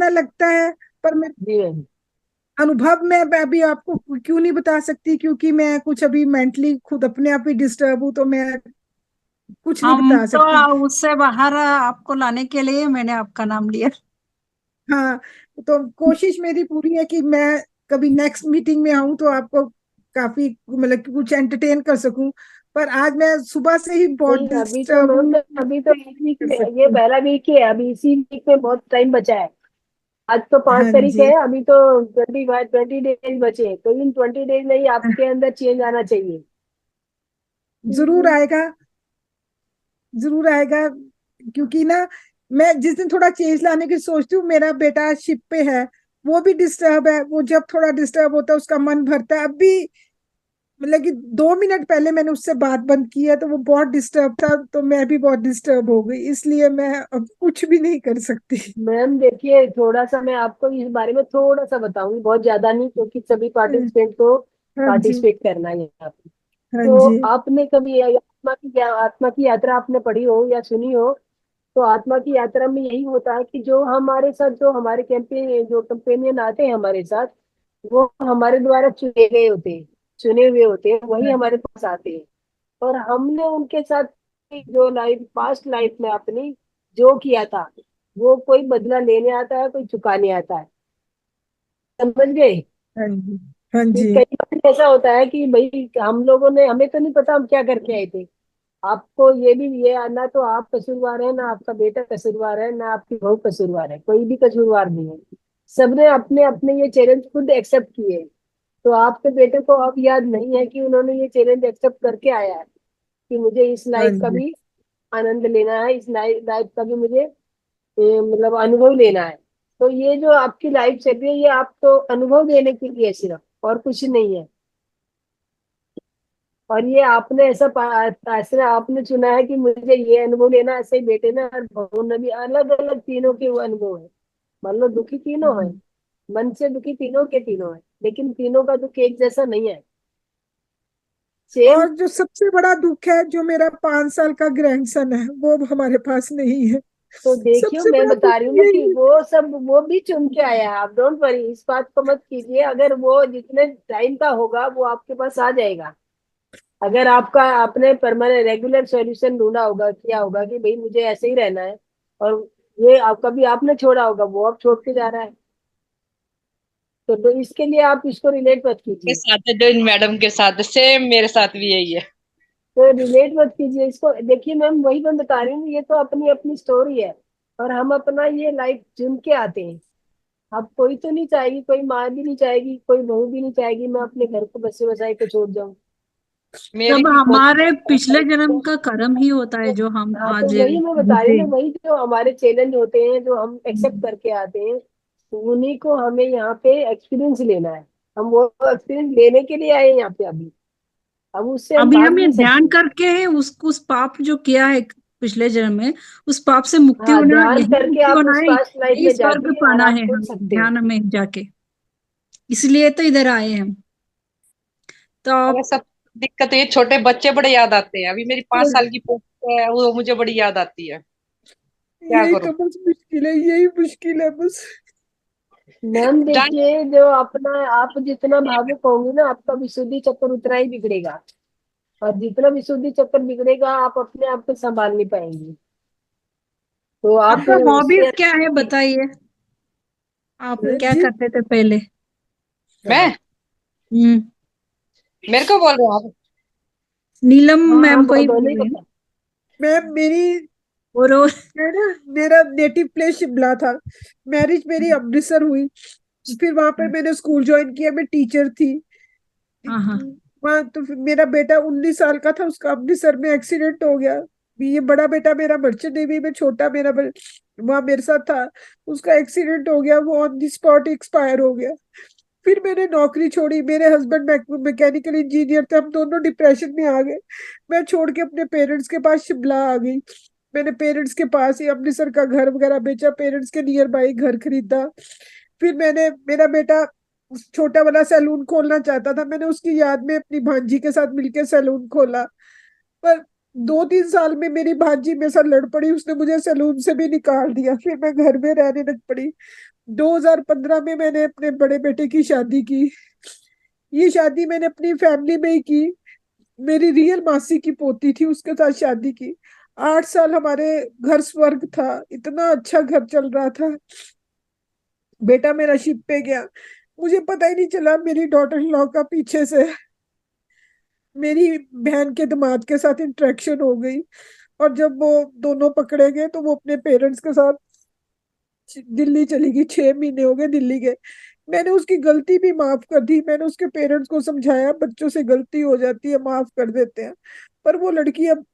समय लगता है, पर मैं जी मैम। अनुभव में मैं अभी आपको क्यों नहीं बता सकती, क्योंकि मैं कुछ अभी मेंटली खुद अपने आप ही डिस्टर्ब हूँ, तो मैं कुछ नहीं हम बता तो सकती। उससे बाहर आपको लाने के लिए मैंने आपका नाम लिया। हाँ, तो कोशिश मेरी पूरी है कि मैं कभी नेक्स्ट मीटिंग में आऊं तो आपको काफी मतलब कि कुछ एंटरटेन कर सकूं। पर आज मैं सुबह से ही बहुत नहीं अभी तो डिस्टर्ब हूँ, मैम, मैं अभी तो एक वीक कर में, ये सकती हूँ। पहला वीक ही है, अभी इसी वीक में बहुत टाइम बचा है। आज तो पांच हाँ तारीख जी, है, अभी तो 20 डेज बचे हैं, तो इन 20 डेज में ही आपके अंदर चेंज आना चाहिए। जरूर आएगा, जरूर आएगा। क्योंकि ना, मैं जिस दिन थोड़ा चेंज लाने की सोचती हूँ, मेरा बेटा शिप पे है, वो भी डिस्टर्ब है। वो जब थोड़ा डिस्टर्ब होता है उसका मन भरता है। अभी मतलब कि 2 मिनट पहले मैंने उससे बात बंद की है, तो वो बहुत डिस्टर्ब था, तो मैं भी बहुत डिस्टर्ब हो गई, इसलिए मैं अब कुछ भी नहीं कर सकती। मैम देखिए, थोड़ा सा मैं आपको इस बारे में थोड़ा सा बताऊंगी, बहुत ज्यादा नहीं, क्योंकि सभी पार्टिसिपेंट को हाँ जी, पार्टिसिपेट करना है यहाँ पे। हाँ तो जी, आपने कभी आत्मा की यात्रा आपने पढ़ी हो या सुनी हो, तो आत्मा की यात्रा में यही होता है कि जो हमारे साथ, जो हमारे जो कंपेनियन आते हैं हमारे साथ, वो हमारे द्वारा चुने गए होते हैं, चुने हुए होते हैं, वही हमारे पास आते हैं। और हमने उनके साथ जो लाइफ, पास्ट लाइफ में अपनी जो किया था, वो कोई बदला लेने आता है, कोई चुकाने आता है। समझ गए? हाँ जी, हाँ कि जी, कई बार ऐसा होता है कि भाई हम लोगों ने, हमें तो नहीं पता हम क्या करके आए थे। आपको ये भी, ये ना तो आप कसूरवार है, ना आपका बेटा कसूरवार है, ना आपकी बहू कसूरवार है, कोई भी कसूरवार नहीं है। सबने अपने अपने ये चैलेंज खुद एक्सेप्ट किए। तो आपके बेटे को अब याद नहीं है कि उन्होंने ये चैलेंज एक्सेप्ट करके आया है कि मुझे इस हाँ लाइफ का जी। भी आनंद लेना है, इस लाइफ का भी मुझे मतलब अनुभव लेना है। तो ये जो आपकी लाइफ चल रही है, ये आप तो अनुभव लेने के लिए है सिर्फ, और कुछ नहीं है। और ये आपने ऐसा आपने चुना है कि मुझे ये अनुभव लेना है, ऐसे ही बेटे ने और बहू ने भी अलग अलग तीनों के वो अनुभव है। मान लो दुखी तीनों है, मन से दुखी तीनों के तीनों है, लेकिन तीनों का दुख एक जैसा नहीं है। सेम। और जो सबसे बड़ा दुख है, जो मेरा 5 साल का ग्रैंडसन है, वो अब हमारे पास नहीं है। तो देखियो, सबसे मैं बड़ा दुख बता रही हूँ ना कि यही वो सब वो भी चुन के आया है, आप डोंट वरी, इस बात को मत कीजिए। अगर वो जितने टाइम का होगा वो आपके पास आ जाएगा। अगर आपका, आपने परमानेंट रेगुलर सॉल्यूशन ढूंढा होगा, किया होगा कि भाई मुझे ऐसे ही रहना है, और ये आप कभी आपने छोड़ा होगा, वो अब छोड़ के जा रहा है, तो इसके लिए आप इसको रिलेट मत के कीजिए। साथ है जो इन मैडम के साथ, सेम मेरे साथ भी यही है। तो रिलेट मत कीजिए इसको। देखिए मैम, वही मैं बता रही हूँ, ये तो अपनी अपनी स्टोरी है, और हम अपना ये लाइफ चुन के आते हैं। अब कोई तो नहीं चाहेगी, कोई माँ भी नहीं चाहेगी, कोई बहू भी नहीं चाहेगी मैं अपने घर को बसे बसाए को छोड़ जाऊं। मेरी सब भी बहुत हमारे पिछले जन्म तो, का कर्म ही होता है जो हम हाँ, तो आज वही मैं बता रही हूँ जीते। ना, वही जो हमारे चैलेंज होते हैं, जो हम एक्सेप्ट करके आते हैं, तो उन्हीं को हमें यहाँ पे एक्सपीरियंस लेना है। हम वो एक्सपीरियंस लेने के लिए आए हैं यहाँ पे अभी। अब उससे हम अभी भाग हम ये नहीं ध्यान सकते। करके उस पाप जो किया है पिछले जन्म में, उस पाप से मुक्ति हाँ, होना, ध्यान यही करके मुक्ति आप होना उस है, पास्ट लाइफ यही में स्वर्ग जाके पाना और आप है सोच हमें सकते हैं। ध्यान में जाके। इसलिए तो इधर आए हैं हम। तो अरे सब दिक्कत है, ये छोटे बच्चे बड़े याद आते हैं। अभी मेरी 5 साल की पोती है, वो मुझे बड़ी याद आती है। क्या यही करूं। तो बस मुश्किल है, यही मुश्किल है बस। मैम जान देखिए, जो अपना आप जितना भावुक होंगे ना, आपका विशुद्धि चक्कर उतना ही बिगड़ेगा। और जितना विशुद्धि चक्कर बिगड़ेगा, आप अपने आप को संभाल नहीं पाएंगे। तो आप आपका हॉबीज उससे क्या है अच्छा बताइए, आप क्या जी, करते थे पहले? मैं, हम्म। मेरे को बोल रहे हो आप। नीलम हाँ हाँ, मैम को ही बोल दोनों ही रहे हैं। बता। मैं मेरी और मेरा मेरा नेटिव प्लेस शिमला था। मैरिज मेरी अमृतसर हुई। फिर वहां पर मैंने स्कूल ज्वाइन किया, मैं टीचर थी। हाँ हाँ। वहाँ तो फिर मेरा बेटा 19 साल का था, उसका अमृतसर में एक्सीडेंट हो गया। ये बड़ा बेटा मेरा मर्चेंट नेवी में, छोटा मेरा वहाँ मेरे साथ था। उसका एक्सीडेंट हो गया, वो ऑन द स्पॉट एक्सपायर हो गया। फिर मैंने नौकरी छोड़ी। मेरे हस्बैंड मैकेनिकल इंजीनियर थे, हम दोनों डिप्रेशन में आ गए। मैं छोड़ के अपने पेरेंट्स के पास शिमला आ गई। मैंने पेरेंट्स के पास ही अमृतसर का घर वगैरह बेचा, पेरेंट्स के नियर बाई घर खरीदा। फिर मैंने, मेरा बेटा छोटा वाला सैलून खोलना चाहता था, मैंने उसकी याद में अपनी भांजी के साथ मिलकर सैलून खोला। पर 2-3 साल में मेरी भांजी मेरे साथ लड़ पड़ी, उसने मुझे सैलून से भी निकाल दिया, फिर मैं घर में रहने लग पड़ी। 2015 में मैंने अपने बड़े बेटे की शादी की। ये शादी मैंने अपनी फैमिली में ही की। मेरी रियल मासी की पोती थी, उसके साथ शादी की। 8 साल हमारे घर स्वर्ग था, इतना अच्छा घर चल रहा था। बेटा मेरा शिप पे गया, मुझे पता ही नहीं चला मेरी डॉटर इन लॉ का पीछे से मेरी बहन के दामाद के साथ इंटरेक्शन हो गई। और जब वो दोनों पकड़े गए तो वो अपने पेरेंट्स के साथ दिल्ली चली गई। 6 महीने हो गए दिल्ली गए। मैंने उसकी गलती भी माफ कर दी, मैंने उसके पेरेंट्स को समझाया बच्चों से गलती हो जाती है, माफ कर देते हैं। पर वो लड़की अब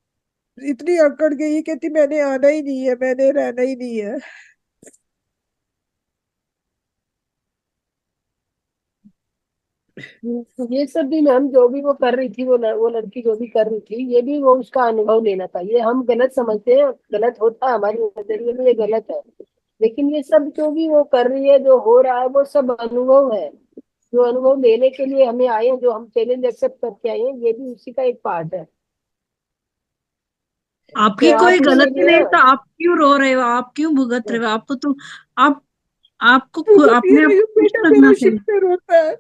इतनी अकड़ गई, कहती मैंने आना ही नहीं है, मैंने रहना ही नहीं है। ये सब भी मैम जो भी वो कर रही थी, वो लड़की जो भी कर रही थी, ये भी वो उसका अनुभव लेना था। ये हम गलत समझते हैं, गलत होता है हमारी नजरिए में, ये गलत है। लेकिन ये सब जो भी वो कर रही है, जो हो रहा है, वो सब अनुभव है। जो अनुभव लेने के लिए हमें आए हैं, जो हम चैलेंज एक्सेप्ट करके आए हैं, ये भी उसी का एक पार्ट है। आपकी तो कोई आप गलती इसीलिए नहीं तो आप क्यों रो रहे हो, आप क्यों भुगत रहे हो? आपको तो आप भुगत ये अपने आप रही हूँ, को खुश बेटा लगना मेरा शिप चाहिए। पे रोता है।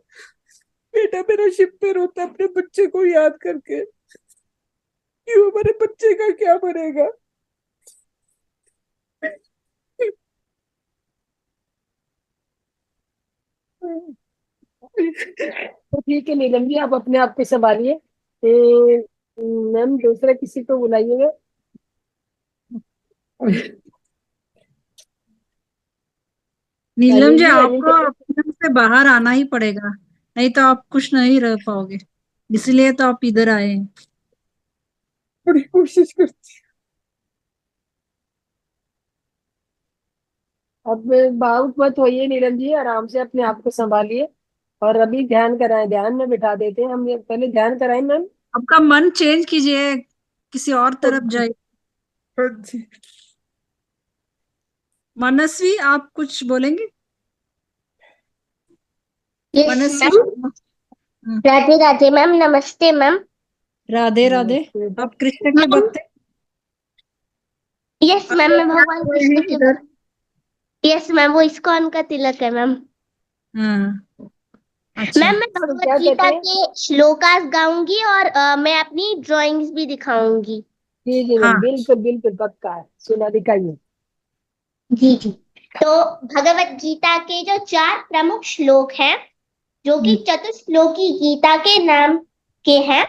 बेटा मेरा शिप पे रोता है अपने बच्चे को याद करके। क्यों, हमारे बच्चे का क्या बनेगा? तो ठीक है नीलम जी, आप अपने आप को संभालिए। ए, मैम दूसरा किसी को बुलाइएगा। नीलम अनिल जी, जी, अनिल आपको जी। अपने से बाहर आना ही पड़ेगा, नहीं तो आप खुश नहीं रह पाओगे। इसलिए तो आप इधर आए हैं। बड़ी कोशिश करती अब भावुक मत होइए नीलम जी, आराम से अपने आप को संभालिए। और अभी ध्यान कराएं, ध्यान में बिठा देते हैं हम। ये पहले ध्यान कराएं मैम। आपका मन चेंज कीजिए, किसी और हूँ। तरफ जाइए। हाँ जी। मनस्वी, आप कुछ बोलेंगे? यस मनस्वी। मैम। हाँ, राधे राधे मैम, नमस्ते मैम। राधे राधे। आप कृष्ण के मैम, भक्त हैं? यस मैम, आप मैं भगवान कोई कृष्ण है के इधर? भक्त। यस मैम, वो इस्कॉन का तिलक है मैम। हाँ, अच्छा। मैम, मैं तो भगवत क्या कहते गीता हैं? के श्लोकास गाऊंगी और मैं अपनी ड्राइंग्स भी दिखाऊंगी। जी जी मैम, हाँ। बिल्कुल बिल्कुल पक्का है, सुना दिखाइए। जी जी। तो भगवत गीता के जो 4 प्रमुख श्लोक हैं, जो कि हम्म, चतुश्लोकी गीता के नाम के हैं,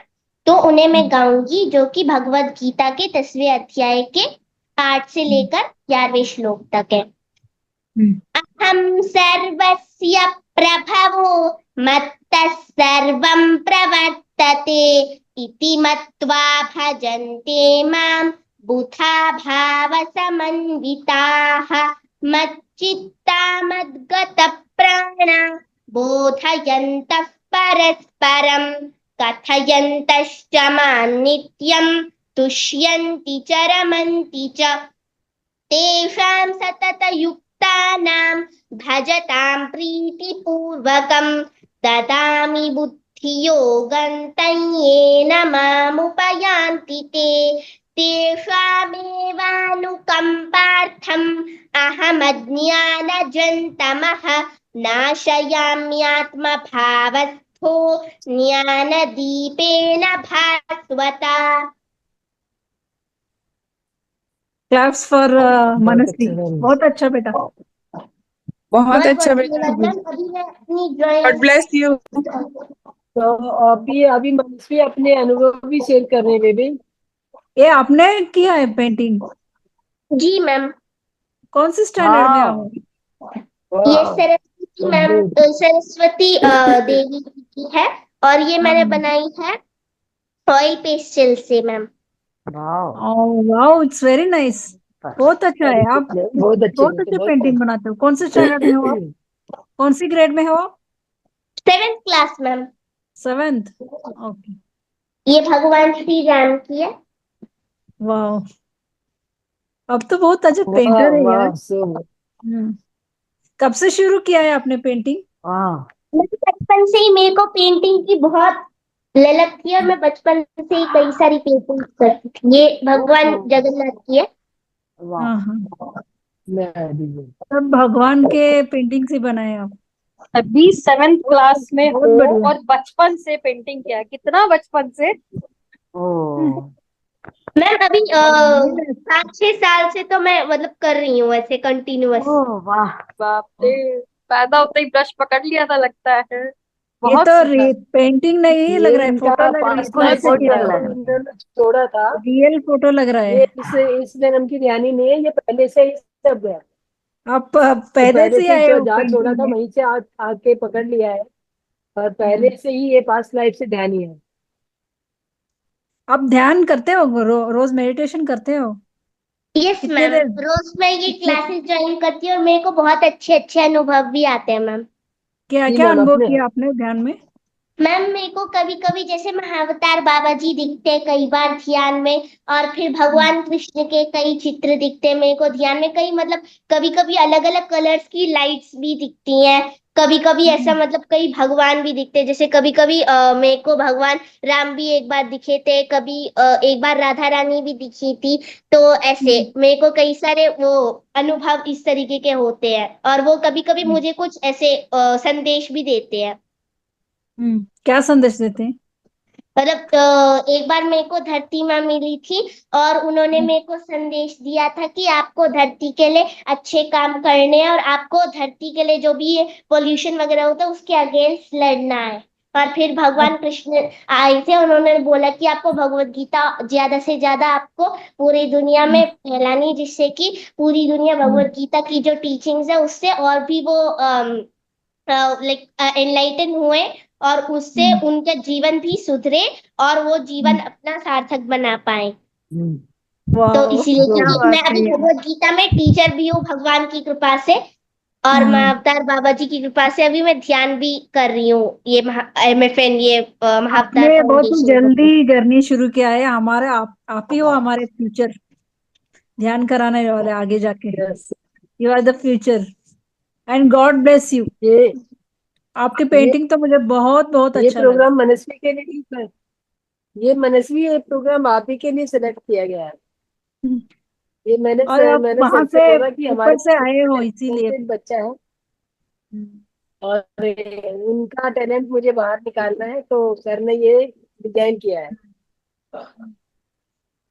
तो उन्हें मैं हम्म, गाऊंगी, जो कि भगवत गीता के 10वें अध्याय के 8 से लेकर 11वें श्लोक तक है। हम्म, अहं सर्वस्य प्रभवो मत्तः सर्वं प्रवर्तते इति मत्वा भजन्ते मां बुधा भावसमन्विताः मच्चित्ता मद्गतप्राणा बोधयन्तः परस्परं कथयन्तश्च मां नित्यं तुष्यन्ति च रमन्ति च तेषां सततयुक्तानां भजतां प्रीतिपूर्वकं ददामि बुद्धियोगं तं येन मामुपयान्ति ते तेषामेवानुकम्पार्थम् अहमज्ञानजन्तमः नाशयाम्यात्मभावस्थो ज्ञानदीपेन भास्वता। क्लैप्स फॉर बहुत मनस्वी। अच्छा मैम। बहुत अच्छा बेटा। बहुत बहुत अच्छा बहुत बेटा। धन्यवाद मैम। अभी मैं अपनी गॉड ब्लेस यू। ड्राइंग। तो अभी मनस्वी अपने अनुभव भी शेयर कर रहे हैं बेबी। ये आपने किया है पेंटिंग? जी मैम। कौन सी स्टैंडर्ड में आओ? ये सरस्वती मैम, सरस्वती देवी की है, और ये मैंने बनाई है ऑयल पेस्टल से ma'am. Wow, it's very nice. बहुत अच्छा है। आप बहुत अच्छे बहुत बेटे, अच्छे बहुत पेंटिंग बनाते हो। कौन से स्टैंडर्ड में हो आप? कौन सी ग्रेड में हो? 7th class ma'am. 7th। Okay. ये भगवान श्री राम की है। वाओ, अब तो बहुत अच्छा वाह पेंटर है यार। वाह सो कब से शुरू किया है आपने पेंटिंग? हाँ। मुझे बचपन से ही मेरे को पेंटिंग की बहुत ललक थी, और मैं बचपन से ही कई सारी पेंटिंग्स करती थी। ये भगवान ओहो, जगन्नाथ की है। वाह, हाँ हाँ, मैं भी। सब भगवान के पेंटिंग्स ही बनाए आप। अभी 7th क्लास में बहुत हो बढ़िया। और बचपन से पेंटिंग किया है, कितना बचपन से। ओ, मैम अभी बढ़िया। 5-6 साल से तो मैं मतलब कर रही हूँ ऐसे कंटिन्यूअस। ओ वाह, बाप रे, पैदा होते ही ब्रश पकड़ लिया था लगता है। ये बहुत तो सुंदर। पेंटिंग नहीं लग ये रहा है, इनका फोटो लग रही है, पास्ट इतना लाइफ अच्छा फोटो किया है, हुआ है। इन्होंने छोड़ा था। रियल फोटो लग रहा है। ये इस जन्म की ध्यानी नहीं है, ये पहले से ही सब है। आप ये पैदल पहले से ही से ही आए हो जहाँ छोड़ा पेंटिंग था में। वहीं से आके पकड़ लिया है, और हम्म। पहले से ही ये पास्ट लाइफ से ध्यानी है। आप ध्यान करते हो, रोज मेडिटेशन करते हो? यस कितने मैम, देर? रोज मैं ये कितने? क्लासेस ज्वाइन करती हूँ और मेरे को बहुत अच्छे अच्छे अनुभव भी आते हैं मैम। क्या जी क्या मैम, अनुभव अपने किया आपने ध्यान में? मैम मेरे को कभी कभी जैसे महाअवतार बाबा जी दिखते हैं कई बार ध्यान में, और फिर हम्म। भगवान कृष्ण के कई चित्र दिखते हैं मेरे को ध्यान में, कई मतलब कभी कभी अलग अलग कलर्स की लाइट्स भी दिखती हैं। कभी कभी ऐसा हम्म। मतलब कई भगवान भी दिखते हैं, जैसे कभी कभी मेरे को भगवान राम भी एक बार दिखे थे, कभी एक बार राधा रानी भी दिखी थी। तो ऐसे हम्म। मेरे को कई सारे वो अनुभव इस तरीके के होते हैं, और वो कभी कभी मुझे कुछ ऐसे संदेश भी देते हैं। क्या संदेश देते हैं? मतलब एक बार मेरे को धरती माँ मिली थी, और उन्होंने हम्म। मेरे को संदेश दिया था कि आपको धरती के लिए अच्छे काम करने हैं, और आपको धरती के लिए जो भी ये पोल्यूशन वगैरह होता है उसके अगेंस्ट लड़ना है। और फिर भगवान कृष्ण आए थे, उन्होंने बोला कि आपको भगवत गीता ज्यादा से ज्यादा आपको पूरी दुनिया में फैलानी है, जिससे कि पूरी दुनिया भगवत गीता की जो टीचिंग्स है उससे और भी वो लाइक एनलाइटन हुए, और उससे हम्म। उनका जीवन भी सुधरे, और वो जीवन अपना सार्थक बना पाए। तो वाह, इसीलिए, जो क्या क्योंकि बात मैं है अभी यार। भगवत गीता में टीचर भी हूँ भगवान की कृपा से, और हम्म। महाअवतार बाबा जी की कृपा से अभी मैं ध्यान भी कर रही हूँ ये MFN, ये महाअवतार आपने बहुत ही फाउंडेशन को। जल्दी जर्नी शुरू किया है हमारे। आप ही हो हमारे फ्यूचर ध्यान कराने वाले आगे जाके। Yes, you are the future and God bless you. ये आपकी ये पेंटिंग तो मुझे बहुत बहुत ये अच्छा लगा। प्रोग्राम मनस्वी के लिए, ये मनस्वी ये प्रोग्राम आप ही के लिए सिलेक्ट किया गया है। हम्म। ये और आप मैंने वहां सर से से बोला कि हमारे ऊपर से पास आए हो एक इसीलिए। talented बच्चा है, हम्म। और उनका टैलेंट मुझे बाहर निकालना है, तो सर ने ये डिजाइन किया है।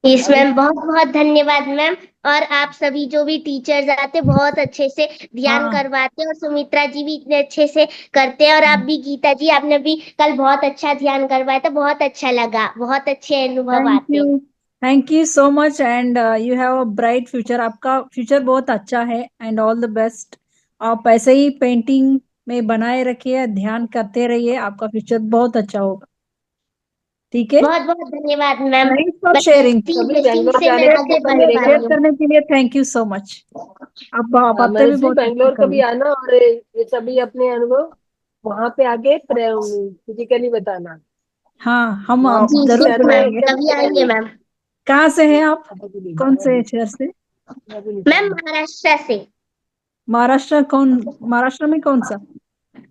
यस अभी मैम, बहुत बहुत धन्यवाद मैम। और आप सभी जो भी टीचर्स आते बहुत अच्छे से ध्यान हाँ। करवाते हैं, और सुमित्रा जी भी इतने अच्छे से करते हैं, और आप भी गीता जी, आपने भी कल बहुत अच्छा ध्यान करवाया था, बहुत अच्छा लगा, बहुत अच्छे अनुभव थैंक आते हैं। You. Thank you so much and you have a bright future. आपका फ्यूचर बहुत अच्छा है एंड ऑल द बेस्ट। आप ऐसे ही पेंटिंग में बनाए रखिए, ध्यान करते रहिए, आपका फ्यूचर बहुत अच्छा होगा। ठीक है। बहुत बहुत धन्यवाद मैम। थैंक्स फॉर बस शेयरिंग। ऐसी ही कभी ब्लेसिंग बैंगलोर से मैं जाने का आगे मौका बढ़ पा मिलेगा। शेयर रही हूँ। करने के लिए थैंक यू सो मच। आप आते भी मनस्वी बहुत अच्छा बैंगलोर कर कभी रहे। आना, और ये सभी अपने अनुभव वहां पे आके फिजिकली बताना। हाँ, हम वहाँ आप जी जरूर शहर ठीक में मैम, बुलाएंगे। कभी क्या आएंगे नहीं। मैम। कहाँ से हैं आप? कौन से शहर से? मैम महाराष्ट्र से। महाराष्ट्र कौन? महाराष्ट्र में कौन सा?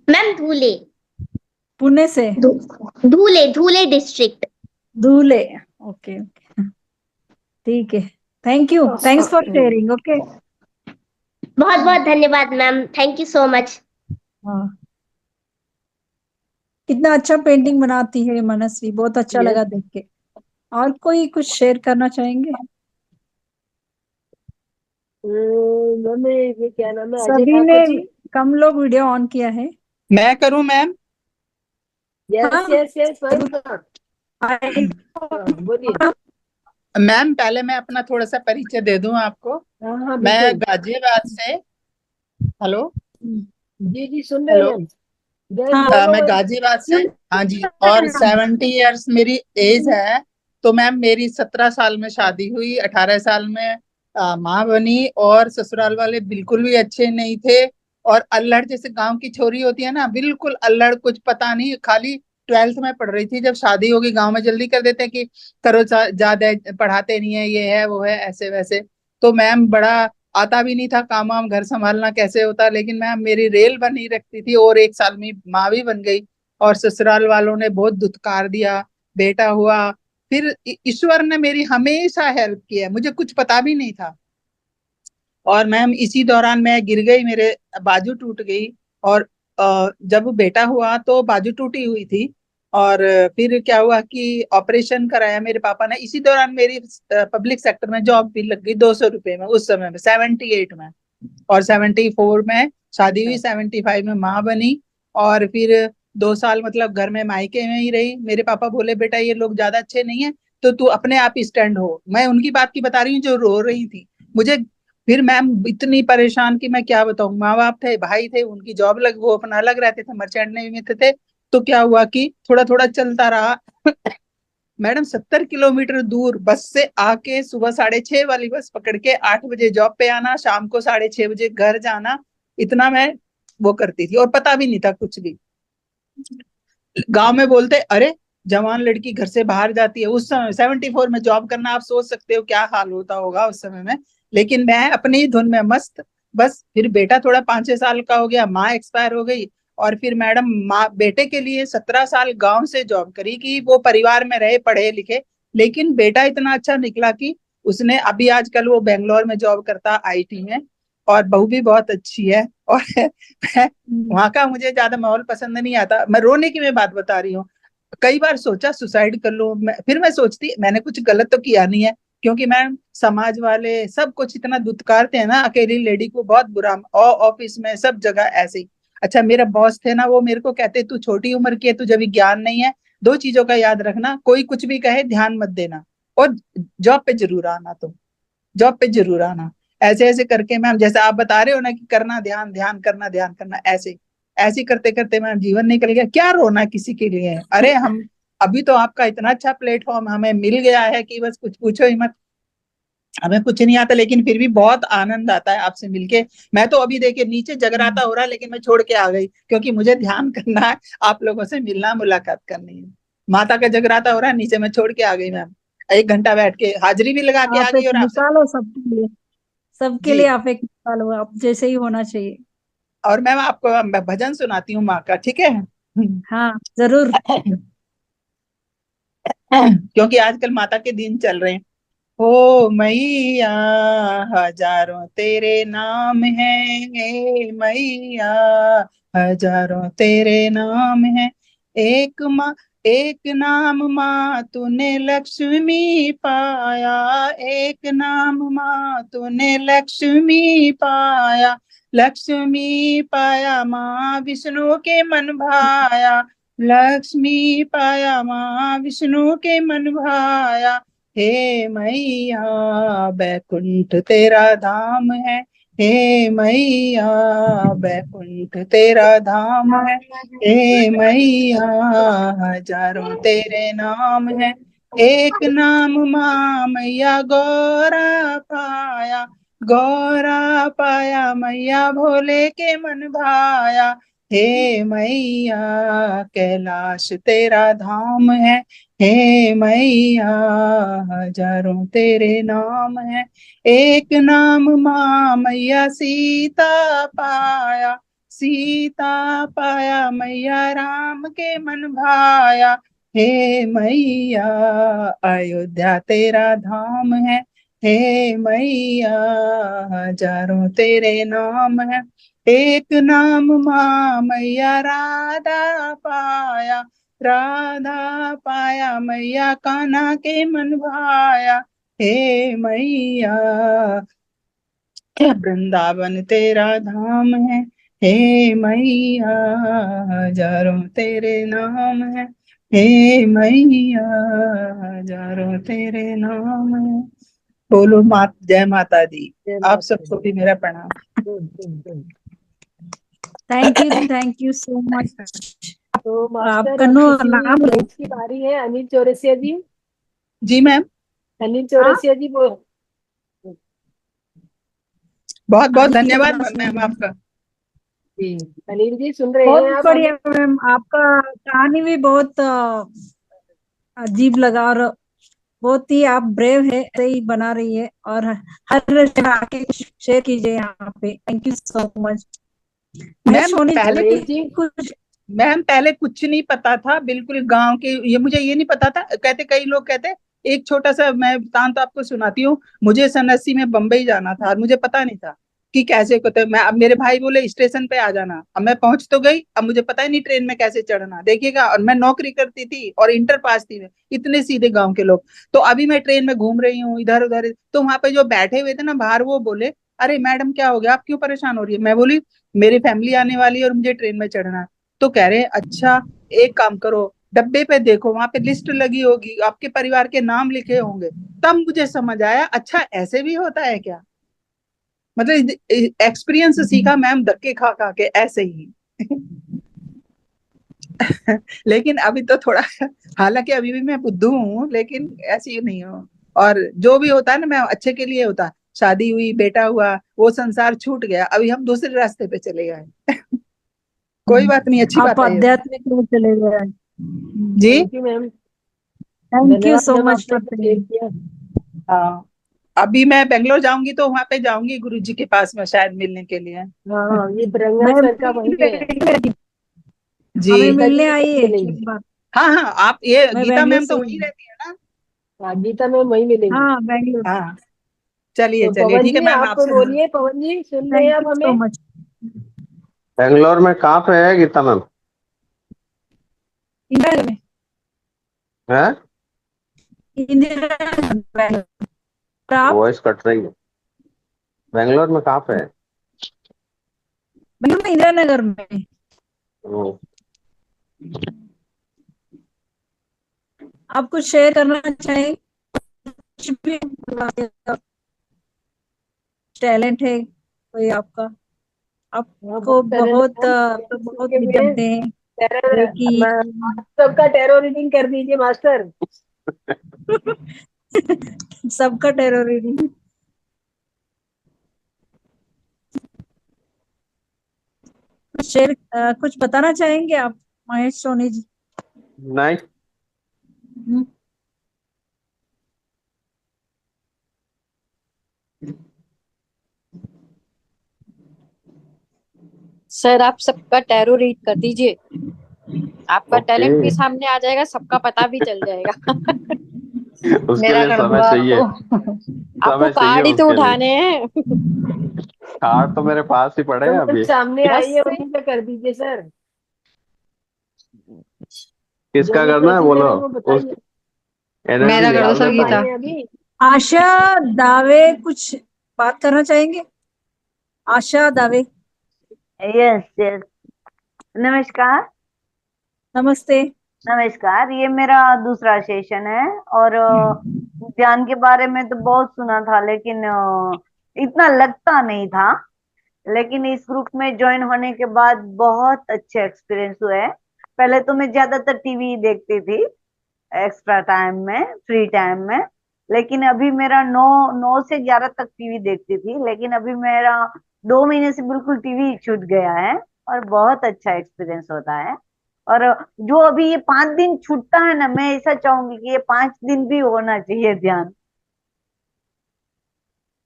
मैम धूले। पुणे से? धूले धूले डिस्ट्रिक्ट। धूले। ओके ओके, ठीक है। Thank you, thanks for sharing. Okay. बहुत बहुत धन्यवाद ma'am, thank you so much. हाँ, कितना अच्छा पेंटिंग बनाती है मनस्वी, बहुत अच्छा यस, लगा देख के। और कोई कुछ शेयर करना चाहेंगे? मैम ये क्या नाम है, अजय सभी ने, ठाकुर जी। कम लोग वीडियो ऑन किया है। मैं करूं मैम? यस हाँ यस यस, भाई साहब। आई। बोलिए। मैम पहले मैं अपना थोड़ा सा परिचय दे दूं आपको। हाँ हाँ, मैं बिल्कुल। गाजियाबाद से। हेलो। जी जी, सुन रहे हैं हेलो। मैम। यस, हाँ, बोलो मैं भाई। गाजियाबाद से। हाँ जी, और 70 इयर्स मेरी एज है। तो मैम मेरी 17 साल में शादी हुई, 18 साल में माँ बनी, और ससुराल वाले बिल्कुल भी अच्छे नहीं थे। और अल्लड़ जैसे गांव की छोरी होती है ना, बिल्कुल अल्लड़, कुछ पता नहीं, खाली 12th में पढ़ रही थी जब शादी होगी। गांव में जल्दी कर देते हैं कि करो, ज्यादा पढ़ाते नहीं है, ये है वो है, ऐसे वैसे। तो मैम बड़ा आता भी नहीं था काम वाम, घर संभालना कैसे होता। लेकिन मैम मेरी रेल बनी रखती थी, और 1 साल में माँ भी बन गई। और ससुराल वालों ने बहुत दुत्कार दिया, बेटा हुआ। फिर ईश्वर ने मेरी हमेशा हेल्प की है, मुझे कुछ पता भी नहीं था। और मैम इसी दौरान मैं गिर गई, मेरे बाजू टूट गई। और जब बेटा हुआ तो बाजू टूटी हुई थी। और फिर क्या हुआ कि ऑपरेशन कराया मेरे पापा ने। इसी दौरान मेरी पब्लिक सेक्टर में जॉब भी लग गई 200 रुपए में, उस समय में 78 में। और 74 में शादी हुई, 75 में माँ बनी। और फिर 2 साल मतलब घर में मायके में ही रही। मेरे पापा बोले बेटा ये लोग ज्यादा अच्छे नहीं है, तो तू अपने आप ही स्टैंड हो। मैं उनकी बात की बता रही हूँ जो रो रही थी। मुझे फिर मैम इतनी परेशान कि मैं क्या बताऊं। माँ बाप थे, भाई थे, उनकी जॉब लग, वो अपना अलग रहते थे, मर्चेंट नेवी में थे। तो क्या हुआ कि थोड़ा थोड़ा चलता रहा। मैडम 70 किलोमीटर दूर बस से आके सुबह 6:30 वाली बस पकड़ के 8 बजे जॉब पे आना, शाम को 6:30 बजे घर जाना। इतना मैं वो करती थी और पता भी नहीं था कुछ भी। गांव में बोलते अरे जवान लड़की घर से बाहर जाती है। उस समय 74 में जॉब करना, आप सोच सकते हो क्या हाल होता होगा उस समय में। लेकिन मैं अपनी ही धुन में मस्त। बस फिर बेटा थोड़ा 5-6 साल का हो गया, माँ एक्सपायर हो गई। और फिर मैडम माँ बेटे के लिए 17 साल गांव से जॉब करी कि वो परिवार में रहे, पढ़े लिखे। लेकिन बेटा इतना अच्छा निकला कि उसने अभी आजकल वो बेंगलोर में जॉब करता आईटी में। और बहू भी बहुत अच्छी है। और वहां का मुझे ज्यादा माहौल पसंद नहीं आता। मैं रोने की मैं बात बता रही हूँ। कई बार सोचा सुसाइड कर लूं फिर मैं सोचती मैंने कुछ गलत तो किया नहीं है। क्योंकि मैं समाज वाले सब कुछ इतना दुत्कारते हैं ना अकेली लेडी को, बहुत बुरा। ऑफिस में सब जगह ऐसे ही। अच्छा मेरा बॉस थे ना, वो मेरे को कहते तू छोटी उम्र की है, तुझे अभी ज्ञान नहीं है। 2 चीजों का याद रखना, कोई कुछ भी कहे ध्यान मत देना, और जॉब पे जरूर आना, तुम जॉब पे जरूर आना। ऐसे ऐसे करके मैम जैसे आप बता रहे हो ना कि करना ध्यान, ध्यान करना, ध्यान करना, ऐसे ऐसे करते करते मैम जीवन निकल गया। क्या रोना किसी के लिए। अरे हम अभी तो आपका इतना अच्छा प्लेटफॉर्म हमें मिल गया है कि बस कुछ पूछो ही मत। हमें कुछ नहीं आता लेकिन फिर भी बहुत आनंद आता है आपसे मिलके। मैं तो अभी देखिए नीचे जगराता हो रहा है लेकिन मैं छोड़ के आ गई, क्योंकि मुझे ध्यान करना है, आप लोगों से मिलना, मुलाकात करनी है। माता का जगराता हो रहा है, नीचे मैं छोड़ के आ गई मैम। 1 घंटा बैठ के हाजिरी भी लगा के आ आप गई एक और आपसे। मिसाल हो सबके लिए, सबके जी। लिए आप एक मिसाल हो, आप जैसे ही होना चाहिए। और मैम आपको मैं भजन सुनाती हूँ माँ का, ठीक है? हाँ जरूर। क्योंकि आजकल माता के दिन चल रहे हैं। ओ मैया हजारों तेरे नाम है, हे मैया हजारों तेरे नाम है। एक माँ, एक नाम माँ तूने लक्ष्मी पाया, एक नाम माँ तूने लक्ष्मी पाया। लक्ष्मी पाया माँ विष्णु के मन भाया, लक्ष्मी पाया माँ विष्णु के मन भाया। हे मैया बैकुंठ तेरा धाम है, हे मैया बैकुंठ तेरा धाम है। हे मैया हजारों तेरे नाम है, एक नाम माँ मैया गौरा पाया। गौरा पाया मैया भोले के मन भाया। हे मैया कैलाश तेरा धाम है, हे मैया हजारों तेरे नाम है। एक नाम माँ मैया सीता पाया, सीता पाया मैया राम के मन भाया। हे मैया अयोध्या तेरा धाम है, हे मैया हजारों तेरे नाम है। एक नाम माँ मैया राधा पाया, राधा पाया मैया कान्हा के मन भाया। हे मैया वृंदावन तेरा धाम है, हे मैया हजारों तेरे नाम है। हे मैया हजारों तेरे नाम है। बोलो मात जय माता दी। जय आप माता सबको दी। भी मेरा प्रणाम। Thank you so much. तो मास्टर आपका अब नो किसी नाम ले। नेक्स्ट की बारी है, अनिल चौरसिया जी। जी मैम, अनिल चौरसिया जी वो बहुत बहुत अनिल धन्यवाद चौरसिया मैम जी। आपका। जी अनिल जी सुन रहे बहुत हैं आप हमें? बढ़िया मैम, आपका कहानी भी बहुत अजीब लगा, और बहुत ही आप ब्रेव है, ऐसे ही बना रही है, और हर जगह आके शेयर कीजिए यहाँ पे। Thank you so much. मैं मैम सोनी पहले अनिल जी कुछ मैम पहले कुछ नहीं पता था, बिल्कुल गांव के, ये मुझे ये नहीं पता था। कहते, कई लोग कहते, एक छोटा सा मैं वृतांत तो आपको सुनाती हूँ। मुझे सन 80 में बम्बई जाना था और मुझे पता नहीं था कि कैसे होता। मैं, अब मेरे भाई बोले स्टेशन पे आ जाना, अब मैं पहुंच तो गई, अब मुझे पता ही नहीं ट्रेन में कैसे चढ़ना, देखिएगा। और मैं नौकरी करती थी और इंटर पास थी मैं, इतने सीधे गांव के लोग। तो अभी मैं ट्रेन में घूम रही हूँ इधर उधर, तो वहां पे जो बैठे हुए थे ना बाहर, वो बोले, अरे मैडम क्या हो गया, आप क्यों परेशान हो रही है? मैं बोली, मेरी फैमिली आने वाली है और मुझे ट्रेन में चढ़ना है। तो कह रहे अच्छा, एक काम करो, डब्बे पे देखो, वहां पे लिस्ट लगी होगी, आपके परिवार के नाम लिखे होंगे। तब मुझे समझ आया, अच्छा ऐसे भी होता है क्या। मतलब एक्सपीरियंस सीखा मैम, धक्के खा खा के ऐसे ही। लेकिन अभी तो थोड़ा, हालांकि अभी भी मैं बुद्धू हूँ, लेकिन ऐसी नहीं हूँ। और जो भी होता है ना, मैं अच्छे के लिए होता है। शादी हुई, बेटा हुआ, वो संसार छूट गया, अभी हम दूसरे रास्ते पे चले गए। कोई बात नहीं, अच्छी आप बात है ये तो। आध्यात्मिक में चले गए। जी। Thank you ma'am. Thank you धन्यवाद सो मैम, मच आपने फॉर शेयर किया। हाँ, अभी मैं बेंगलोर जाऊंगी तो वहां पे जाऊंगी गुरु जी के पास में शायद मिलने के लिए। हाँ, ये बरंगा मैं सर का वहीं पे है। जी। हमें गीता जी मिलने के पास आइए मिलेंगे। एक बार। हाँ हाँ, आप ये मैं गीता बेंगलोर मैम से तो ही वहीं हूँ। रहती है ना। हाँ, गीता मैम वहीं मिलेंगे। हाँ, बेंगलोर। हाँ, चलिए तो चलिए, पवन ठीक है जी मैम, आप आपसे। बोलिए, पवन जी सुन रहे हैं थैंक आप यू सो हमें? मच। बेंगलोर में कहाँ पे है गीता मैम? इंदिरा में। है? इंदिरा में, बेंगलोर। और आप? वॉइस कट रही है। बेंगलोर में कहाँ पे है? बेंगलोर में इंदिरा नगर में। ओ, आप कुछ शेयर करना चाहेंगे? कुछ भी टैलेंट है कोई आपका? हाँ, आपको बहुत टैलेंट बहुत है बहुत में जानते हैं टेरर। जो कि आप सबका टेरर रीडिंग कर दीजिए मास्टर। सबका टेररिज्म। कुछ शेयर, कुछ बताना चाहेंगे आप, महेश सोनी जी? नहीं। हम्म, सर आप सबका टैरो रीड कर दीजिए, आपका ओके, टैलेंट भी सामने आ जाएगा, सबका पता भी चल जाएगा। उसके मेरा लिए कर दो समय चाहिए। आपको समय चाहिए कार्ड ही तो उसके लिए। उठाने हैं। कार्ड तो मेरे पास ही पड़े तो हैं मैम अभी। सामने बस आइए, वहीं पे कर दीजिए सर। जो किसका करना है प्रोसीजर बोलो, है वो उस बताइए। एनर्जी मेरा कर दो निकाल सर मैम देता हूँ। गीता। आइए अभी। आशा दावे कुछ बात करना चाहेंगे? आशा दावे। Yes yes. नमस्कार। नमस्ते। नमस्कार, ये मेरा दूसरा सेशन है। और ध्यान के बारे में तो बहुत सुना था, लेकिन इतना लगता नहीं था। लेकिन इस ग्रुप में ज्वाइन होने के बाद बहुत अच्छे एक्सपीरियंस हुए हैं। पहले तो मैं ज्यादातर टीवी देखती थी एक्स्ट्रा टाइम में, फ्री टाइम में। लेकिन अभी मेरा 9 से 11 तक टीवी देखती थी, लेकिन अभी मेरा 2 महीने से बिल्कुल टीवी छूट गया है। और बहुत अच्छा एक्सपीरियंस होता है। और जो अभी ये 5 दिन छूटता है ना, मैं ऐसा चाहूंगी कि ये 5 दिन भी होना चाहिए ध्यान।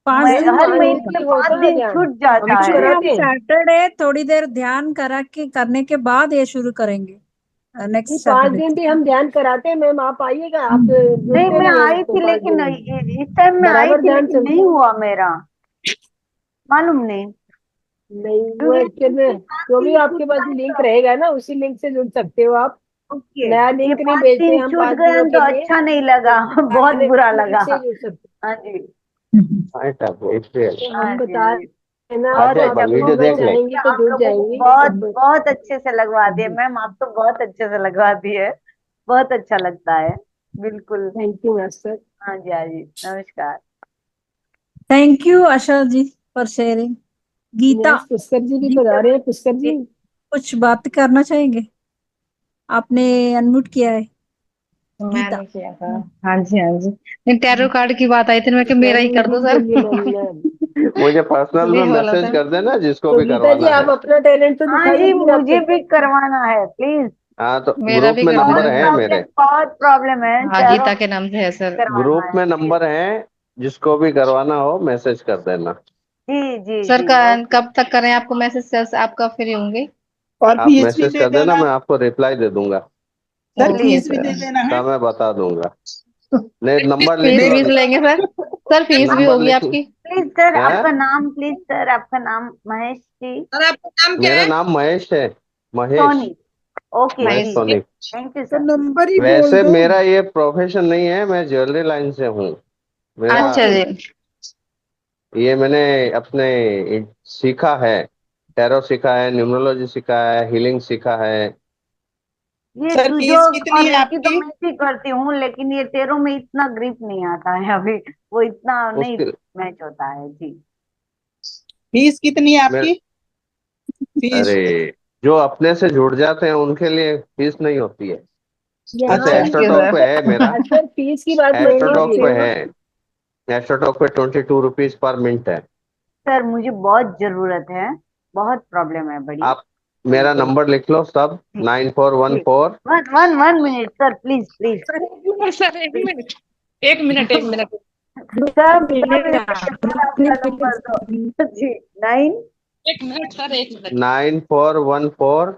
पांच मैं दिन हर 5 दिन महीने भी में पांच होता है दिन ध्यान? छूट जाता अभी तो है। एक्चुअली हम कराते हैं। सैटरडे थोड़ी देर ध्यान करा के करने के बाद ये शुरू करेंगे, नहीं, नेक्स्ट 5 दिन सैटरडे। भी हम ध्यान कराते हैं मैम, आप आइएगा, आप नहीं, जुड़ते मैं नहीं हैं आई तो थी, लेकिन 5 दिन इस टाइम में आई बराबर थी, ध्यान लेकिन चलता नहीं है। हुआ मेरा, मालूम नहीं। नहीं, वो क्योंकि एक्चुअल में पाँच जो भी दिन आपके पास छूटता है लिंक तो रहेगा ना, उसी लिंक से जुड़ सकते हो आप। ओके। नया ये लिंक नहीं पांच भेजते दिन हम छूट 5 दिनों गए के तो लिए। अच्छा नहीं लगा। बहुत बुरा डायरेक्ट लिंक लगा। से जुड़ सकते हाँ जी। हैं। हाँ हम जी, बता हाँ जी। रहे हैं ना बहुत आपको, आप अच्छा, वीडियो जुड़ना देख ले। चाहेंगी तो आप जुड़ लोगों को जाएंगी बहुत अब। बहुत अच्छे से लगवा दिए थैंक मैम, आप तो बहुत अच्छे से लगवा दिए। बहुत अच्छा लगता है, बिल्कुल। You master. हाँ जी, हाँ जी, नमस्कार। थैंक यू Asha ji for sharing. Geeta yes, Pushkar ji भी जी, बता रहे हैं, पुष्कर जी। कुछ बात करना चाहेंगे? आपने अनम्यूट किया है। गीता। मैंने किया था। हाँ जी हाँ जी, नहीं टैरो कार्ड की बात आई थी, मैं कि मेरा ही टैरो कर दो रीडिंग के सर। लिए मैम। मुझे पर्सनल में ये वाला मैसेज था। कर देना जिसको तो भी गीता जी करवाना आप है। अपना टैलेंट तो हाँ दिखाइए जी, फिर मुझे आपको। भी करवाना है प्लीज। हाँ, तो मेरा ग्रुप भी में कर नंबर देना है सर। मेरे। बहुत प्रॉब्लम है, हाँ चारों गीता के नाम से है सर। करवाना ग्रुप है में प्लीज। नंबर है, जिसको भी करवाना हो मैसेज कर देना। जी जी सर जी, ओके। कब तक करें आपको मैसेज, सर आपका फ्री होंगे? और आप फीस भी मैसेज दे कर देना, देना मैं आपको रिप्लाई दे दूंगा। सर, ओके फीस भी सर। दे देना है। तब मैं बता दूंगा। नहीं, नंबर लिख फीस लो। वीस लेंगे सर? सर फीस भी नंबर होगी लिख आपकी? प्लीज सर, है। आपका नाम प्लीज सर, आपका नाम महेश जी? सर आपका नाम क्या मेरा है? नाम महेश है, Mahesh, Soni. Okay Mahesh ji, Mahesh. Soni. Thank you तो सर। नंबर ही बोल वैसे दो। मेरा ये प्रोफेशन नहीं है, मैं ज्वेलरी लाइन से हूँ। मेरा अच्छा जी। ये मैंने अपने सीखा है, टैरो सीखा है, न्यूमरोलॉजी सीखा है, हीलिंग सीखा है। ये सर, चूजो फीस कितनी और है रेकी तो आपकी? मैं भी करती हूँ, लेकिन ये टेरो में इतना ग्रिप नहीं आता है अभी, वो इतना नहीं उसके मैच होता है जी। फीस कितनी है मेरे, आपकी? फीस? अरे, जो अपने से जुड़ जाते हैं उनके लिए फीस नहीं होती है। यहाँ वैसे अच्छा। थैंक यू एस्ट्रोटॉक पे है मेरा, सर। सर फीस की बात नहीं एस्ट्रोटॉक पे कीजिए। है, एस्ट्रोटॉक पे 22 रुपीज पर मिनट है। सर मुझे बहुत जरूरत है, बहुत प्रॉब्लम है बड़ी। आप मेरा नंबर लिख लो सब, जी 9414। One one one minute sir, please please sir एक मिनट, सर एक मिनट, एक मिनट, एक मिनट। सब आपका नंबर दो जी। 9 एक मिनट सर, एक मिनट। 9414।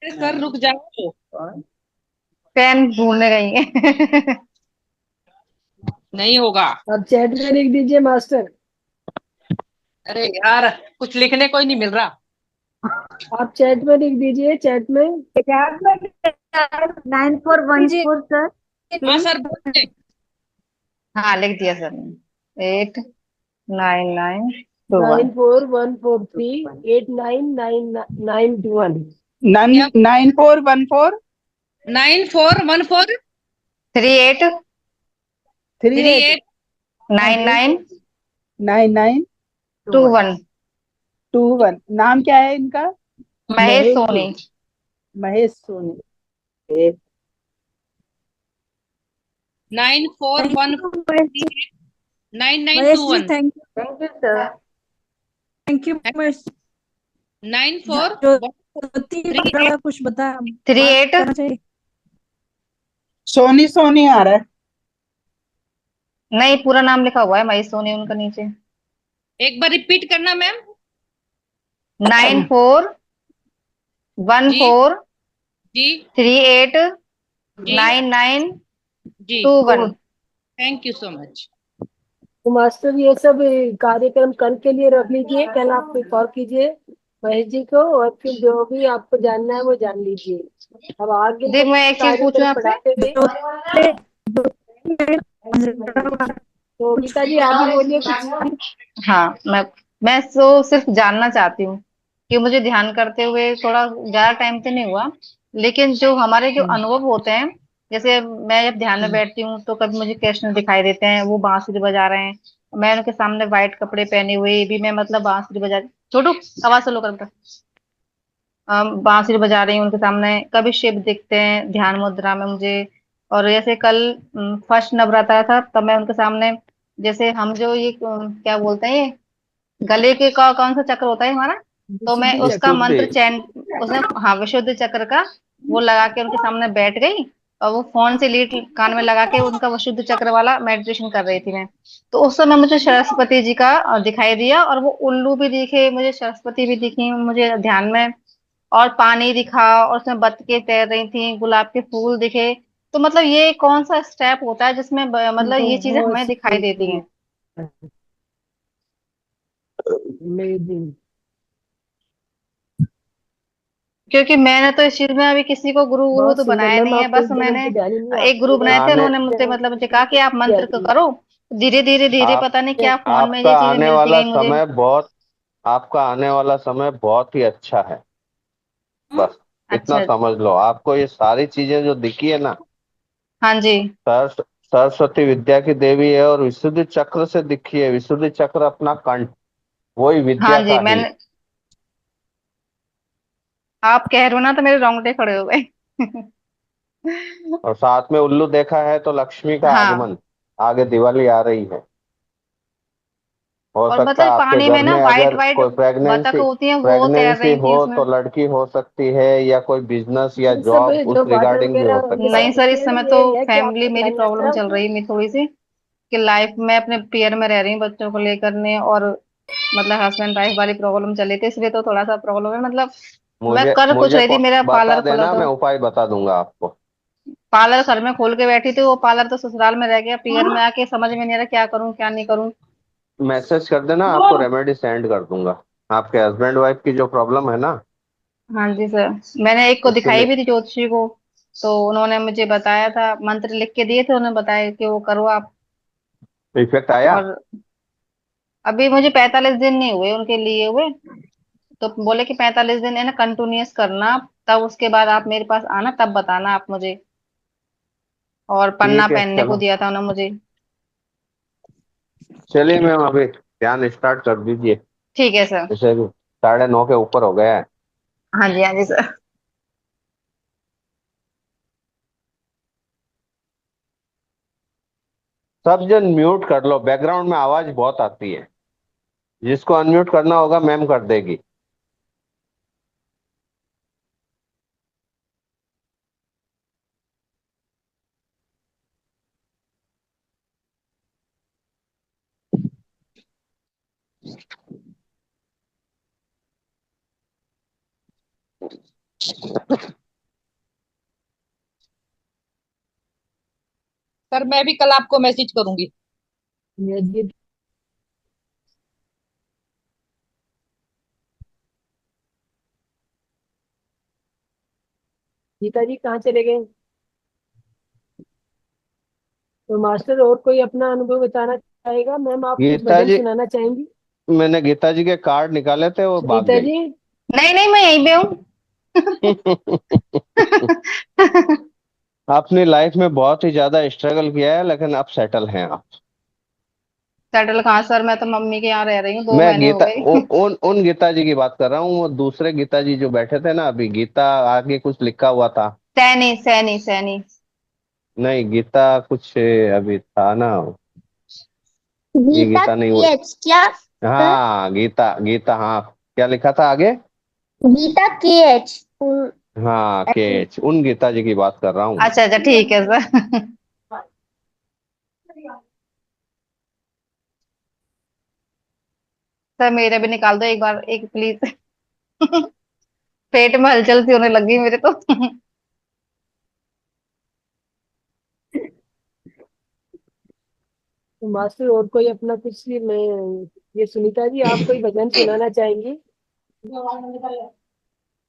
सर रुक जाओ। पेन ढूंढने गई है। नहीं होगा। आप चैट में लिख दीजिए मास्टर। अरे यार, कुछ लिखने को ही नहीं मिल रहा। आप चैट में लिख दीजिए, चैट में। 9414 सर, हाँ प्लीज। सर, बोलिए। हाँ लिख दिया सर ने। 8992 1। 9413899991। 9414 9414 38 38 38 99 99 21। 21। नाम क्या है इनका? Mahesh Soni. Mahesh Soni. 9414 Mahesh ji 9921 thank thank you sir. You Mahesh. 94 ज्योति बता, कुछ बता, बात 38 करना चाहिए। सोनी सोनी आ रहा है। नहीं, पूरा नाम लिखा हुआ है महेश सोनी उनका नीचे। एक बार रिपीट करना मैम। 9414 जी जी 38 जी 9921। Thank you so much. तो मास्टर ये सब कार्यक्रम कल के लिए रख लीजिए, कल आप कॉल कीजिए महेश जी को, और फिर जो भी आपको जानना है वो जान लीजिए। अब आगे जी मैं एक चीज पूछूं कार्यक्रम आपसे? बढ़ाते हुए। तो गीता जी आप भी बोलिए कुछ। हाँ, मैं तो सिर्फ जानना चाहती हूँ कि मुझे ध्यान करते हुए थोड़ा ज्यादा टाइम तो नहीं हुआ, लेकिन जो हमारे जो अनुभव होते हैं, जैसे मैं जब ध्यान में बैठती हूँ तो कभी मुझे कृष्ण दिखाई देते हैं, वो बांसुरी बजा रहे हैं, मैं उनके सामने व्हाइट कपड़े पहने हुए भी मैं मतलब बांसुरी बजा, छोटू आवाज स्लो कर बेटा। बांसुरी बजा रही हूँ उनके सामने, कभी शिव दिखते हैं ध्यान मुद्रा में मुझे। और जैसे कल फर्स्ट नवरात्रा था, तब मैं उनके सामने, जैसे हम जो ये क्या बोलते हैं, ये गले के कौन सा चक्र होता है हमारा, तो मैं विशुद्धि उसका चक्र। मंत्र विशुद्धि। चैन, उसने, हाँ विशुद्ध चक्र का वो लगा के उनके सामने बैठ गई, और वो फोन से लीड कान में लगा के उनका विशुद्ध चक्र वाला मेडिटेशन कर रही थी मैं। तो उस समय मुझे सरस्वती जी का दिखाई दिया, और वो उल्लू भी दिखे मुझे, सरस्वती भी दिखी मुझे ध्यान में, और पानी दिखा, और उसमें बतके तैर रही थी, गुलाब के फूल दिखे। तो मतलब ये कौन सा स्टेप होता है जिसमें मतलब ये चीजें बहुत हमें दिखाई देती हैं? अमेजिंग। क्योंकि मैंने तो इस चीज में अभी किसी को गुरु गुरु बहुत तो सुंदर बनाया मैम, नहीं है, आपको बस इस जगह मैंने पे ध्यान ही नहीं एक गुरु बनाए थे, आने उन्होंने मुझसे मतलब मुझे कहा कि आप मंत्र को जाती करो। धीरे धीरे धीरे आप पता नहीं क्या फोन में आपका ये चीजें आने मिलती वाला गई मुझे। समय बहुत आपका आने वाला समय बहुत ही अच्छा है। बस इतना अच्छा। समझ लो, आपको ये सारी चीजें जो दिखी है ना, हाँ जी। सरस्वती विद्या की देवी है, और विशुद्धि चक्र से दिखी है। विशुद्धि चक्र अपना कंठ, वही हाँ विद्या जी, का ही। मैंने, आप कह रहे हो ना तो मेरे रोंगटे खड़े हो गए। और साथ में उल्लू देखा है तो लक्ष्मी का हाँ, आगमन, आगे दिवाली आ रही है। हो और सकता है मतलब आपके पानी घर में ना में वाइट अगर वाइट कोई बतख प्रेगनेंसी होती हैं, वो तैर प्रेगनेंसी रही हो थी उसमें। तो लड़की हो सकती है, या कोई बिजनेस या ये सब जॉब जो उस वाटर रिगार्डिंग भी हो वगैरह ये सकता नहीं सब है। सर, दिखते इस हैं ना, समय तो ये है कि फैमिली आपको मेरी ध्यान रखना प्रॉब्लम है चल कि रही है थोड़ी सी, कि लाइफ में अपने पेयर में रह रही हूँ बच्चों को लेकर ने, और मतलब हस्बैंड वाइफ वाली प्रॉब्लम चल रही थी, इसलिए तो थोड़ा सा प्रॉब्लम है मतलब। मुझे कर कुछ मुझे रही थी, मेरा बता पार्लर खोला देना, था। मैं उपाय बता दूंगा आपको। पार्लर घर में खोल के बैठी थी, वो पार्लर तो ससुराल में रह गया, पीयर में आके समझ में नहीं आ रहा क्या करूं क्या नहीं करूं। मैसेज कर देना, आपको रेमेडी सेंड कर दूंगा। आपके हस्बैंड वाइफ की जो प्रॉब्लम है ना, हाँ जी सर, मैंने एक को उसके दिखाई लिए भी थी ज्योतिषी को, तो उन्होंने मुझे बताया था, मंत्र लिख के दिए थे, उन्होंने बताया कि वो करो आप। इफेक्ट आया? और अभी मुझे 45 दिन नहीं हुए उनके लिए हुए, तो बोले कि 45 दिन है ना कंटिन्यूअस करना, तब उसके बाद आप मेरे पास आना, तब बताना आप मुझे। और पन्ना ठीक है, पहनने को चलो। दिया था उन्होंने मुझे। चलिए मैम, अभी ध्यान स्टार्ट कर दीजिए। ठीक है सर। जैसे भी 9:30 के ऊपर हो गया है। हाँ जी सर। सब जन म्यूट कर लो, बैकग्राउंड में आवाज बहुत आती है। जिसको अनम्यूट करना होगा मैम कर देगी। सर मैं भी कल आपको मैसेज करूंगी। ये गीता जी कहाँ चले गए? तो मास्टर और कोई अपना अनुभव बताना चाहेगा? मैम आप कुछ गीता भजन जी, सुनाना चाहेंगी? मैंने गीता जी के कार्ड निकाले थे, वो भाग सुनीता गई। जी। नहीं नहीं, मैं यहीं पे हूँ। अपनी लाइफ में बहुत ही ज्यादा स्ट्रगल किया है, लेकिन अब सेटल हैं आप। सेटल कहाँ सर, मैं तो मम्मी के यहाँ रह रही हूँ, 2 महीने हो मैं गए। उन गीता जी की बात कर रहा हूँ। वो दूसरे गीता जी जो बैठे थे ना, अभी गीता आगे कुछ लिखा हुआ था। सैनी सैनी सैनी। नहीं, गीता कुछ अभी था ना। ये गीता गीता नहीं, वो केएच क्या सर? हाँ, गीता गीता, हाँ। क्या लिखा था आगे? गीता केएच। हाँ, केच, उन गीता जी की बात कर रहा हूँ। अच्छा अच्छा, ठीक है सर। सर मेरे भी निकाल दो एक बार, एक प्लीज। पेट में हलचल सी होने लगी मेरे तो। तो मास्टर और कोई अपना कुछ मैं ये सुनीता जी आप कोई भजन सुनाना चाहेंगी?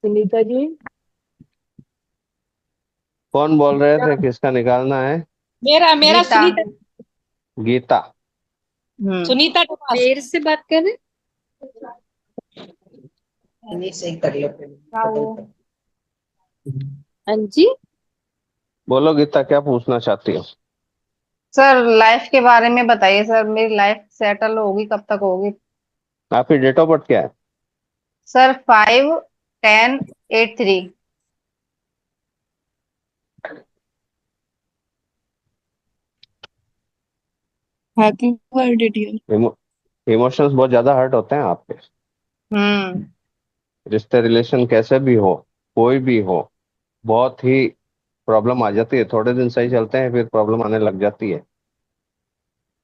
सुनीता जी। कौन बोल रहे थे, किसका निकालना है? मेरा मेरा गीता। सुनीता। गीता। सुनीता टोमास। देर से बात कर रहे हाँ जी। बोलो गीता, क्या पूछना चाहती हो? सर लाइफ के बारे में बताइए सर, मेरी लाइफ सेटल होगी कब तक होगी? आपकी डेट ऑफ बर्थ क्या है? Sir 5/10/83। Happy birthday dear. Emotions बहुत ज्यादा हर्ट होते हैं आपके। हम्म। रिश्ते रिलेशन कैसे भी हो, कोई भी हो, बहुत ही प्रॉब्लम आ जाती है। थोड़े दिन सही चलते हैं, फिर प्रॉब्लम आने लग जाती है।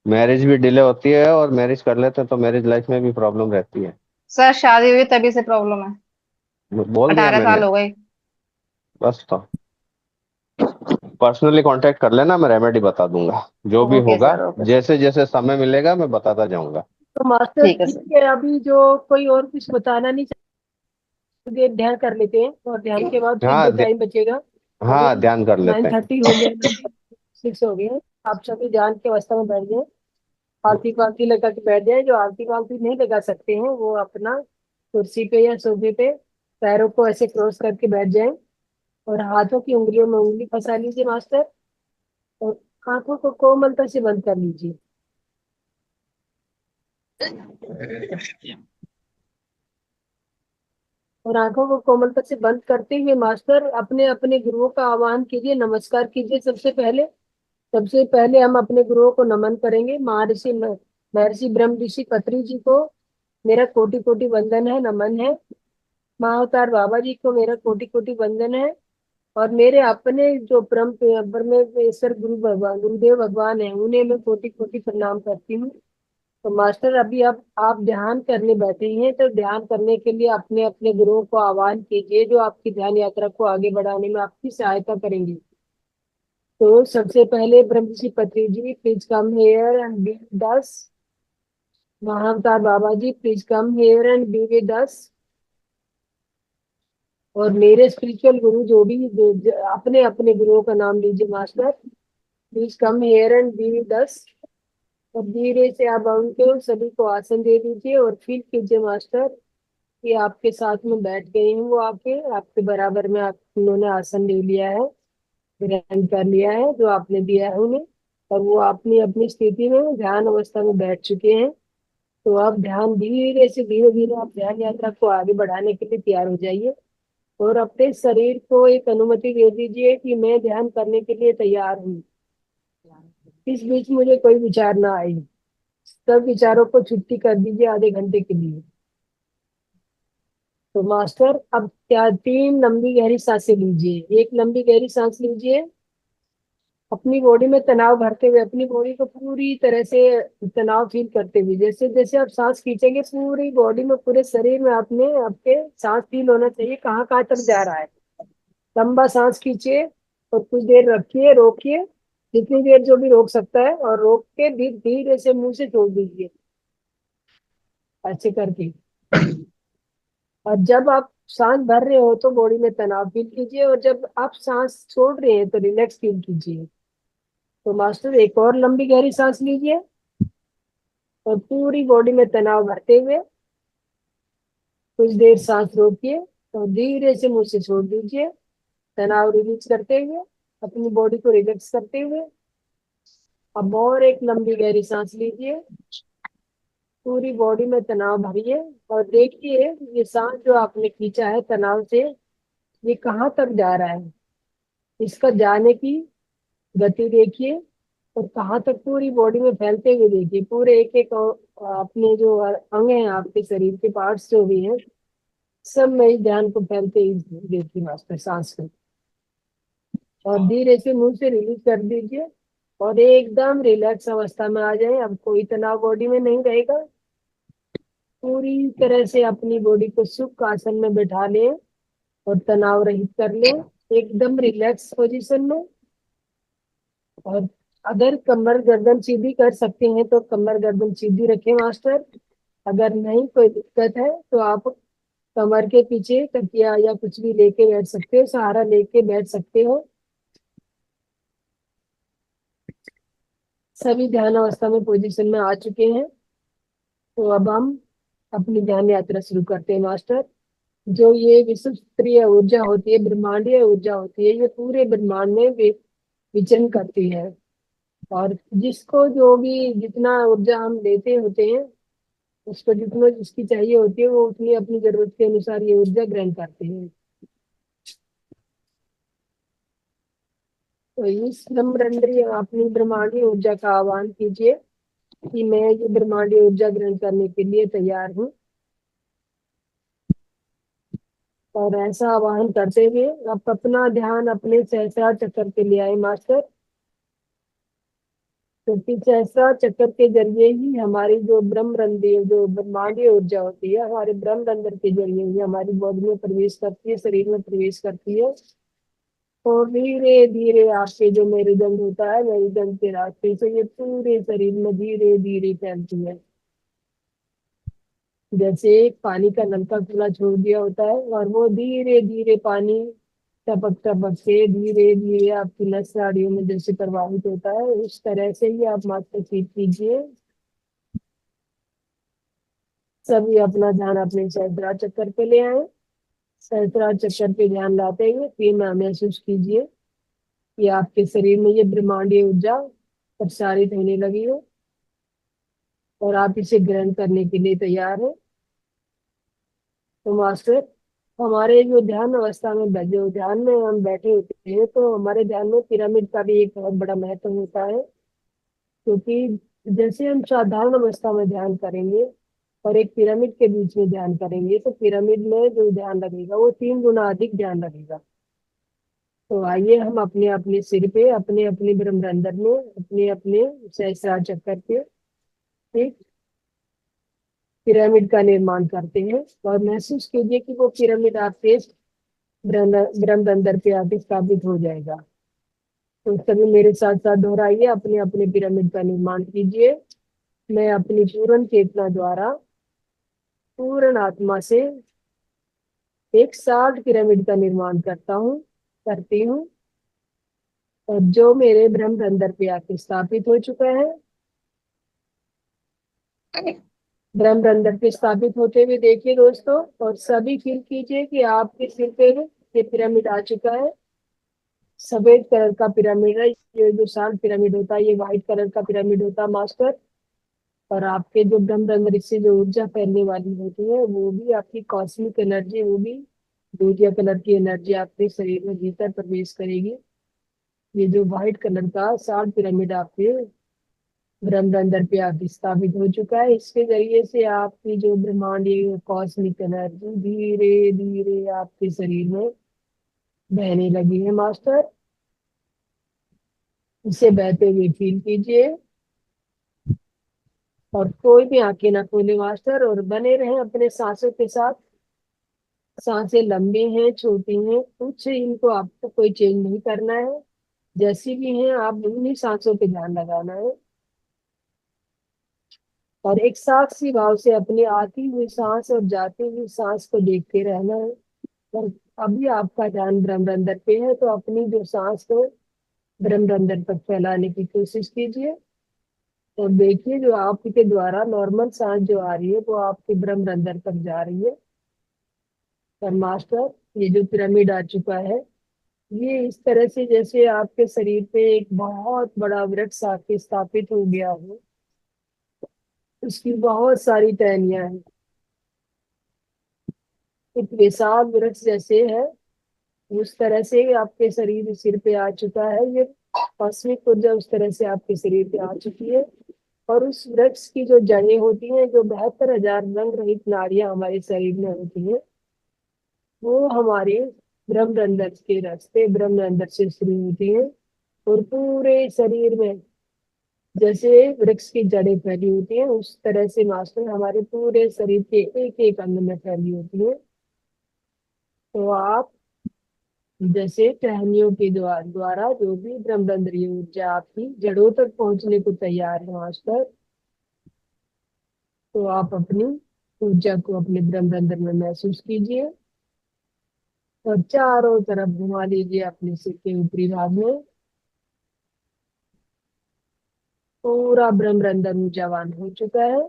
मैरिज भी डिले होती है, और मैरिज कर लेते हैं तो मैरिज लाइफ में भी प्रॉब्लम रहती है। सर शादी हुई तभी से प्रॉब्लम है, बोल दिया 18 साल मैंने। हो गए। बस तो पर्सनली कांटेक्ट कर लेना, मैं रेमेडी बता दूंगा। जो भी ओके होगा, सर, ओके सर। जैसे जैसे समय मिलेगा मैं बताता जाऊंगा। तो मास्टर ठीक है ठीक सर। है, अभी जो कोई और कुछ बताना नहीं चाहते ध्यान कर लेते हैं, और ध्यान के बाद फिर हाँ जो टाइम बचेगा अभी हाँ, ध्यान कर लेते हैं। 9:30 हो गया, 6 हो गए। आप सभी ध्यान के अवस्था में बैठ जाए, आरती पालती लगा के बैठ जाए। जो आरती पालती नहीं लगा सकते हैं वो अपना कुर्सी पे या सोफे पे पैरों को ऐसे क्रॉस करके बैठ जाए, और हाथों की उंगलियों में उंगली फंसा लीजिए मास्टर, और आंखों को कोमलता से बंद कर लीजिए। और आंखों को कोमलता से बंद करते हुए मास्टर अपने अपने गुरुओं का आह्वान कीजिए, नमस्कार कीजिए। सबसे पहले हम अपने गुरुओं को नमन करेंगे। महर्षि ब्रह्म ऋषि पत्री जी को मेरा कोटि कोटि वंदन है, नमन है। महाअवतार बाबा जी को मेरा कोटि कोटि वंदन है। और मेरे अपने जो परमेश्वर गुरु भगवान गुरुदेव भगवान है, उन्हें मैं कोटि कोटि प्रणाम करती हूँ। तो मास्टर अभी आप ध्यान करने बैठे हैं, तो ध्यान करने के लिए अपने अपने गुरुओं को आह्वान कीजिए जो आपकी ध्यान यात्रा को आगे बढ़ाने में आपकी सहायता करेंगे। तो सबसे पहले Brahmarshi Patri ji, please come here and be with us. Mahavatar Baba ji, please come here and be with us. और मेरे स्पिरिचुअल गुरु जो भी अपने अपने गुरुओं का नाम लीजिए master, please come here and be with us. और धीरे से आप उनके सभी को आसन दे दीजिए और फील कीजिए मास्टर कि आपके साथ में बैठ गए हैं, वो आके आपके बराबर में आप उन्होंने आसन ले लिया है, ग्रहण कर लिया है जो आपने दिया है उन्हें, और वो अपनी अपनी स्थिति में ध्यान अवस्था में बैठ चुके हैं। तो आप ध्यान धीरे से धीरे धीरे आप ध्यान यात्रा को आगे बढ़ाने के लिए तैयार हो जाइए और अपने शरीर को एक अनुमति दे दीजिए कि मैं ध्यान करने के लिए तैयार हूँ। इस बीच मुझे कोई विचार ना आए, सब विचारों को छुट्टी कर दीजिए आधे घंटे के लिए। तो मास्टर अब क्या 3 लंबी गहरी सांसें लीजिए। एक लंबी गहरी सांस लीजिए, अपनी बॉडी में तनाव भरते हुए, अपनी बॉडी को पूरी तरह से तनाव फील करते हुए, जैसे जैसे आप सांस खींचेंगे पूरी बॉडी में, पूरे शरीर में आपने आपके सांस फील होना चाहिए कहाँ कहाँ तक जा रहा है। लंबा सांस खींचिए और कुछ देर रखिए, रोकिए जितनी देर जो भी रोक सकता है, और रोक के धीरे से मुंह से छोड़ दीजिए ऐसे करके। और जब आप सांस भर रहे हो तो बॉडी में तनाव फील कीजिए, और जब आप सांस छोड़ रहे हैं तो रिलैक्स फील कीजिए। तो मास्टर एक और लंबी गहरी सांस लीजिए और पूरी बॉडी में तनाव भरते हुए कुछ देर सांस रोकिए और धीरे से मुंह से छोड़ दीजिए, तनाव रिलीज करते हुए, अपनी बॉडी को रिलैक्स करते हुए। अब और एक लंबी गहरी सांस लीजिए, पूरी बॉडी में तनाव भरिए और देखिए ये सांस जो आपने खींचा है तनाव से, ये कहाँ तक जा रहा है, इसका जाने की गति देखिए और कहाँ तक पूरी बॉडी में फैलते हुए देखिए। पूरे एक एक अपने जो अंग हैं, आपके शरीर के पार्ट्स जो भी हैं, सब में इस ध्यान को फैलते ही देखिए मास्टर सांस को। और धीरे से मुंह से रिलीज कर दीजिए और एकदम रिलैक्स अवस्था में आ जाए। अब कोई तनाव बॉडी में नहीं रहेगा। पूरी तरह से अपनी बॉडी को सुख आसन में बैठा लें और तनाव रहित कर लें, एकदम रिलैक्स पोजीशन में। और अगर कमर गर्दन सीधी कर सकते हैं तो कमर गर्दन सीधी रखें मास्टर। अगर नहीं कोई दिक्कत है तो आप कमर के पीछे तकिया या कुछ भी लेके बैठ सकते हो, सहारा लेके बैठ सकते हो। सभी ध्यान अवस्था में पोजीशन में आ चुके हैं। तो अब हम अपनी ध्यान यात्रा शुरू करते हैं मास्टर। जो ये विश्वस्तरीय ऊर्जा होती है, ब्रह्मांडीय ऊर्जा होती है, ये पूरे ब्रह्मांड में विचरण करती है। और जिसको जो भी जितना ऊर्जा हम लेते होते हैं, उसको जितना जिसकी चाहिए होती है, वो उतनी अपनी जरूरत के अनुसार ये ऊर्जा ग्रहण करते हैं। तो इस ब्रह्मांडीय अपनी ब्रह्मांडीय ऊर्जा का आह्वान कीजिए कि मैं ये ब्रह्मांडीय ऊर्जा ग्रहण करने के लिए तैयार हूँ। और ऐसा आवाहन करते हुए आप अपना ध्यान अपने सहस्त्रार चक्कर पे ले आए मास्टर, क्योंकि सहस्त्रार चक्कर के जरिए ही हमारी जो ब्रह्मरंध्र जो ब्रह्मांडीय ऊर्जा होती है, हमारे ब्रह्मरंध्र के जरिए ही हमारी बॉडी में प्रवेश करती है, शरीर में प्रवेश करती है। और धीरे धीरे आपके जो मेरुदंड होता है, मेरुदंड के रास्ते से ये पूरे शरीर में धीरे धीरे फैलती है। जैसे एक पानी का नलका खुला छोड़ दिया होता है और वो धीरे धीरे पानी टपक टपक से धीरे धीरे आपकी नस नाड़ियों में जैसे प्रवाहित होता है, उस तरह से ही आप मास्टर फील कीजिए। सभी अपना ध्यान अपने सहस्त्रार चक्कर पे ले आए। सहस्त्रार चक्कर पे ध्यान लाते हुए फिर महसूस कीजिए कि आपके शरीर में ये ब्रह्मांडीय ऊर्जा प्रसारित होने लगी है और आप इसे ग्रहण करने के लिए तैयार है। तो मास्टर हमारे जो ध्यान अवस्था में जो ध्यान में हम बैठे होते हैं, तो हमारे ध्यान में पिरामिड का भी एक बहुत बड़ा महत्व होता है। क्योंकि जैसे हम साधारण अवस्था में ध्यान करेंगे और एक पिरामिड के बीच में ध्यान करेंगे, तो पिरामिड में जो ध्यान लगेगा वो 3 गुना अधिक ध्यान लगेगा। तो आइए हम अपने अपने सिर पे, अपने अपने ब्रह्मरंध्र में, अपने अपने सहस्त्रार चक्कर पे एक पिरामिड का निर्माण करते हैं और महसूस कीजिए कि वो पिरामिड आपके ब्रह्म अंदर पे आके स्थापित हो जाएगा। तो सभी मेरे साथ साथ दोहराइए, अपने अपने पिरामिड का निर्माण कीजिए। मैं अपनी पूर्ण चेतना द्वारा पूर्ण आत्मा से एक साथ पिरामिड का निर्माण करती हूँ, और जो मेरे ब्रह्म अंदर पे आके स्थापित हो चुका है। ब्रह्म अंदर पे स्थापित होते हुए देखिए दोस्तों, और सभी फील कीजिए कि आपके सिर पे ये पिरामिड आ चुका है। सफेद कलर का पिरामिड है, ये जो शांत पिरामिड होता है, ये व्हाइट कलर का पिरामिड होता है मास्टर। और आपके जो ब्रह्म अंदर से जो ऊर्जा फैलने वाली होती है, वो भी आपकी कॉस्मिक एनर्जी, वो भी दूधिया कलर की एनर्जी आपके शरीर में भीतर प्रवेश करेगी। ये जो व्हाइट कलर का शांत पिरामिड आपके ब्रह्म अंदर पे आके स्थापित हो चुका है, इसके जरिए से आपकी जो ब्रह्मांडीय कॉस्मिक एनर्जी धीरे धीरे आपके शरीर में बहने लगी है मास्टर। इसे बहते हुए फील कीजिए और कोई भी आंखें ना खोले मास्टर, और बने रहें अपने सांसों के साथ। सांसें लंबी हैं, छोटी हैं, कुछ इनको आपको कोई चेंज नहीं करना है, जैसी भी हैं आप उन्हीं सांसों पे ध्यान लगाना है। और एक साक्षी भाव से अपनी आती हुई सांस और जाती हुई सांस को देखते रहना है। और अभी आपका ध्यान ब्रह्म अंदर पे है, तो अपनी जो सांस को ब्रह्म अंदर तक फैलाने की कोशिश कीजिए। और देखिए जो आपके द्वारा नॉर्मल सांस जो आ रही है, वो आपके ब्रह्म अंदर तक जा रही है। और मास्टर, ये जो पिरामिड आ चुका है, ये इस तरह से जैसे आपके शरीर पे एक बहुत बड़ा वृक्ष आके स्थापित हो गया हो, उसकी बहुत सारी टहनियां हैं। एक विशाल वृक्ष जैसे है, उस तरह से आपके शरीर सिर पे आ चुका है। ये कॉस्मिक ऊर्जा उस तरह से आपके शरीर पे आ चुकी है। और उस वृक्ष की जो जड़ें होती हैं, जो 72,000 रंग रहित नाड़ियां हमारे शरीर में होती है, वो हमारे ब्रह्म अंदर के रास्ते ब्रह्म अंदर से शुरू होती है। और पूरे शरीर में जैसे वृक्ष की जड़ें फैली होती हैं, उस तरह से मास्टर हमारे पूरे शरीर के एक एक अंग में फैली होती है। तो आप जैसे टहनियों के द्वारा जो भी ब्रह्मांडीय ऊर्जा आपकी जड़ों तक पहुंचने को तैयार है मास्टर, तो आप अपनी ऊर्जा को अपने ब्रह्मांड में महसूस कीजिए और चारों तरफ घुमा लीजिए अपने सिर के ऊपरी भाग में। पूरा ब्रह्मांड ऊर्जावान हो चुका है,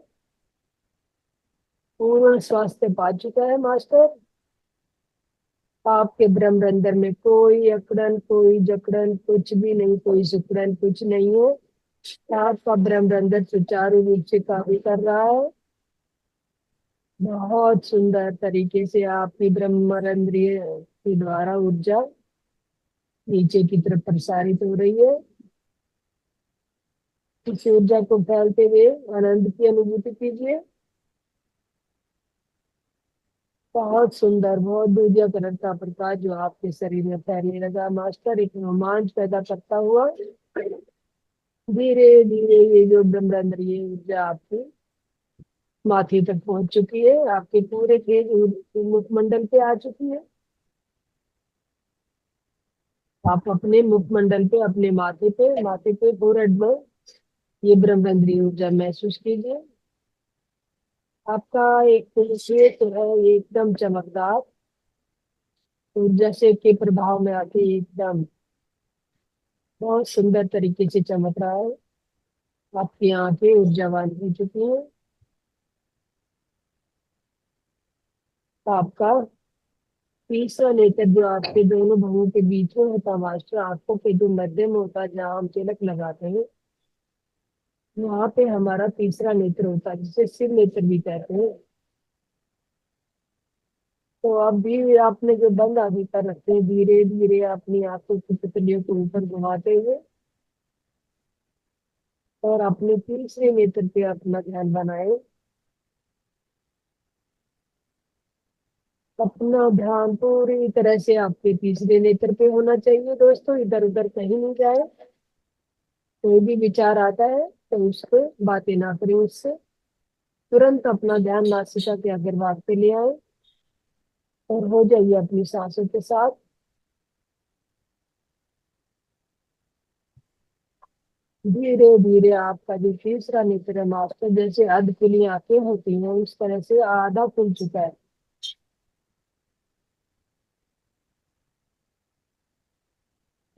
पूर्ण स्वास्थ्य पा चुका है मास्टर। आपके ब्रह्मांड में कोई अकड़न, कोई जकड़न, कुछ भी नहीं, कोई सुकड़न कुछ नहीं है। आपका ब्रह्मांड सुचारू रूप से कार्य कर रहा है। बहुत सुंदर तरीके से आपकी ब्रह्मांडीय के द्वारा ऊर्जा नीचे की तरफ प्रसारित हो रही है। इस ऊर्जा को फैलते हुए आनंद की अनुभूति कीजिए। बहुत सुंदर, बहुत दूधिया कलर का प्रकाश जो आपके शरीर में फैलने लगा मास्टर, एक रोमांच पैदा करता हुआ धीरे धीरे ये जो ब्रह्मांडीय ऊर्जा आपकी माथे तक पहुंच चुकी है, आपके पूरे मुखमंडल पे आ चुकी है। आप अपने मुखमंडल पे, अपने माथे पे फोरहेड में ये ब्रह्मांडीय ऊर्जा महसूस कीजिए। आपका एक फेस है एकदम चमकदार ऊर्जा से के प्रभाव में आके एकदम बहुत सुंदर तरीके से चमक रहा है। आपकी आंखें ऊर्जावान हो चुकी हैं। आपका तीसरा नेत्र जो आपके दोनों भवों के बीच में होता मास्टर, आंखों के जो मध्य में होता है, जहाँ हम तिलक लगाते हैं, वहां पे हमारा तीसरा नेत्र होता है, जिसे शिव नेत्र भी कहते हैं। तो अब भी आपने जो बंद आंखें कर रखे हैं, धीरे धीरे अपनी आंखों की पुतलियों को ऊपर घुमाते हुए और अपने तीसरे नेत्र पे अपना ध्यान बनाए। अपना ध्यान पूरी तरह से आपके तीसरे नेत्र पे होना चाहिए दोस्तों, इधर उधर कहीं नहीं जाए। कोई भी विचार आता है तो उसको बातें ना करें उससे, तुरंत अपना ध्यान नासिका के अग्रभाग पे ले आए और हो जाइए अपनी सांसों के साथ। धीरे धीरे आपका जो तीसरा नेत्र है मास्टर, जैसे अर्ध खुली आंखें होती हैं उस तरह से आधा खुल चुका है।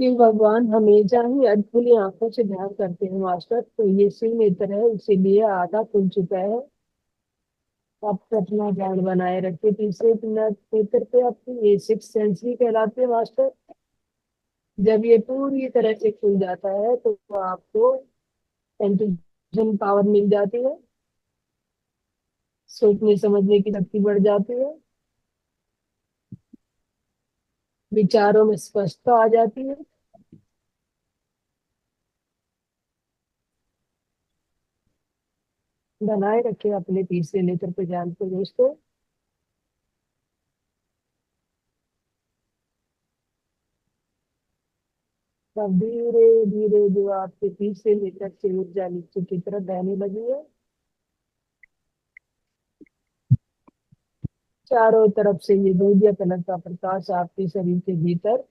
कि भगवान हमेशा ही अर्ध खुली आंखों से ध्यान करते हैं मास्टर, तो ये शिव नेत्र है इसीलिए आधा खुल चुका है। आप अपना ध्यान बनाए रखिए तीसरे नेत्र पे। आपकी ये सिक्स सेंस भी कहलाते हैं मास्टर। जब ये पूरी तरह से खुल जाता है तो आपको इंटेलिजेंट पावर मिल जाती है, सोचने समझने की शक्ति बढ़ जाती है, विचारों में स्पष्टता आ जाती है। बनाए रखे अपने तीसरे नेत्र पे ध्यान को दोस्तों। तब धीरे धीरे जो आपके तीसरे नेत्र से ऊर्जा नीचे की तरफ बहने लगी है, चारों तरफ से ये दूधिया कलर का प्रकाश आपके शरीर के भीतर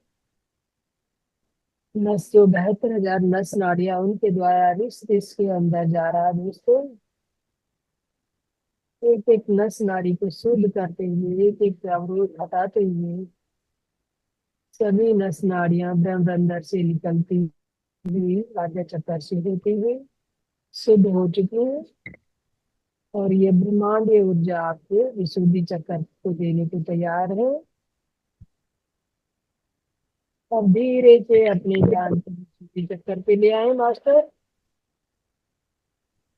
नस, जो 72,000 नस नाड़ियां उनके द्वारा रिस के अंदर जा रहा है दोस्तों। एक एक नस नाड़ी को शुद्ध करते हुए, एक एक अवरोध हटाते हुए सभी नस नाड़ियां ब्रह्मांड से निकलती हुई आद्य चक्कर से होती हुई शुद्ध हो चुकी है। और ये ब्रह्मांडीय ऊर्जा आपके विशुद्धि चक्कर को देने को तैयार है। अब धीरे से अपने ध्यान को विशुद्धि चक्कर पे ले आए मास्टर।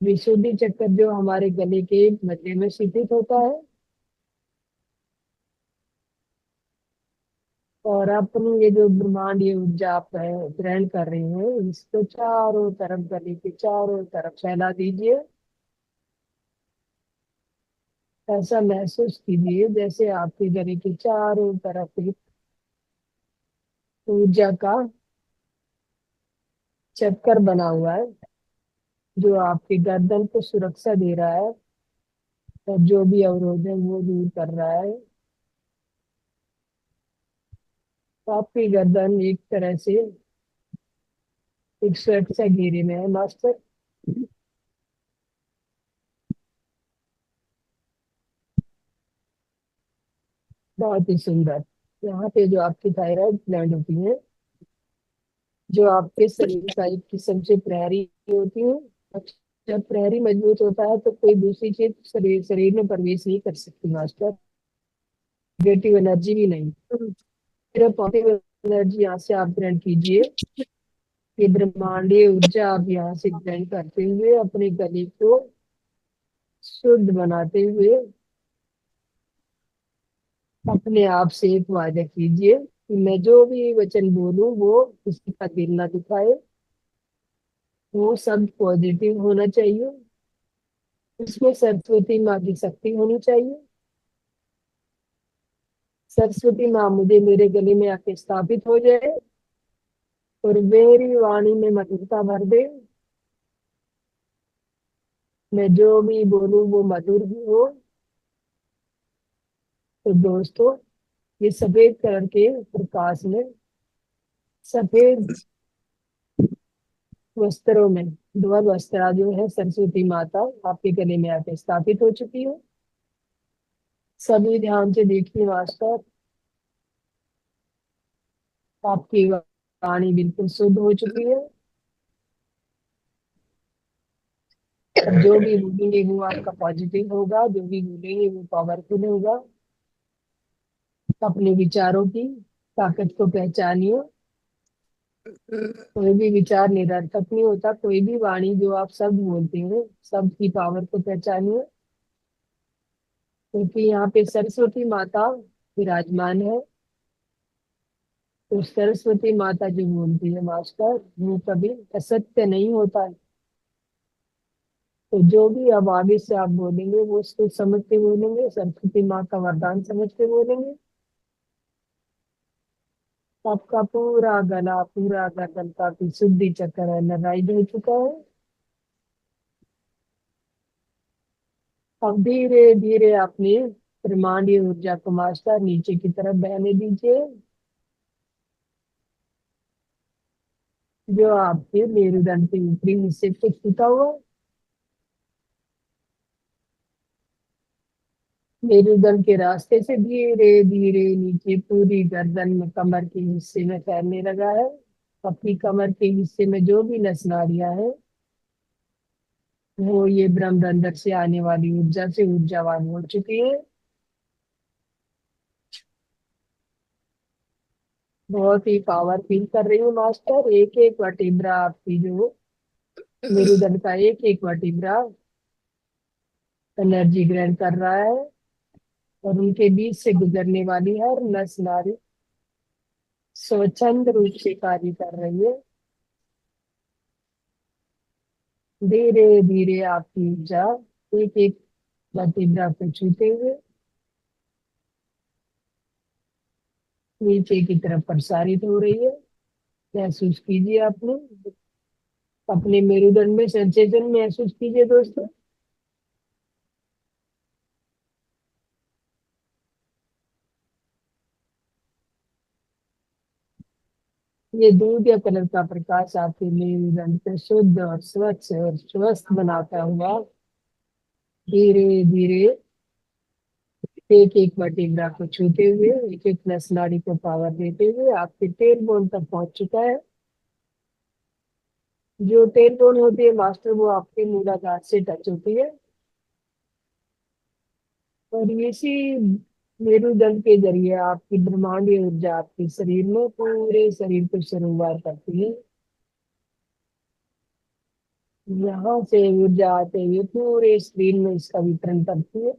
विशुद्धि चक्कर जो हमारे गले के मध्य में स्थित होता है, और अपनी ये जो ब्रह्मांडीय ऊर्जा आप ग्रहण कर रहे हैं इसको चारों तरफ, गले के चारों तरफ फैला दीजिए। ऐसा महसूस कीजिए जैसे आपके गले के चारों तरफ एक ऊर्जा का चक्कर बना हुआ है जो आपके गर्दन को सुरक्षा दे रहा है और जो भी अवरोध है वो दूर कर रहा है। आपकी गर्दन एक तरह से एक सुरक्षा घेरे में है मास्टर। बहुत ही सुंदर। यहाँ पे जो आपकी थायराइड ग्लैंड होती है, जो आपके शरीर का एक किस्म से प्रहरी होती है। जब प्रहरी मजबूत होता है तो कोई दूसरी चीज शरीर में प्रवेश नहीं कर सकती मास्टर, नेगेटिव एनर्जी भी नहीं। सिर्फ पॉजिटिव एनर्जी यहाँ से आप ग्रहण कीजिए। ये ब्रह्मांडीय ऊर्जा आप यहाँ से ग्रहण करते हुए अपने गले को शुद्ध बनाते हुए अपने आप से एक वादा कीजिए कि मैं जो भी वचन बोलूं वो किसी का दिल ना दुखाए, वो सब पॉजिटिव होना चाहिए, उसमें सरस्वती माँ की शक्ति होनी चाहिए। सरस्वती माँ मुझे मेरे गले में आके स्थापित हो जाए और मेरी वाणी में मधुरता भर दे। मैं जो भी बोलूं वो मधुर ही हो। तो दोस्तों ये सफेद कलर के प्रकाश में, सफेद वस्त्रों में ध्वल वस्त्रा जो है सरस्वती माता आपके गले में आके स्थापित हो चुकी है। सभी ध्यान से देखिए मास्टर, आपकी वाणी बिल्कुल शुद्ध हो चुकी है। जो भी बोलेंगे वो आपका पॉजिटिव होगा, जो भी बोलेंगे वो पावरफुल होगा। अपने विचारों की ताकत को पहचानिए। कोई भी विचार निरर्थक नहीं होता, कोई भी वाणी जो आप शब्द बोलते हैं शब्द की पावर को पहचानिए, क्योंकि यहाँ पे सरस्वती माता विराजमान है। तो सरस्वती माता जो बोलती है मास्टर वो कभी असत्य नहीं होता है। तो जो भी अब आगे से आप बोलेंगे वो उसको समझ के बोलेंगे, सरस्वती माँ का वरदान समझ के बोलेंगे। आपका पूरा गला, पूरा गर्दन काफी शुद्धि चक्कर है, एनर्जाइज हो चुका है। अब धीरे धीरे अपनी ब्रह्मांडीय ऊर्जा को मास्टर नीचे की तरफ बहने दीजिए, जो आपके मेरुदंड के ऊपरी हिस्से को छूता हुआ। मेरुदंड के रास्ते से धीरे धीरे नीचे पूरी गर्दन में कमर के हिस्से में फैलने लगा है। अपनी कमर के हिस्से में जो भी नस नाड़ियां हैं वो ये ब्रह्मरंध्र से आने वाली ऊर्जा से ऊर्जावान हो चुकी है। बहुत ही पावर फील कर रही हूँ मास्टर। एक एक वर्टिब्रा आपकी जो मेरुदंड का एक एक वर्टिब्रा एनर्जी ग्रहण कर रहा है और उनके बीच से गुजरने वाली हर नस नाड़ी स्वच्छंद रूप से कार्य कर रही है। धीरे धीरे आपकी ऊर्जा एक एक वर्टिब्रा को छूते हुए नीचे की तरफ प्रसारित हो रही है। महसूस कीजिए आपने अपने मेरुदंड में सेंसेशन महसूस कीजिए दोस्तों। ये दूध या कलर का प्रकाश आपके मेरुदंड को शुद्ध और स्वच्छ और स्वस्थ बनाता हुआ धीरे धीरे एक एक वर्टिब्रा को छूते हुए एक एक नस नाड़ी को पावर देते हुए आपके टेल बोन तक पहुंच चुका है। जो टेल बोन होती है मास्टर वो आपके मूलाधार से टच होती है और इसी मेरुदंड के जरिए आपकी ब्रह्मांडीय ऊर्जा आपके शरीर में पूरे शरीर को शुरुआत करती है। यहाँ से ऊर्जा आते हुए पूरे शरीर में इसका वितरण करती है।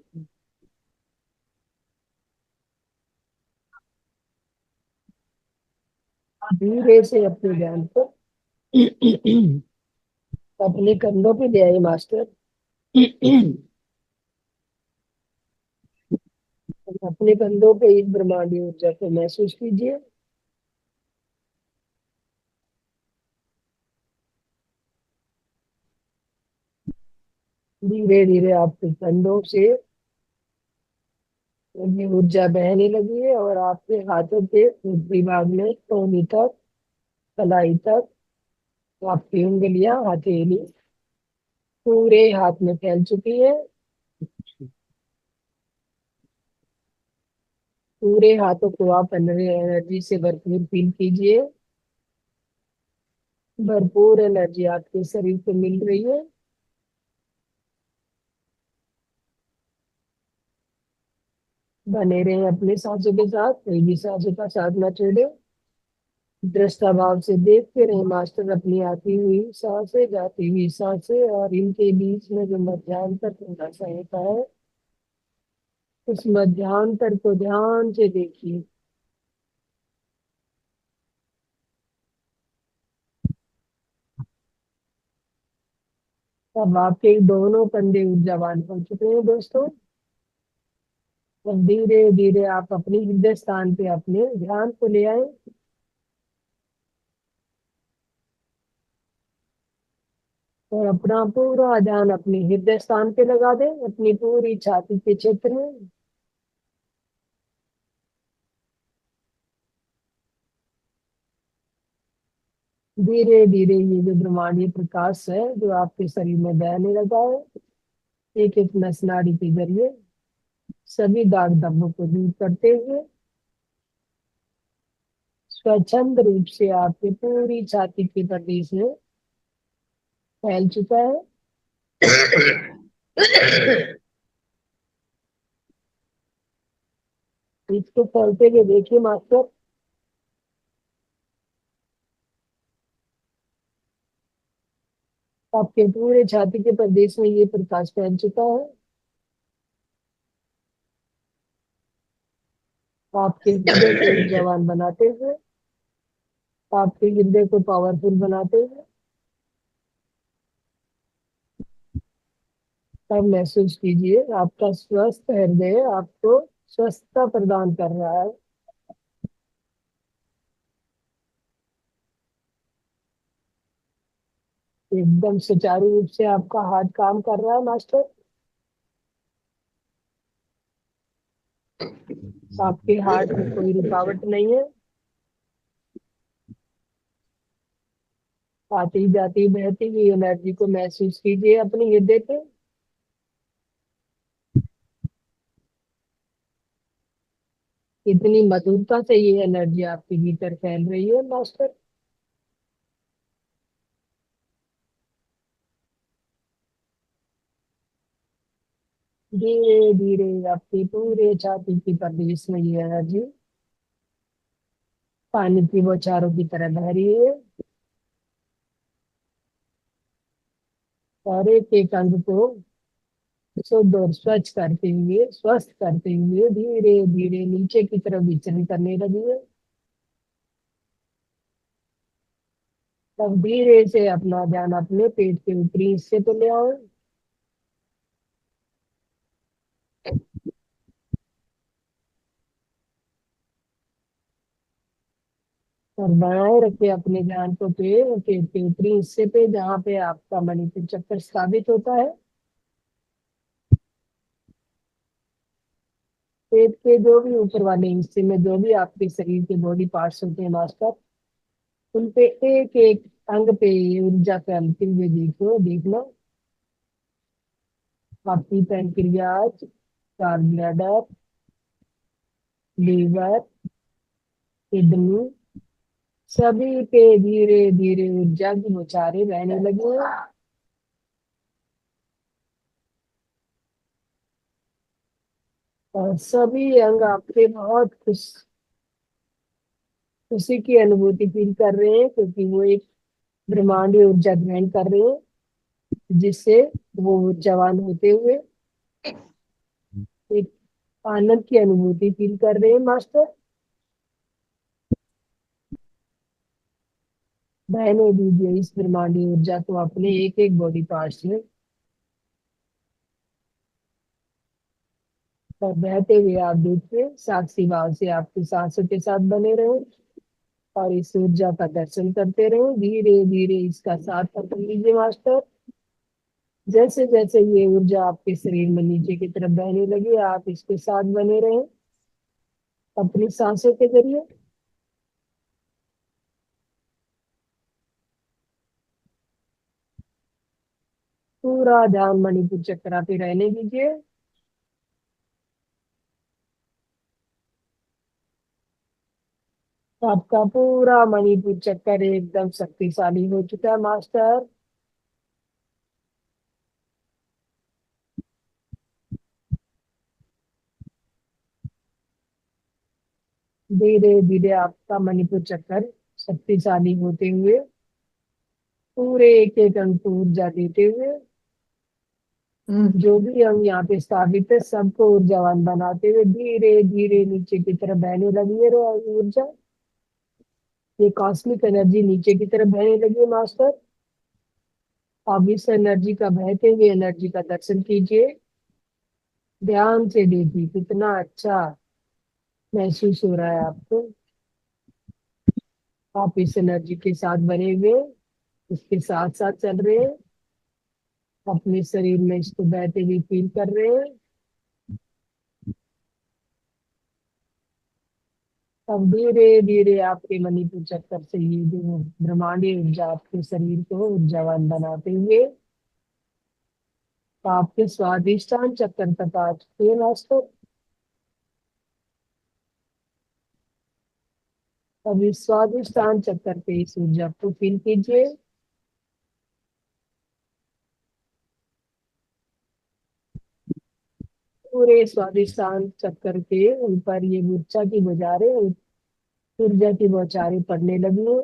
धीरे से अपने ध्यान को अपने कंधों पे ले आए मास्टर। अपने कंधों पे इस ब्रह्मांडीय ऊर्जा को महसूस कीजिए। धीरे धीरे आपके कंधों से ये ऊर्जा बहने लगी है और आपके हाथों के ऊपरी भाग में टोनी तक, कलाई तक, आपकी उंगलियां, हथेली पूरे हाथ में फैल चुकी है। पूरे हाथों को आप एनर्जी से भरपूर फील कीजिए। भरपूर एनर्जी आपके शरीर को मिल रही है। बने रहे अपने सांसों के साथ, कोई भी सांसों का साथ न छोड़े। दृष्टा भाव से देखते रहे मास्टर अपनी आती हुई सांसें, जाती हुई सांसें और इनके बीच में जो मध्यांतर थोड़ा सा होता है उस मध्यांतर को ध्यान से देखिए। अब आपके दोनों कंधे ऊर्जावान हो चुके हैं दोस्तों। अब धीरे धीरे आप अपने हृदय स्थान पे अपने ध्यान को ले आए। और अपना पूरा ध्यान अपने हृदय स्थान पे लगा दें, अपनी पूरी छाती के क्षेत्र में। धीरे धीरे ये जो ब्रह्मांडीय प्रकाश है जो आपके शरीर में बहने लगा है एक एक नस नाड़ी के जरिए सभी दाग धब्बों को दूर करते हुए स्वच्छंद रूप से आपकी पूरी छाती के प्रदेश में फैल चुका है। इसको फैलते हुए देखिए मास्टर। आपके पूरे छाती के प्रदेश में ये प्रकाश फैल चुका है। आपके हृदय को ऊर्जावान बनाते हुए, आपके हृदय को पावरफुल बनाते हुए अब महसूस कीजिए आपका स्वस्थ हृदय आपको स्वस्थता प्रदान कर रहा है। एकदम सुचारू रूप से आपका हार्ट काम कर रहा है मास्टर। आपके हार्ट में कोई रुकावट नहीं है। आती जाती बहती हुई एनर्जी को महसूस कीजिए अपने हृदय पे। कितनी मधुरता से ये एनर्जी आपके भीतर फैल रही है मास्टर। धीरे धीरे आपकी पूरे छाती की प्रदेश में ये एनर्जी पानी की बौछारों की तरह बह रही है और एक एक अंग को शुद्ध और स्वच्छ करते हुए, स्वस्थ करते हुए धीरे धीरे नीचे की तरफ विचरण करने लगी है। तब धीरे से अपना ध्यान अपने पेट के ऊपरी हिस्से पे ले आओ और बनाए रखे अपने ध्यान को पेट के ऊपरी हिस्से पे, जहाँ पे आपका मणिपुर चक्कर स्थापित होता है। पेट के जो भी ऊपर वाले हिस्से में जो भी आपके शरीर के बॉडी पार्ट्स होते हैं मास्टर, उन पे एक एक अंग पे ये ऊर्जा फैलते हुए देखना। आपकी pancreas, gall bladder, liver, kidney, सभी पे धीरे धीरे ऊर्जा की बौछारें बहने लगी हैं। और सभी अंग आपके बहुत खुशी की अनुभूति फील कर रहे हैं, क्योंकि वो एक ब्रह्मांडीय ऊर्जा ग्रहण कर रहे हैं, जिससे वो ऊर्जावान होते हुए एक आनंद की अनुभूति फील कर रहे हैं मास्टर। बहने दीजिए इस ब्रह्मांडीय ऊर्जा को अपने एक एक बॉडी पार्ट्स में, और बहते हुए आप देखिए साक्षी भाव से आपकी सांसों के साथ बने रहे और इस ऊर्जा का दर्शन करते रहे। धीरे धीरे इसका साथ पकड़ लीजिए मास्टर। जैसे जैसे ये ऊर्जा आपके शरीर में नीचे की तरफ बहने लगी, आप इसके साथ बने रहे अपनी सांसों के जरिए। पूरा ध्यान मणिपुर चक्र पे रहने दीजिए। आपका पूरा मणिपुर चक्कर एकदम शक्तिशाली हो चुका है मास्टर। धीरे धीरे आपका मणिपुर चक्कर शक्तिशाली होते हुए पूरे एक एक अंग को ऊर्जा देते हुए, जो भी अंग यहाँ पे स्थापित है सबको ऊर्जावान बनाते हुए धीरे धीरे नीचे की तरफ बहने लगी है ऊर्जा। ये कॉस्मिक एनर्जी नीचे की तरफ बहने लगी है मास्टर। अब इस एनर्जी का बहते हुए एनर्जी का दर्शन कीजिए, ध्यान से देखिए कितना अच्छा महसूस हो रहा है आपको। आप इस एनर्जी के साथ बने हुए, इसके साथ साथ चल रहे हैं, अपने शरीर में इसको बहते हुए फील कर रहे हैं। अब धीरे धीरे आपके मणिपुर चक्कर से ये जो ब्रह्मांडीय ऊर्जा आपके शरीर को ऊर्जावान बनाते हुए आपके स्वादिष्टान चक्कर तक आ चुके हैं मास्टर। अभी स्वादिष्टान चक्कर पे इस ऊर्जा को फील कीजिए। पूरे स्वादिष्टान चक्कर के ऊपर ये ऊर्जा की बौछारें पड़ने लगी है।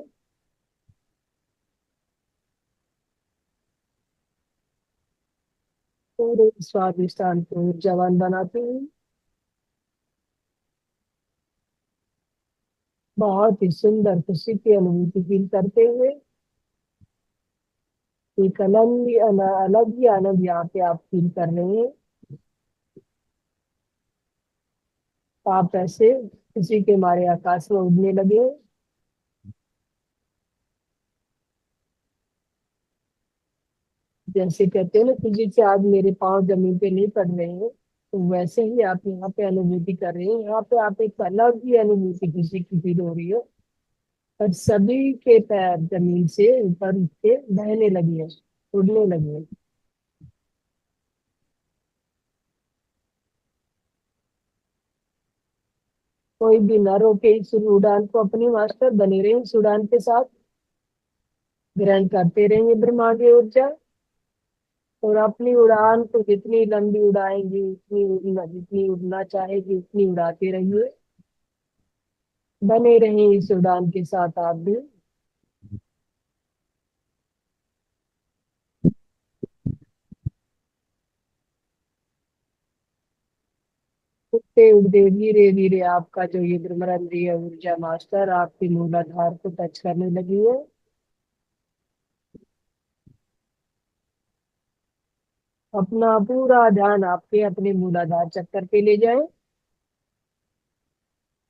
पूरे स्वादिष्टान को ऊर्जावान बनाते हैं। बहुत ही सुंदर खुशी की अनुभूति फील करते हुए एक अलग ही आनंद यहाँ पे आप फील कर रहे हैं। आप ऐसे खुशी के मारे आकाश में उड़ने लगे। जैसे कहते हैं ना, खुशी से आज मेरे पांव जमीन पे नहीं पड़ रहे हैं, तो वैसे ही आप यहाँ पे अनुभूति कर रहे हैं। यहाँ पे आप एक अलग ही अनुभूति किसी की फील हो रही है, और सभी के पैर जमीन से ऊपर उठ के बहने लगी है, उड़ने लगी है। कोई भी न रोके इस उड़ान को, अपनी मास्टर बने रहे इस उड़ान के साथ, ग्रहण करते रहेंगे ब्रह्मांडीय ऊर्जा। और अपनी उड़ान को जितनी लंबी उड़ाएंगे जितनी उड़ना चाहेगी उतनी उड़ाते रहिए, बने रहें इस उड़ान के साथ आप भी। उड़ते उड़ते धीरे धीरे आपका जो ये ब्रह्मांडीय ऊर्जा मास्टर आपके मूलाधार को टच करने लगी है। अपना पूरा ध्यान आपके अपने मूलाधार चक्कर पे ले जाएं,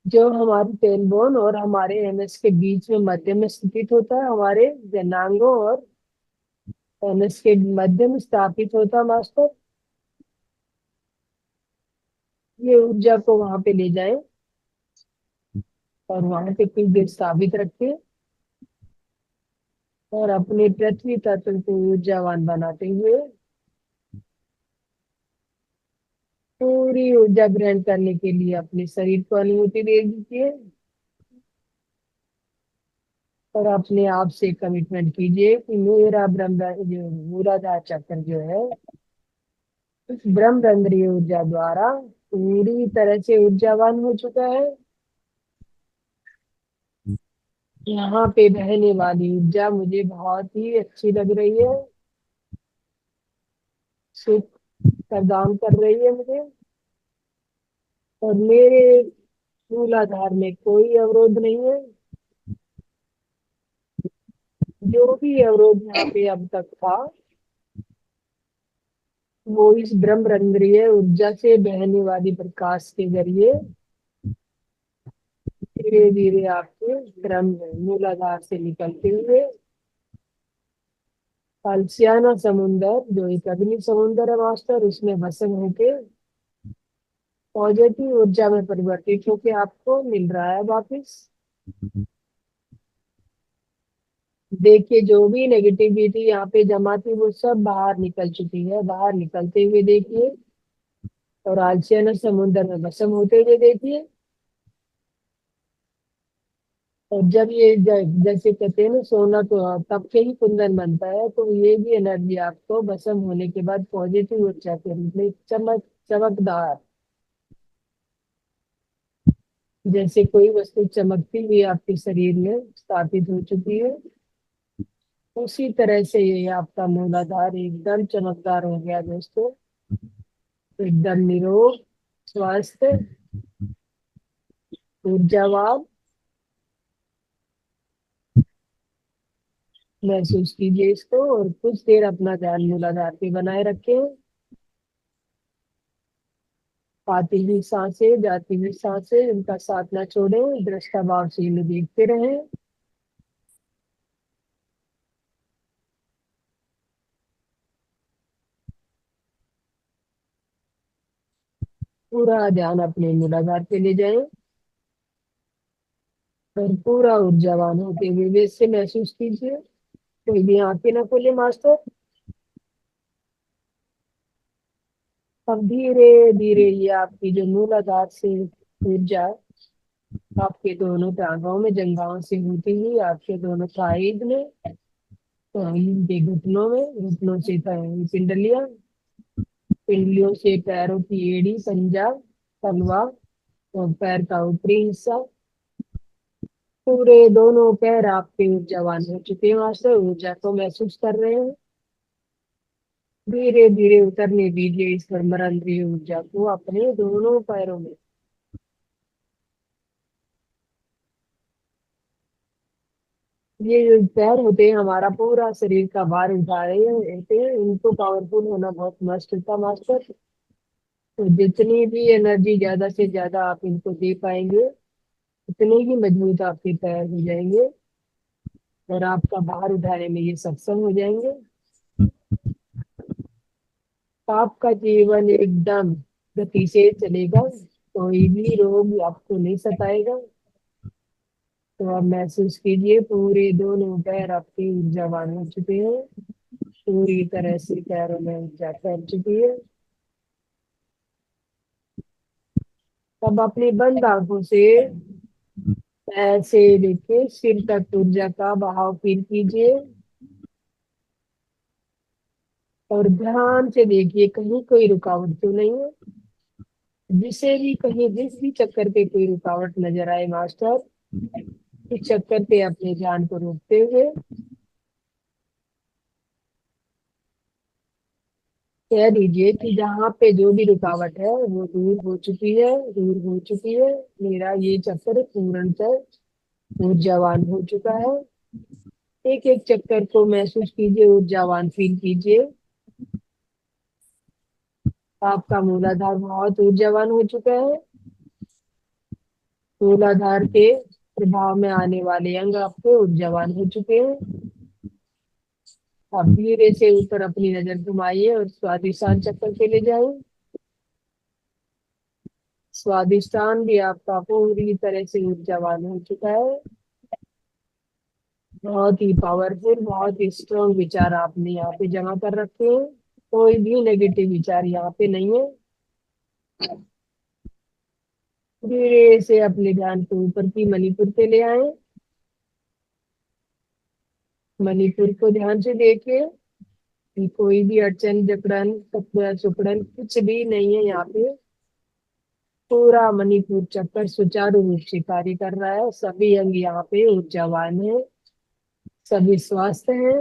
जो हमारे टेलबोन और हमारे एनएस के बीच में मध्य में स्थित होता है, हमारे जनांगों और एनएस के मध्य में स्थापित होता है मास्टर। ये ऊर्जा को वहां पे ले जाएं और वहां पे कुछ देर स्थापित रखें, और अपने पृथ्वी तत्व को ऊर्जावान बनाते हुए पूरी ऊर्जा ग्रहण करने के लिए अपने शरीर को अनुमति दे दीजिए, और अपने आप से कमिटमेंट कीजिए कि मेरा ब्रह्म जो मूलाधार चक्र जो है इस ब्रह्मरंध्रीय ऊर्जा द्वारा पूरी तरह से ऊर्जावान हो चुका है। यहाँ पे बहने वाली ऊर्जा मुझे बहुत ही अच्छी लग रही है, सुख प्रदान कर रही है मुझे, और मेरे मूलाधार में कोई अवरोध नहीं है। जो भी अवरोध यहाँ पे अब तक था वो इस ब्रह्मरंध्रीय ऊर्जा से बहने वाली प्रकाश के जरिए धीरे धीरे आपके ब्रह्म मूलाधार से निकलते हुए अल्सियाना समुंदर, जो एक अग्नि समुंदर है मास्टर, उसमें भस्म होके पॉजिटिव ऊर्जा में परिवर्तित होके आपको मिल रहा है वापिस। देखिए जो भी नेगेटिविटी यहाँ पे जमा थी वो सब बाहर निकल चुकी है, बाहर निकलते हुए देखिए, और आलसियाना समुंदर में भस्म होते हुए देखिए। और जब ये जैसे कहते हैं ना सोना तो तब के ही कुंदन बनता है, तो ये भी एनर्जी आपको भस्म होने के बाद पॉजिटिव ऊर्जा के रूप में चमकदार, जैसे कोई वस्तु चमकती हुई आपके शरीर में स्थापित हो चुकी है, उसी तरह से ये आपका मूलाधार एकदम चमकदार हो गया दोस्तों, एकदम निरोग, स्वस्थ, ऊर्जावान महसूस कीजिए इसको। और कुछ देर अपना ध्यान मूलाधार पे बनाए रखें। आती हुई सांसें, जाती हुई सांसें, इनका साथ ना छोड़ें, दृष्टा भाव से इन्हें देखते रहें। पूरा ध्यान अपने मूलाधार पे ले जाएं और पूरा ऊर्जावान होते हुए वे से महसूस कीजिए। कोई भी आंखें ना खोले मास्टर। अब धीरे धीरे ये आपकी जो मूलाधार से ऊर्जा आपके दोनों टांगों में, जंघाओं से होती हुई आपके दोनों साइड में, तो इनके घुटनों में, घुटनों से पिंडलियां, पिंडलियों से पैरों की एड़ी, पंजा, तलवा और पैर का ऊपरी हिस्सा, पूरे दोनों पैर आपके ऊर्जावान हो चुके हैं। मास्टर ऊर्जा को महसूस कर रहे हैं। धीरे धीरे उतरने दीजिए इस ब्रह्मांडीय ऊर्जा को अपने दोनों पैरों में। ये जो पैर होते हैं हमारा पूरा शरीर का भार उठा रहे होते हैं, इनको पावरफुल होना बहुत मस्त होता मास्टर। तो जितनी भी एनर्जी ज्यादा से ज्यादा आप इनको दे पाएंगे उतने ही मजबूत आपके पैर हो जाएंगे, और आपका भार उठाने में ये सक्षम हो जाएंगे। आपका जीवन एकदम गति से चलेगा, कोई भी रोग आपको नहीं सताएगा। तो आप महसूस कीजिए पूरे दोनों पैर आपके ऊर्जावान हो चुके हैं, पूरी तरह से पैरों में ऊर्जा फैल चुकी है। अब अपनी बंद आंखों से ऐसे देखिए सिर तक ऊर्जा का बहाव फील कीजिए और ध्यान से देखिए कहीं कोई रुकावट तो नहीं है। जिसे भी कहीं जिस भी चक्कर पे कोई रुकावट नजर आए मास्टर, इस चक्कर पे अपने ध्यान को रोकते हुए कह दीजिए कि जहाँ पे जो भी रुकावट है वो दूर हो चुकी है, दूर हो चुकी है। मेरा ये चक्कर पूर्णतः ऊर्जावान हो चुका है। एक एक चक्कर को महसूस कीजिए, ऊर्जावान फील कीजिए। आपका मूलाधार बहुत ऊर्जावान हो चुका है। मूलाधार के प्रभाव में आने वाले अंग आपके ऊर्जावान हो चुके हैं। आप धीरे से ऊपर अपनी नजर घुमाइए और स्वादिष्टान चक्कर के ले जाएं। स्वादिष्टान भी आपका पूरी तरह से ऊर्जावान हो चुका है। बहुत ही पावरफुल, बहुत ही स्ट्रॉन्ग विचार आपने यहाँ पे जमा कर रखे हैं। कोई भी नेगेटिव विचार यहाँ पे नहीं है। धीरे से अपने ध्यान को ऊपर की मणिपुर पे ले आए। मणिपुर को ध्यान से देखिए कि कोई भी अड़चन जकड़न कपड़ा चुकड़न कुछ भी नहीं है यहाँ पे। पूरा मणिपुर चक्कर सुचारू रूप से कार्य कर रहा है। सभी अंग यहाँ पे ऊर्जावान है, सभी स्वस्थ हैं।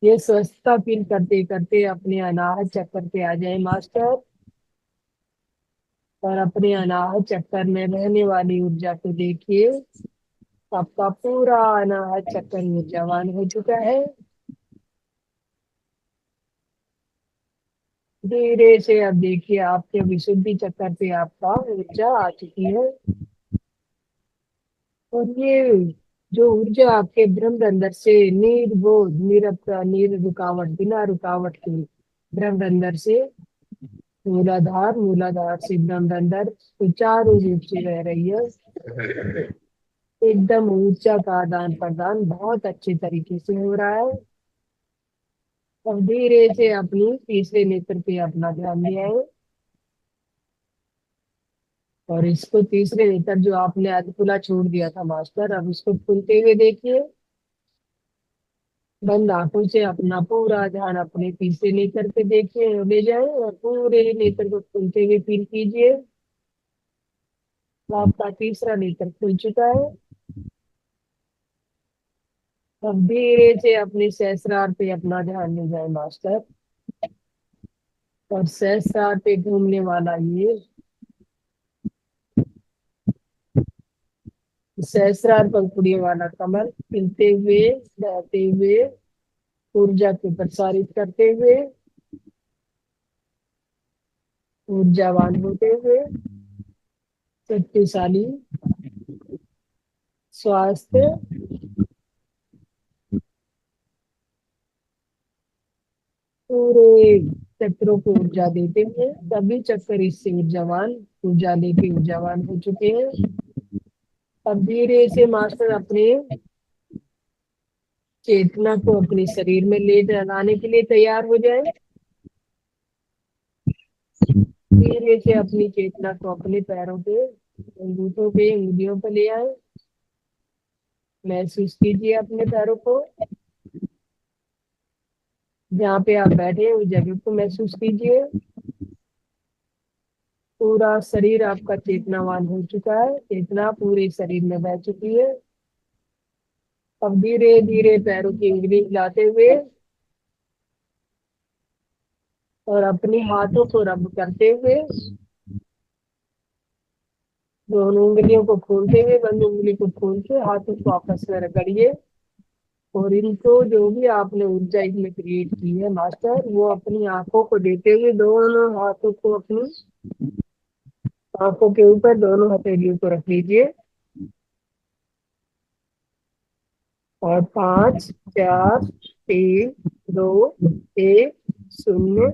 ये स्वस्थता फील करते करते अपने अनाहत चक्कर पे आ जाए मास्टर, और अपने अनाहत चक्कर में रहने वाली ऊर्जा को देखिए। आपका पूरा अनाहत चक्कर ऊर्जावान हो चुका है। धीरे से अब देखिए आपके विशुद्धि चक्कर पे आपका ऊर्जा आ चुकी है। और ये जो ऊर्जा आपके ब्रह्मरंध्र से निर्बोध रुकावट बिना रुकावट के ब्रह्मरंध्र से मूलाधार, मूलाधार से ब्रह्मरंध्र सुचारू रूप से रह रही है। एकदम ऊर्जा का आदान प्रदान बहुत अच्छे तरीके से हो रहा है। अब धीरे से अपनी तीसरे नेत्र पे अपना ध्यान ले आए और इसको तीसरे नेत्र जो आपने आज खुला छोड़ दिया था मास्टर, अब इसको खुलते हुए देखिए। बंद आंखों से अपना पूरा ध्यान अपने तीसरे नेत्र पे देखिए, ले जाए और पूरे नेत्र को खुलते हुए फील कीजिए। आपका तीसरा नेत्र खुल चुका है। अब धीरे से अपने सहस्रार पे अपना ध्यान ले जाए मास्टर, और सहस्रार पे घूमने वाला ये सहस्रार पंखुड़ियों वाला कमल खिलते हुए, बहते हुए, ऊर्जा को प्रसारित करते हुए, ऊर्जावान होते हुए, शक्तिशाली, स्वास्थ्य, पूरे चक्रों को ऊर्जा देते हुए सभी चक्कर इससे ऊर्जावान, ऊर्जा लेके ऊर्जावान हो चुके हैं। अब धीरे से मास्टर अपने चेतना को अपने शरीर में ले लगाने के लिए तैयार हो जाए। धीरे से अपनी चेतना को अपने पैरों पे, अंगूठों पे, उंगलियों पे ले आए। महसूस कीजिए अपने पैरों को, जहाँ पे आप बैठे हैं उस जगह को महसूस कीजिए। पूरा शरीर आपका चेतनावान हो चुका है, चेतना पूरे शरीर में बह चुकी है। अब धीरे धीरे पैरों की उंगली हिलाते हुए और अपने हाथों को रब करते हुए, दोनों उंगलियों को खोलते हुए, बंद उंगली को खोल के हाथों को आपस में रगड़िए और इनको जो भी आपने ऊर्जा इसमें क्रिएट की है मास्टर, वो अपनी आंखों को देते हुए दोनों हाथों को अपनी आंखों के ऊपर दोनों हथेलियों को रख लीजिए और 5 4 3 2 1 0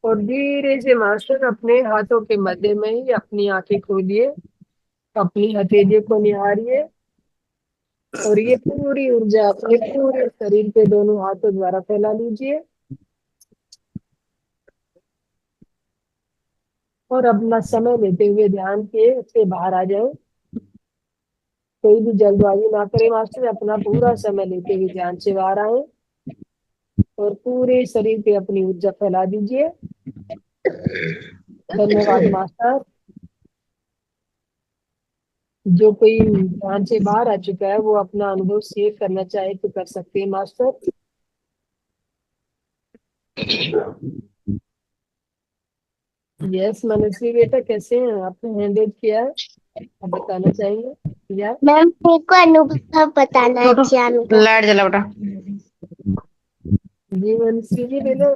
और धीरे से मास्टर अपने हाथों के मध्य में ही अपनी आंखें खोलिए, अपनी हथेली को निहारिए और ये पूरी ऊर्जा अपने पूरे शरीर पे दोनों हाथों द्वारा फैला लीजिए और अपना समय लेते हुए ध्यान के से बाहर आ जाए। कोई भी जल्दबाजी ना करे मास्टर, अपना पूरा समय लेते हुए ध्यान से बाहर आए और पूरे शरीर पे अपनी ऊर्जा फैला दीजिए। धन्यवाद मास्टर। जो कोई ध्यान से बाहर आ चुका है वो अपना अनुभव शेयर करना चाहे तो कर सकते हैं मास्टर। यस मनस्वी बेटा, कैसे हैं? आपने हैंड रेज किया है, आप बताना चाहेंगे या? मैम मेरे को अनुभव बताना है, क्या अनुभव? लाइट जला बेटा। जी मनस्वी जी बोलो।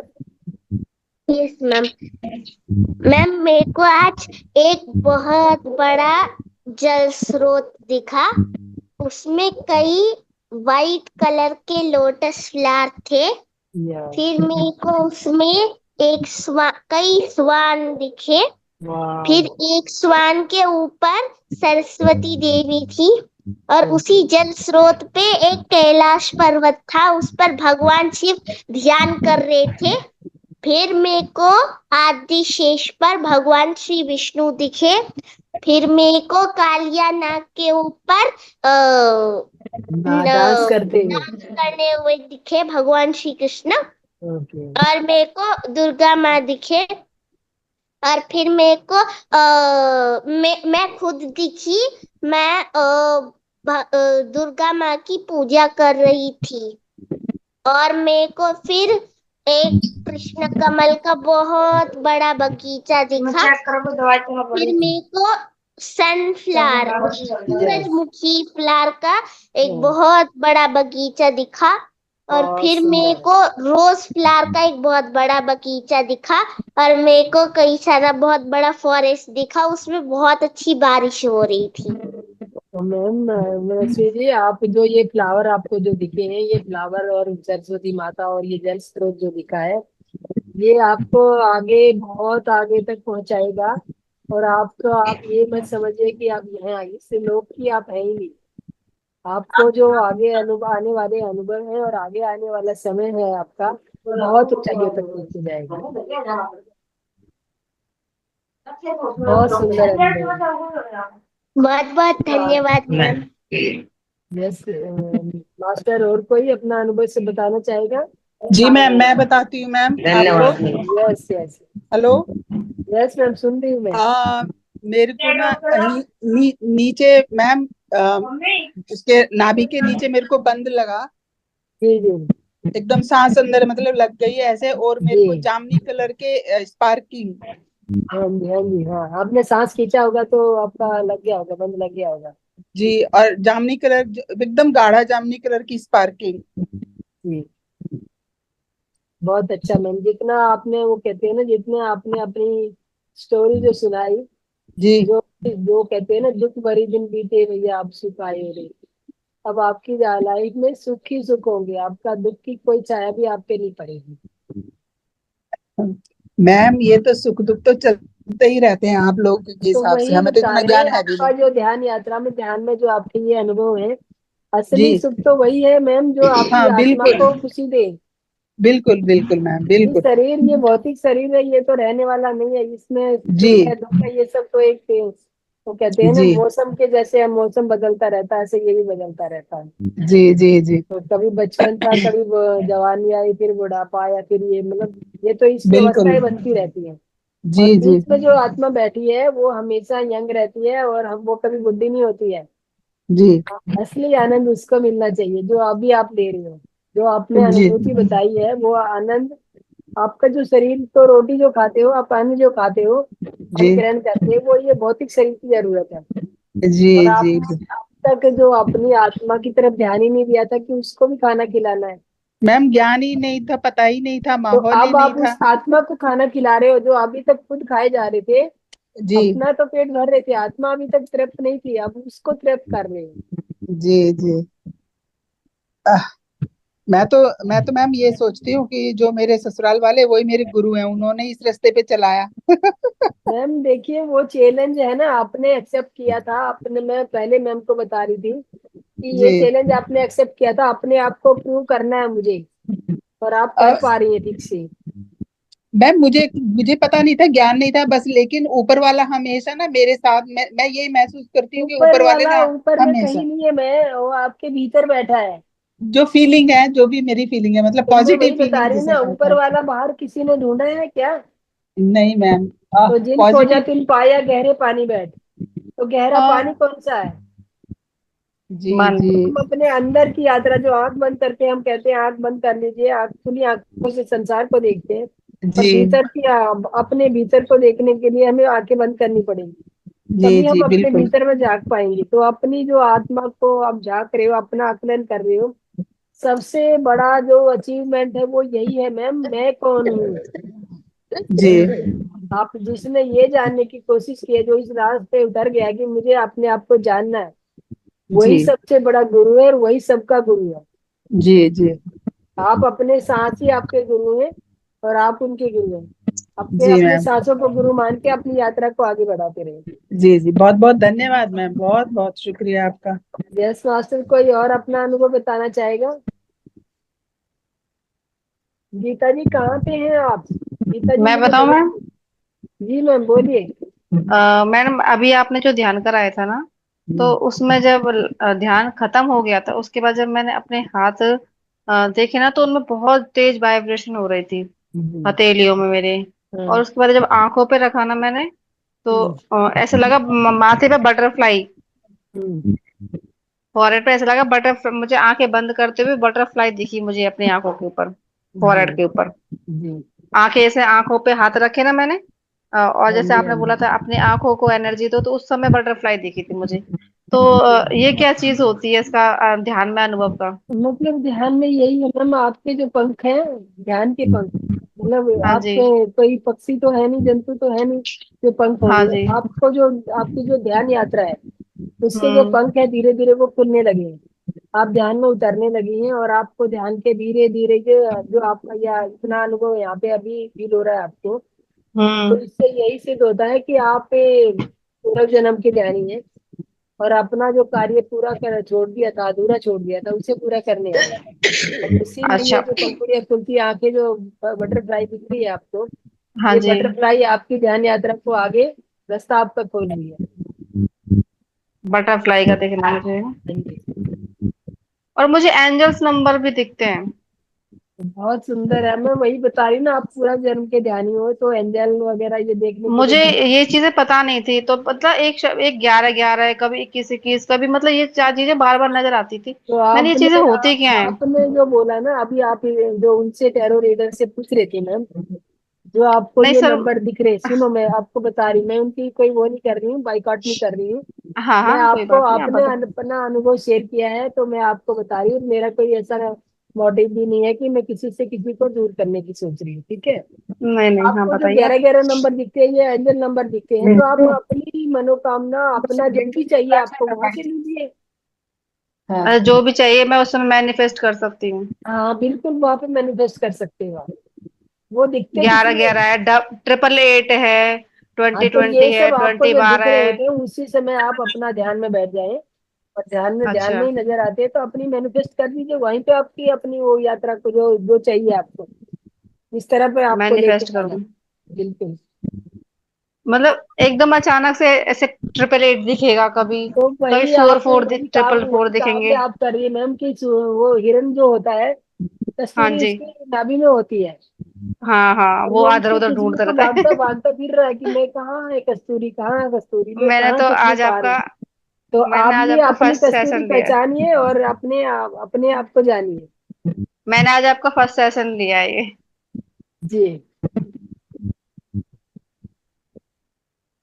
Yes ma'am. मैम मेरे को आज एक बहुत बड़ा जल स्रोत दिखा, उसमें कई वाइट कलर के लोटस फ्लावर थे। फिर मेरे को उसमें कई स्वान दिखे। फिर एक स्वान के ऊपर सरस्वती देवी थी और उसी जल स्रोत पे एक कैलाश पर्वत था, उस पर भगवान शिव ध्यान कर रहे थे। फिर मेरे को आदि शेष पर भगवान श्री विष्णु दिखे। फिर मेरे को कालिया नाग के ऊपर डांस करने हुए दिखे भगवान श्री कृष्ण। और मेरे को दुर्गा माँ दिखे। और फिर मेरे को मैं खुद दिखी। मैं दुर्गा माँ की पूजा कर रही थी। और मेरे को फिर एक कृष्ण कमल का बहुत बड़ा बगीचा दिखा। फिर मेरे को सनफ्लावर सूरजमुखी फ्लावर का एक बहुत बड़ा बगीचा दिखा। और फिर मेरे को रोज फ्लावर का एक बहुत बड़ा बगीचा दिखा। और मेरे को कई सारा बहुत बड़ा फॉरेस्ट दिखा, उसमें बहुत अच्छी बारिश हो रही थी। मैम मनस्वी जी, आप जो ये फ्लावर आपको जो दिखे हैं, ये फ्लावर और सरस्वती माता और ये जल स्रोत जो दिखा है, ये आपको आगे बहुत आगे तक पहुंचाएगा। और आपको आप ये मत समझिए कि आप यहाँ आए इससे लोग की आप है ही नहीं। आपको जो आगे आने वाले अनुभव है और आगे आने वाला समय है आपका, बहुत ऊंचाइयों तक पहुंच जाएगा। बहुत सुंदर अनुभव। बहुत बहुत धन्यवाद मैम। यस मास्टर, और कोई अपना अनुभव से बताना चाहेगा? जी मैम, मैं बताती हूँ मैम आपको। Yes yes hello. Yes ma'am, सुन रही हूँ मैं। मेरे को ना नीचे मैम उसके नाभि के नीचे मेरे को बंद लगा। जी जी। एकदम सांस अंदर मतलब लग गई ऐसे, और मेरे को जामुनी कलर के स्पार्किंग। हाँ जी हाँ जी हाँ, आपने सांस खींचा होगा तो आपका लग गया होगा, बंद लग गया होगा। जी, और जामुनी कलर एकदम गाढ़ा जामुनी कलर की स्पार्किंग। जी बहुत अच्छा मैम। जितना आपने वो कहते हैं ना, जितने आपने अपनी स्टोरी जो सुनाई, जी जो कहते हैं ना, दुख भरी दिन बीते भैया आप सुख आए रे। अब आपकी लाइफ में सुख ही सुख होंगे, आपका दुख की कोई छाया भी आप पे नहीं पड़ेगी। मैम ये तो सुख दुख तो चलते ही रहते हैं आप लोग के हिसाब से, वही हमें तो बता इतना रहे ज्ञान हैं, है भी आपका नहीं। जो ध्यान यात्रा में ध्यान में जो आपके ये अनुभव है, असली जी सुख तो वही है मैम, जो आपकी हाँ आत्मा बिल्कुल को खुशी दे। बिल्कुल बिल्कुल मैम ये बिल्कुल। शरीर, ये भौतिक शरीर है, ये तो रहने वाला नहीं है। इसमें जी सुख है दुख है, ये सब तो एक वो कहते हैं ना, जी मौसम के जैसे हम मौसम बदलता रहता है, ऐसे ये भी बदलता रहता है। जी जी जी तो कभी बचपन था, कभी जवानी आई, फिर बुढ़ापा आया, फिर ये मतलब ये तो इसकी बिल्कुल। अवस्थाएं बनती रहती हैं। जी और जी बीच में जो आत्मा बैठी है वो हमेशा यंग रहती है और हम वो कभी बुढ़ी नहीं होती है। जी असली आनंद उसको मिलना चाहिए जो अभी आप ले रहे हो। जो आपने जी अनुभूति बताई है वो आनंद, आपका जो शरीर, तो रोटी जो खाते हो आप, अन्न जो खाते हो, जी ग्रहण करते हो, वो ये भौतिक शरीर की जरूरत है। जी और जी आपने अब तक जो अपनी आत्मा की तरफ ध्यान ही नहीं दिया था कि उसको भी खाना खिलाना है। मैम, ज्ञान ही नहीं था, पता ही नहीं था, तो माहौल ही अब नहीं आप था। उस आत्मा को खाना खिला रहे हो जो अभी तक खुद खाए जा रहे थे। जी अपना तो पेट भर रहे थे, आत्मा अभी तक तृप्त नहीं थी, अब उसको तृप्त कर रहे हो। जी जी। मैं तो मैम ये सोचती हूँ कि जो मेरे ससुराल वाले वही मेरे गुरु हैं, उन्होंने इस रास्ते पे चलाया। मैम देखिए वो चैलेंज है ना, आपने एक्सेप्ट किया था, आपने, मैं पहले मैम को बता रही थी कि ये जी चैलेंज आपने एक्सेप्ट किया था, अपने आप को प्रूव करना है मुझे, और आप कर पा रही है ठीक से। मैम मुझे मुझे पता नहीं था, ज्ञान नहीं था बस, लेकिन ऊपर वाला हमेशा ना मेरे साथ, मैं यही महसूस करती हूँ कि ऊपर ऊपर वाले वाला ना ऊपर में हमेशा कहीं नहीं है, मैं वो आपके भीतर बैठा है। जो फीलिंग है, जो भी मेरी फीलिंग है, मतलब तो मैं पॉजिटिव वही बता फीलिंग रही हूँ जिसे ना, कहते ऊपर हैं। वाला बाहर किसी ने ढूंढा है क्या? नहीं मैम, तो जिन खोजा पॉजिटिव। तिन पाया गहरे पानी बैठ, तो गहरा पानी कौन सा है? जी मन। जी हम अपने अंदर की यात्रा, जो आंख बंद करके हम कहते हैं आंख बंद कर लीजिए, आंख खुली आंखों से संसार को देखते हैं, पर जी भीतर की अपने भीतर को देखने के लिए हमें आंखें बंद करनी पड़ेगी, जी तभी हम जी अपने बिल्कुल। भीतर में झांक पाएंगे। तो अपनी जो आत्मा को आप झांक रहे हो, अपना आकलन कर रहे हो, सबसे बड़ा जो अचीवमेंट है वो यही है मैम, मैं कौन हूँ। जी आप जिसने ये जानने की कोशिश की है, जो इस रास्ते उतर गया कि मुझे अपने आप को जानना है, जी वही सबसे बड़ा गुरु है और वही सबका गुरु है। जी जी आप अपने सांस ही आपके गुरु हैं और आप उनके गुरु हैं। अपने जी अपने मैम। सांसों को गुरु मान के अपनी यात्रा को आगे बढ़ाते रहे। जी जी, बहुत बहुत धन्यवाद मैम, बहुत बहुत शुक्रिया आपका। यस मास्टर, कोई और अपना अनुभव बताना चाहेगा? गीता जी कहाँ पे हैं आप? गीता जी मैं मुझे बताऊं मैम? जी मैम बोलिए। मैडम अभी आपने जो ध्यान कराया था ना, तो उसमें जब ध्यान खत्म हो गया था, उसके बाद जब मैंने अपने हाथ देखे ना, तो उनमें बहुत तेज वाइब्रेशन हो रही थी हथेलियों में मेरे। और उसके बाद जब आंखों पे रखा ना मैंने, तो ऐसा लगा माथे पे बटरफ्लाई, फॉरहेड पे ऐसा लगा बटरफ्लाई, मुझे आंखें बंद करते हुए बटरफ्लाई दिखी मुझे अपनी आंखों के ऊपर, फॉरहेड के ऊपर। आंखें ऐसे आंखों पे हाथ रखे ना मैंने, और जैसे आपने बोला था अपनी आंखों को एनर्जी दो, तो उस समय बटरफ्लाई दिखी थी मुझे। तो ये क्या चीज होती है इसका ध्यान में अनुभव का? मतलब ध्यान में यही है मैम, आपके जो पंख हैं, ध्यान के पंख, मतलब हाँ जी। आपके कोई पक्षी तो है नहीं, जंतु तो है नहीं जो पंख हाँ होंगे, जी। आपको जो आपकी जो ध्यान यात्रा है उसके जो हम्म। पंख है धीरे धीरे वो खुलने लगे हैं, आप ध्यान में उतरने लगी हैं, और आपको ध्यान के धीरे धीरे जो आपका या इतना अनुभव यहाँ पे अभी फील हो रहा है आपको, तो हम्म। इससे यही सिद्ध होता है कि आप पूर्व जन्म के ज्ञानी हैं, और अपना जो कार्य पूरा कर छोड़ दिया था, अधूरा छोड़ दिया था, उसे पूरा करने आए। और उसी में ये अच्छा। जो पंखुड़ियां खुलती आंखें जो बटरफ्लाई दिख रही है आपको, हाँ ये जी। बटरफ्लाई आपकी ध्यान यात्रा को आगे रास्ता आपका खोल रही है। बटरफ्लाई का देखना मुझे। हाँ जी। और मुझे एंजल्स नंबर भी दिखते हैं। बहुत सुंदर है, मैं वही बता रही हूँ ना, आप पूरा जन्म के ध्यानी हो तो एंजल वगैरह ये देखने के लिए मुझे ये चीजें पता नहीं थी, तो मतलब एक 11 11 है, कभी 21 21, कभी मतलब ये चार चीजें बार बार नजर आती थी। तो मैंने ये चीजें होती क्या है? आपने जो बोला ना अभी, आप जो उनसे टैरो रीडर से पूछ रहे थे मैम, जो आपको नहीं ये सर। नंबर दिख रहे, सुनो मैं आपको बता रही, मैं उनकी कोई वो नहीं कर रही हूँ, बाइकआउट नहीं कर रही हूँ। हाँ मैं हाँ, कोई आपको, बात नहीं, आप आपने बता। अपना अनुभव शेयर किया है तो मैं आपको बता रही हूँ, मेरा कोई ऐसा मोटिव भी नहीं है कि मैं किसी से किसी को दूर करने की सोच रही हूँ, ठीक है। नहीं नहीं, हाँ आपको जो बताइए आप। 11 11 नंबर दिखते हैं, ये एंजल नंबर दिखते हैं, तो आप अपनी मनोकामना, अपना जो भी चाहिए आपको वहां से लीजिए। जो भी चाहिए मैं उस समय मैनिफेस्ट कर सकती हूँ। हाँ बिल्कुल, वहां पे मैनिफेस्ट कर सकते हो आप, वो दिखते किसी ग्यारह में। ग्यारह है, 888 है, हाँ, ट्वेंटी तो ट्वेंटी ये है, सब आपको ट्वेंटी जो दिख बारह रहे है। होते हैं उसी समय आप अपना ध्यान में बैठ जाए, और ध्यान अच्छा। में ही नजर आते हैं तो अपनी मैनिफेस्ट कर दीजिए, वहीं पे आपकी अपनी वो यात्रा को जो जो चाहिए आपको, इस तरह पे आपको लेके मैनिफेस्ट जाना करूँ? है। बिल्कुल। मतलब एकदम अचानक से ऐसे 888 दिखेगा, कभी तो कभी वही फोर आप फोर ट्रिपल फोर वही काम दिखेंगे। में आप कर रही है मैम, कि वो हिरन जो होता है, हाँ कस्तूरी जी। उसकी नाभि में होती है, हाँ हाँ, और वो वो इधर उसकी उधर खुशबू ढूंढता को रहता भागता है। भागता फिर रहा है कि मैं कहाँ है कस्तूरी, कहाँ है कस्तूरी, मैं मैंने कहाँ तो खुशबू आज पा रहा आपका हूँ। तो आप मैंने आज भी आपका अपनी फर्स्ट कस्तूरी सेशन लिया है। पहचानिए और अपने आप को जानिए। मैंने आज आपका फर्स्ट सेशन लिया है ये। जी।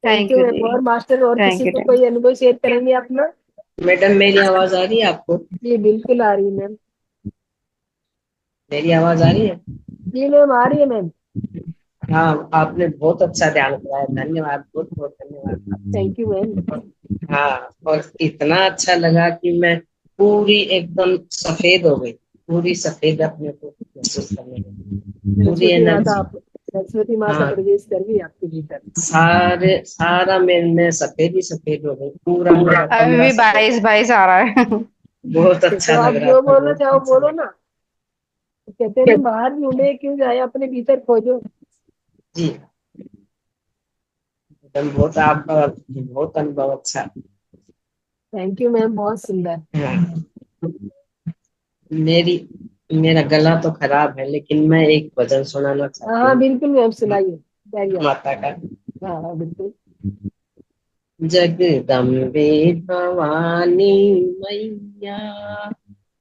Thank thank you you ma'am. जी। और मास्टर और थैंक किसी यू को थैंक कोई अनुभव शेयर करेंगे अपना? मैडम मेरी आवाज आ रही है आपको? जी बिल्कुल आ रही है मैम। मेरी आवाज आ रही है? जी मैम आ रही है मैम। हाँ, आपने बहुत अच्छा ध्यान कराया, धन्यवाद, बहुत बहुत धन्यवाद। Thank you ma'am. हाँ, और इतना अच्छा लगा कि मैं पूरी एकदम सफेद हो गई। पूरी सफेद अपने को महसूस करने लगी, पूरी सरस्वती माता एनर्जी। आप सरस्वती माता हाँ, प्रवेश कर गई आपके भीतर। सारा में सफेद ही सफेद हो गई, पूरा मेरा अभी कमरा भी सफेद। 22 आ रहा है। बहुत अच्छा तो लग आप रहा जो था, बोलना बहुत चाहो अच्छा बोलो लग ना। कहते हैं ना, बाहर ढूंढे क्यों जाए, अपने भीतर खोजो। जी। एकदम बहुत आपका बहुत अनुभव अच्छा। थैंक यू मैम, बहुत सुंदर। हाँ, मेरी मेरा गला तो खराब है, लेकिन मैं एक भजन सुनाना चाहती हाँ हूँ बिल्कुल मैम, सुनाइए। जाइए। माता का। हाँ हाँ बिल्कुल। जगदम्बे भवानी मैया,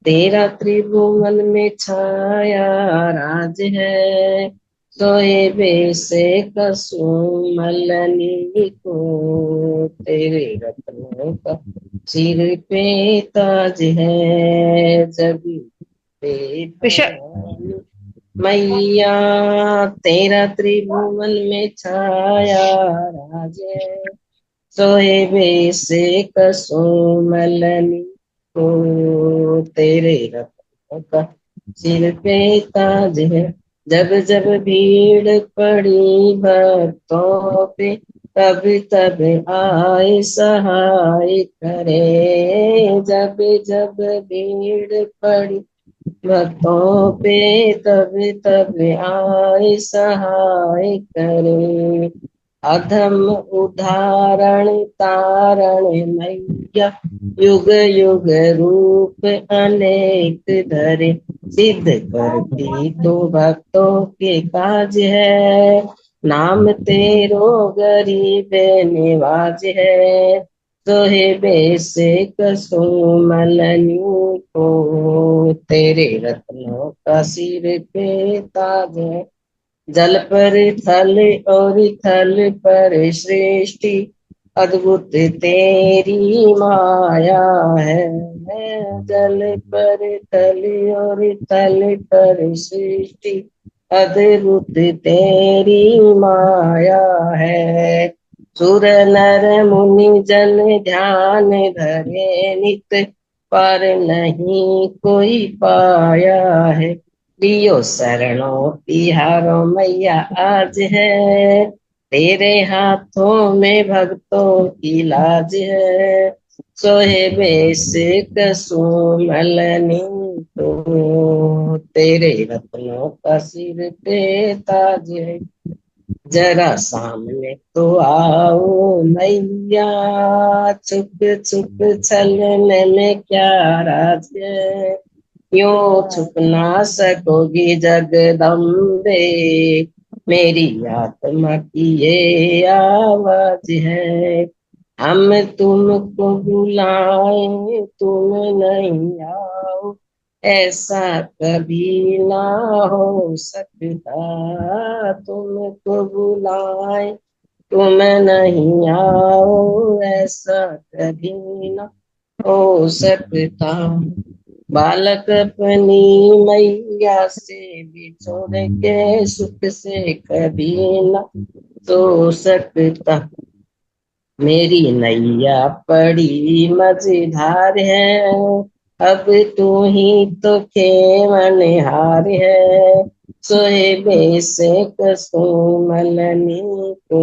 तेरा त्रिभुवन में छाया राज है। सोए बेसे कसुमलनी को, तेरे रत्नों का सिर पे ताज है। जगदम्बे विषय भवानी मैया, तेरा त्रिभुवन में छाया राज है। सोए बेसे कसुमलनी को, तेरे रत्नों का सिर पे ताज है। जब जब भीड़ पड़ी भक्तों पे, तब तब आए सहाय करे। जब जब भीड़ पड़ी भक्तों पे, तब तब आए सहाय करे। अधम उदाहरण तारण मैया, युग युग रूप अनेक धरे। सिद्ध करती तो भक्तों के काज है, नाम तेरो गरीब निवाज है। सोहे बेसे कसुमलनी को, तेरे रत्नों का सिर पे ताज है। जल पर थल और थल पर सृष्टि, अद्भुत तेरी माया है। जल पर थल और थल पर सृष्टि, अद्भुत तेरी माया है। सुर नर मुनि जन ध्यान धरे नित, पर नहीं कोई पाया है। लियो शरणों तिहारो मैया आज है, तेरे हाथों में भक्तों की लाज है। सोहे बेस कसुमलनी तो, तेरे रत्नों का सिर पे ताज है। जरा सामने तो आओ मैया, छुप छुप चलने में क्या राज है। यूं छुप ना सकोगी जगदम्बे, मेरी आत्मा की ये आवाज है। हम तुमको बुलाएं तुम नहीं आओ, ऐसा कभी ना हो सकता। तुमको बुलाएं तुम नहीं आओ, ऐसा कभी ना हो सकता। बालक अपनी मैया से बिछोड़ के सुख से कभी न सो सकता। मेरी नैया बड़ी मजेदार है, अब तू ही तो खेवनहार है। सोए बेसे कसुमलनी को,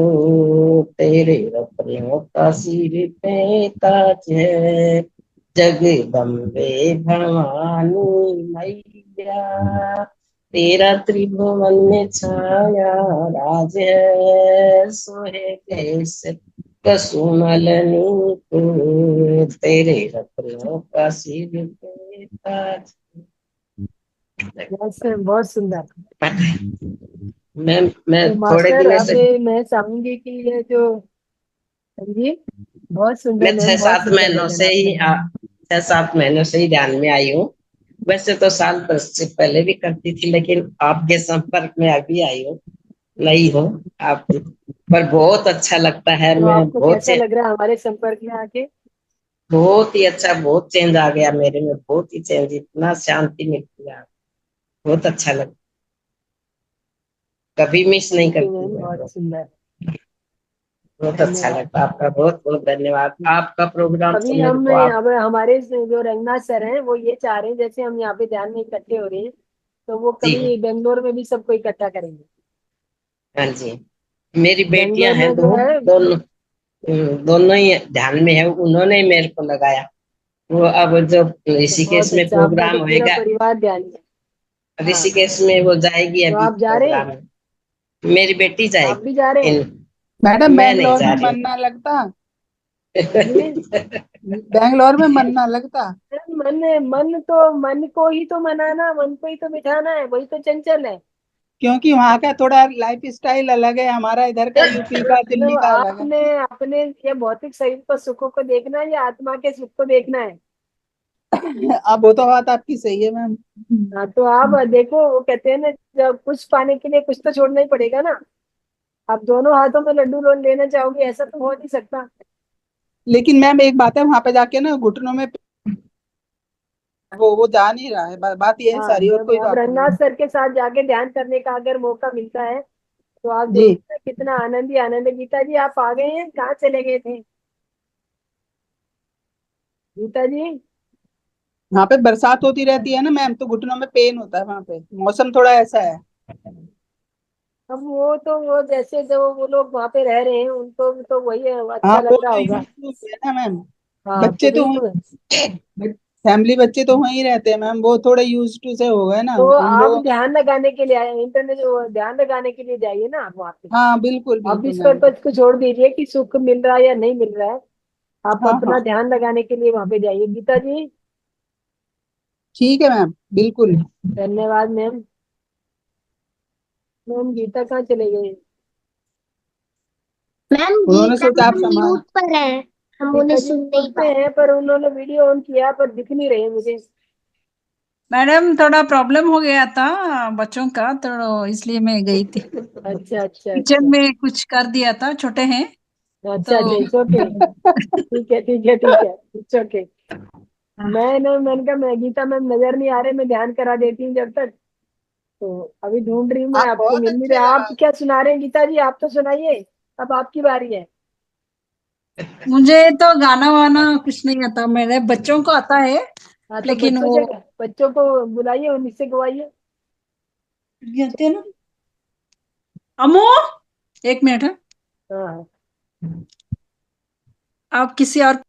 तेरे रत्नों का सिर पे ताज है। जगदम्बे भवानी मैया, तेरा त्रिभुवन में छाया राज है। सोहे कैसे कसुमलनी को, तेरे रत्नों का सिर पे ताज। यस मैम, बहुत सुंदर। मैं तो थोड़े मास्टर, दिनों से, अभी मैं चाहूंगी कि ये जो, जी, बहुत सुंदर मैं छह मैम, बहुत सात सुंदर महीनों भजन से आपने ही गाया। 6-7 महीनों से ही ध्यान में आई हूँ। वैसे तो साल 10 से पहले भी करती थी, लेकिन आपके संपर्क में अभी आई हूँ, नहीं हूँ आप। पर बहुत अच्छा लगता है, तो मैं आपको बहुत कैसा लग रहा है हमारे संपर्क में आके? बहुत ही अच्छा, बहुत चेंज आ गया मेरे में, बहुत ही चेंज, इतना शांति मिलती है, बहुत अच्छा लगता, कभी मिस नहीं थैंक यू करती मैम, मैं। बहुत सुंदर। बहुत अच्छा लगता है। आपका बहुत बहुत धन्यवाद। आपका प्रोग्राम तो अभी मेरे हम को आप अब हमारे जो रंगनाथ सर हैं वो ये चाह रहे हैं जैसे हम यहाँ पे ध्यान में इकट्ठे हो रहे हैं तो वो जी कभी बेंगलोर में भी सबको इकट्ठा करेंगे। हाँ जी, मेरी बेटियां बेंगलोर हैं में दो, जो है दोनों दोनों ही ध्यान में है, उन्होंने ही मेरे को लगाया। वो अब जब तो ऋषिकेश बहुत में अच्छा, आपका प्रोग्राम तो पूरा होएगा, परिवार ध्यान में। हाँ, ऋषिकेश में वो जाएगी तो अभी आप जा रहे प्रोग्राम हैं? में। मेरी बेटी आप भी जा रहे जाएगी हैं? मैडम मैं नहीं बैंगलोर जा में रही मन ना लगता, जी? बैंगलोर में मन ना लगता। मन मन तो मन को ही तो मनाना, मन को ही तो बिठाना है, वही तो चंचल है। क्योंकि वहाँ का थोड़ा लाइफ स्टाइल अलग है, हमारा इधर का यूपी का दिल्ली मतलब का अलग है। आपने अपने ये भौतिक शरीर को सुखों को देखना है या आत्मा के सुख को देखना है? अब वो तो बात आपकी सही है मैम। हाँ, तो आप देखो वो कहते हैं ना, जब कुछ पाने के लिए कुछ तो छोड़ना ही पड़ेगा ना। आप दोनों हाथों में लड्डू लेना चाहोगे, ऐसा तो हो नहीं सकता। लेकिन मैम एक बात है, वहां पे जाके ना घुटनों में वो जा नहीं रहा है, बात ये है हाँ, सारी, और जब कोई अब बात नहीं रंगनाथ है। सर के साथ जाके ध्यान करने का अगर मौका मिलता है तो आप जी देखिए कितना आनंद ही आनंद है। गीता जी आप आ गए हैं, कहाँ चले गए थे गीता जी? वहाँ पे बरसात होती रहती है ना मैम, तो घुटनों में पेन होता है, वहाँ पे मौसम थोड़ा ऐसा है। अब वो तो वो जैसे जो वो लोग वहां पे रह रहे हैं उनको भी तो वही हाँ अच्छा वो लग रहा तो होगा। यूज है ना मैम, हाँ, तो बच्चे तो बिल्कुल। फैमिली बच्चे तो वहीं रहते हैं मैम, वो थोड़े यूज टू से हो गए ना तो हम आप लोगों के। ध्यान लगाने के लिए आए, इंटरनेट ध्यान लगाने के लिए जाइए ना आप वहाँ पे। हाँ बिल्कुल अब बिल्कुल इस मैम। पर्पज को छोड़ दीजिए कि सुख मिल रहा है या नहीं मिल रहा है। आप हाँ अपना हाँ ध्यान लगाने के लिए वहां पे जाइए गीता जी। ठीक है मैम बिल्कुल। धन्यवाद मैम। मैम गीता कहाँ चले गए? मैम उन्होंने गीता सोचा आप मैम सामान। म्यूट पर है, हम उन्हें गीता जी सुन नहीं म्यूट पा पे रहे। हैं पर उन्होंने वीडियो ऑन किया पर दिख नहीं रहे मुझे। मैडम थोड़ा प्रॉब्लम हो गया था बच्चों का, तो इसलिए मैं गई थी अच्छा अच्छा किचन अच्छा। में, कुछ कर दिया था, छोटे हैं अच्छा अच्छा, तो इट्स ओके। ठीक है ठीक है ठीक है, इट्स ओके। मैंने कहा मैं गीता मैम नजर नहीं आ रहे, मैं ध्यान करा देती हूँ जब तक। तो अभी ढूंढ रही हूँ मैं, आप आपको बहुत मिल नहीं अच्छे रहा। लगा। आप क्या सुना रहे हैं गीता जी? आप तो सुनाइए, अब आपकी बारी है। मुझे तो गाना वाना कुछ नहीं आता, मेरे बच्चों को आता है हाँ, तो लेकिन वो बच्चों को बुलाइए, उनसे गवाइए। कहते हैं ना, अमो एक मिनट है, हाँ, आप किसी और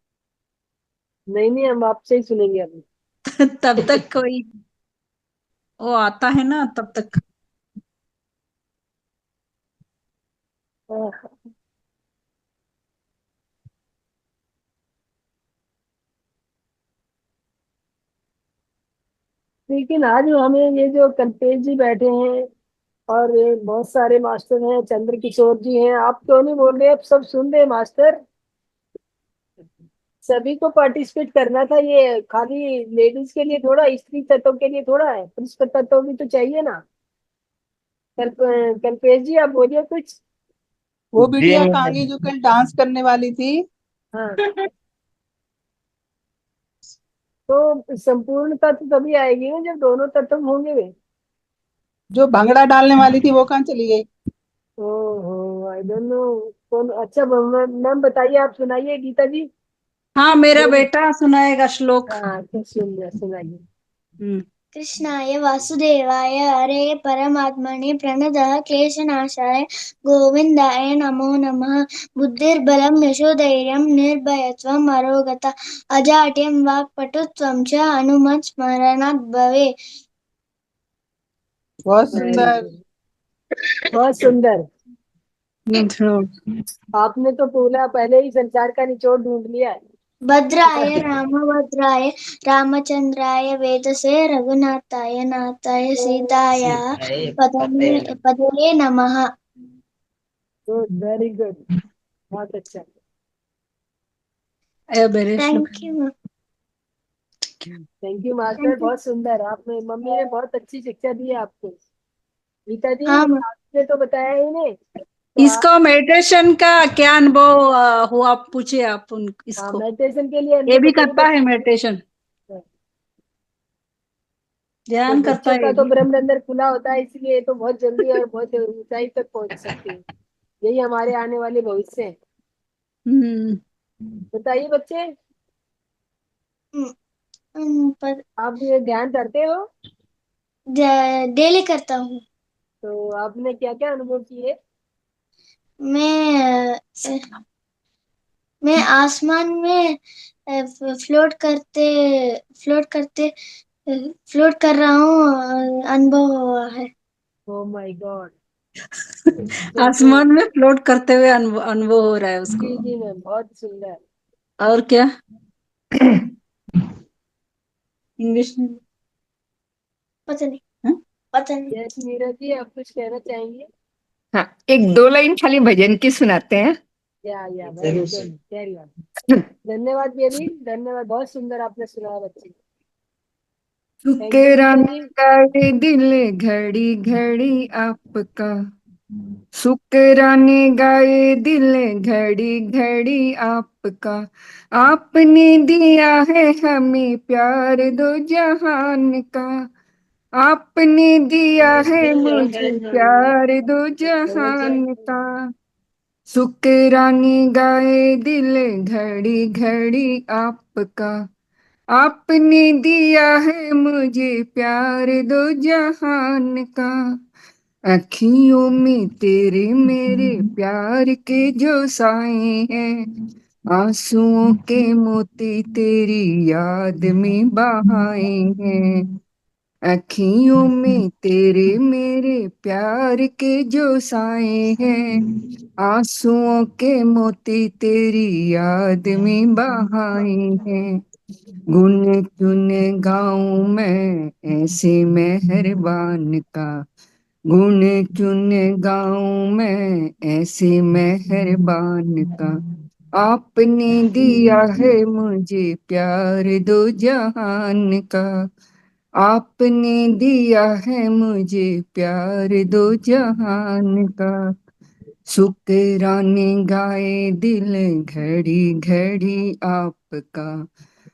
नहीं नहीं, हम आपसे ही सुनेंगे अभी। तब तक कोई वो आता है ना तब तक। हाँ, लेकिन आज हमें ये जो कल्पेश जी बैठे हैं और ये बहुत सारे मास्टर हैं, चंद्र किशोर जी हैं, आप क्यों नहीं बोल रहे? आप सब सुन रहे हैं मास्टर। सभी को पार्टिसिपेट करना था, ये खाली लेडीज के लिए थोड़ा, स्त्री तत्व के लिए थोड़ा है, पुरुष तत्व भी तो चाहिए ना। कल्पेश जी आप बोलिए कुछ। वो जी बिटिया कहाँ गई जो कल डांस करने वाली थी? हाँ, तो संपूर्णता तो तभी आएगी ना जब दोनों तत्व होंगे वे। जो भंगड़ा डालने वाली थी वो कहाँ चली गई? ओहो, आई डोंट नो कौन। अच्छा मैम बताइए, आप सुनाइए गीता जी। हाँ, मेरा मेरी बेटा सुनाएगा श्लोक। हाँ, तो सुनाइए। हम्म। कृष्णाय वासुदेवाय हरे परमात्मने प्रणतः क्लेशनाशाय गोविन्दाय नमो नमः। बुद्धिर्बलं यशोधैर्यं निर्भयत्वम् अरोगता अजाड्यं वाक्पटुत्वं च हनुमत्स्मरणात् भवेत्। बहुत वेरी सुंदर। गुड, बहुत सुंदर। थोड़ा- आपने तो पूरा पहले ही संसार का निचोड़ ढूंढ लिया है। भद्राय रामभद्राय रामचंद्राय वेदसे रघुनाथाय नाथाय सीताय सीताए पदये पते पदये नमः। गुड, वेरी गुड, बहुत अच्छा। मेरे श्लोक। Thank you. Thank you master, thank you. बहुत सुंदर। आपने मम्मी ने बहुत अच्छी शिक्षा दी है आपको। गीता जी हाँ आपने तो बताया ही नहीं, तो आप इसको मेडिटेशन का क्या अनुभव हुआ, पूछिए आप उन इसको। मेडिटेशन के लिए ये अनुभव भी बताइए। करता है मेडिटेशन, तो ध्यान करता बच्चों है का ये तो भी। ब्रह्म अंदर खुला होता है, इसलिए ये तो बहुत जल्दी और बहुत ऊंचाई तक पहुंच सकते हैं। यही हमारे आने वाले भविष्य है। बताइए बच्चे, पर आप ये ध्यान करते हो? डेली करता हूँ। तो आपने क्या क्या अनुभव किए? मैं मैं आसमान में फ्लोट करते फ्लोट करते फ्लोट कर रहा हूँ, अनुभव हुआ है। Oh my God. आसमान में फ्लोट करते हुए अनुभव हो रहा है उसको। जी जी मैम, बहुत सुंदर। और क्या इंग्लिश में? पता नहीं, हाँ? पता नहीं। यस मीरा जी, आप कुछ कहना चाहेंगे? हाँ, एक दो लाइन खाली भजन की सुनाते हैं। या वेरी गुड, कैरी ऑन। धन्यवाद बेबी, धन्यवाद, बहुत सुंदर आपने सुनाया बच्चे। थैंक यू गीता शुक्राने जी। गाए दिल घड़ी घड़ी आपका, शुक्राने गाए दिल घड़ी घड़ी आपका, आपने दिया है हमें प्यार दो जहान का, आपने दिया है मुझे प्यार दो जहान का, शुक्राने गाए दिल घड़ी घड़ी आपका, आपने दिया है मुझे प्यार दो जहान का, अखियों में तेरे मेरे प्यार के जो साए हैं, आंसुओं के मोती तेरी याद में बहाए हैं, अखियों में तेरे मेरे प्यार के जो साए हैं, आंसुओं के मोती तेरी याद में बहाए हैं, गुन चुन गाऊं मैं ऐसे मेहरबान का, गुन चुन गाऊं मैं ऐसे मेहरबान का, आपने दिया है मुझे प्यार दो जहान का, आपने दिया है मुझे प्यार दो जहान का, शुक्राने गाए दिल घड़ी घड़ी आपका,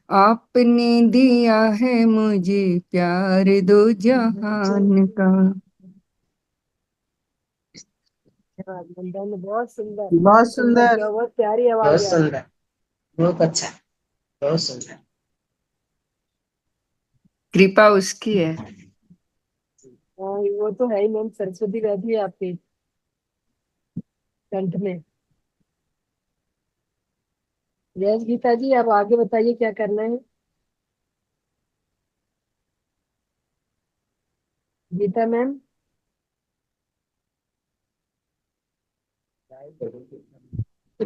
आपने दिया है मुझे प्यार दो जहान का। बहुत सुंदर, बहुत सुंदर। बहुत प्यारी आवाज बहुत है आपकी। सुंदर, बहुत अच्छा, बहुत सुंदर। कृपा उसकी है। हाँ वो तो है ही मैम, सरस्वती रहती है आपके कंठ में। यस गीता जी, आप आगे बताइए क्या करना है। गीता मैम।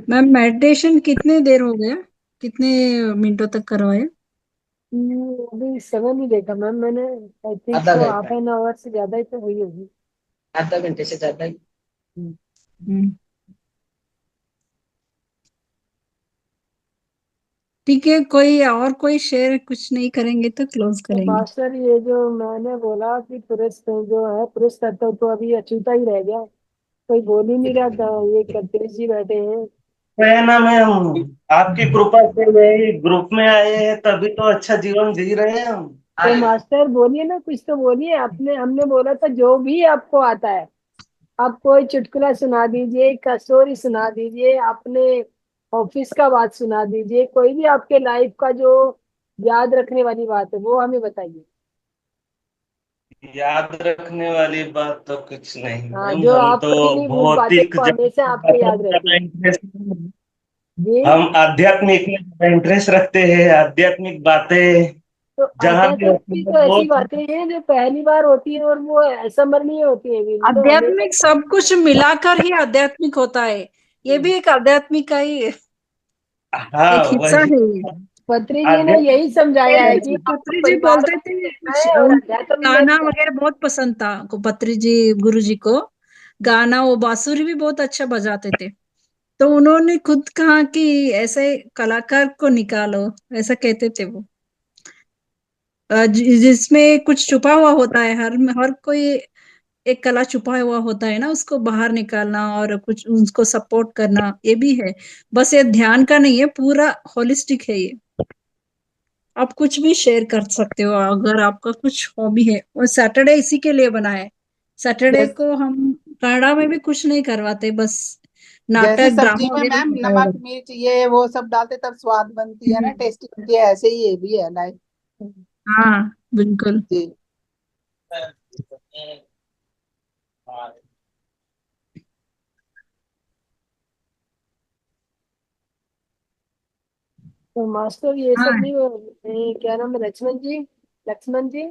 मैम मेडिटेशन कितने देर हो गया, कितने मिनटों तक करवाया? अभी समय नहीं देखा मैम मैंने, आई थिंक आधा सो हाफ घंटा, एन आवर से ज्यादा ही तो हुई होगी। आधा घंटे से ज्यादा ही। ठीक है, कोई और कोई शेयर कुछ नहीं करेंगे तो क्लोज तो करेंगे। मास्टर, ये जो मैंने बोला कि पुरुष जो है पुरुष तत्व तो अभी अछूता ही रह गया, कोई बोल ही नहीं रहा था, ये कत्रेश जी बैठे हैं। है ना मैम, आपकी कृपा से यही ग्रुप में आए हैं, तभी तो अच्छा जीवन जी रहे हैं हम। तो मास्टर बोलिए ना, कुछ तो बोलिए। आपने हमने बोला था जो भी आपको आता है, आप कोई चुटकुला सुना दीजिए, एक स्टोरी सुना दीजिए, अपने ऑफिस का बात सुना दीजिए, कोई भी आपके लाइफ का जो याद रखने वाली बात है वो हमें बताइए। याद रखने वाली बात तो कुछ नहीं हाँ, मैम, जो हम आप तो कभी नहीं भूल पाते, भौतिक वो जगत हमेशा में आपको याद रहती ज्यादा है। इंटरेस्ट, जी। हम आध्यात्मिक में ज्यादा इंटरेस्ट रखते हैं, आध्यात्मिक बातें तो जहाँ भी आध्यात्मिक होती भी है तो वो। ऐसी बातें हैं जो पहली बार होती है और वो असमरणीय होती है भी, तो हमेशा। आध्यात्मिक सब कुछ मिलाकर ही आध्यात्मिक होता है, ये भी एक आध्यात्मिक का ही हाँ एक हिस्सा वही, है ये। पत्री जी ने यही समझाया है कि पत्री आपको पत्री जी परिवार बोलते में थे, रहना है और उनको अध्यात्म में गाना भी रहना वगैरह बहुत पसंद था को पत्री जी गुरु जी को, गाना वो बांसुरी भी बहुत अच्छा बजाते थे। तो उन्होंने खुद कहा कि ऐसे कलाकार को निकालो, ऐसा कहते थे वो। जिसमें कुछ छुपा हुआ होता है, हर हर कोई एक कला छुपा हुआ होता है ना, उसको बाहर निकालना और कुछ उसको सपोर्ट करना, ये भी है। बस ये ध्यान का नहीं है, पूरा होलिस्टिक है ये। आप कुछ भी शेयर कर सकते हो अगर आपका कुछ हॉबी है। और सैटरडे इसी के लिए बना है, सैटरडे जैसे को हम कनाडा में भी कुछ नहीं करवाते, बस जैसे नाटक सब्जी ड्रामा में वगैरह मैम बताया नमक जाता मिर्च ये वो सब डालते तब स्वाद बनती है ना, है। टेस्टी बनती है, ऐसे ही ये भी है लाइक। हाँ बिल्कुल। जी। तो मास्टर ये सब हाँ नहीं क्या नाम है, लक्ष्मण जी, लक्ष्मण जी,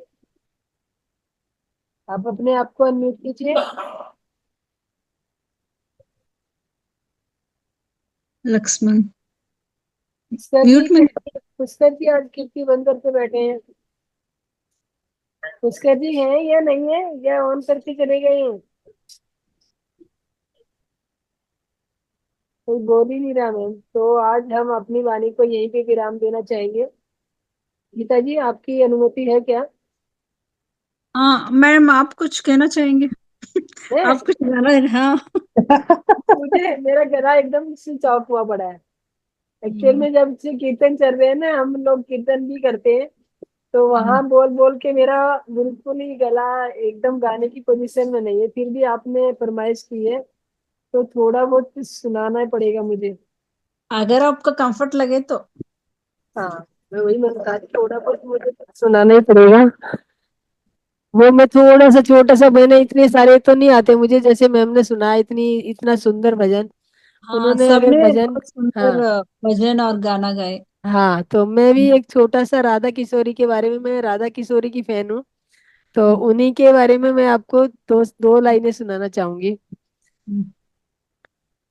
आप अपने आप को अनम्यूट कीजिए। लक्ष्मण पुष्कर जी, म्यूट में। पुष्कर जी आज खिड़की बंद करके बैठे हैं। पुष्कर जी हैं या नहीं है, या ऑन करके चले गए हैं? कोई बोल ही नहीं रहा मैम, तो आज हम अपनी वाणी को यहीं पे विराम देना चाहेंगे। गीता जी, आपकी अनुमति है क्या? हाँ मैम, आप कुछ कहना चाहेंगे? है? आप कुछ गाना है? हाँ। मुझे मेरा गला एकदम से चौक हुआ पड़ा है। एक्चुअल में जब से कीर्तन चल रहे हैं ना, हम लोग कीर्तन भी करते हैं, तो वहां बोल बोल के मेरा बिल्कुल ही गला एकदम गाने की पोजीशन में नहीं है। फिर भी आपने फरमाइश की है, तो थोड़ा बहुत कुछ सुनाना ही पड़ेगा मुझे। अगर आपको कंफर्ट लगे तो। हाँ, मैं बता रही, थोड़ा बहुत मुझे सुनाना ही पड़ेगा। वो मैं थोड़ा सा छोटा सा, मैंने इतने सारे तो नहीं आते मुझे, जैसे मैम ने सुना इतना सुंदर भजन, हाँ, उन्होंने अगर सबने भजन। बहुत सुंदर हाँ। भजन और गाना गाए। हाँ, तो मैं भी एक छोटा सा राधा किशोरी के बारे में, मैं राधा किशोरी की फैन हूँ, तो उन्हीं के बारे में मैं आपको दो लाइनें सुनाना चाहूंगी।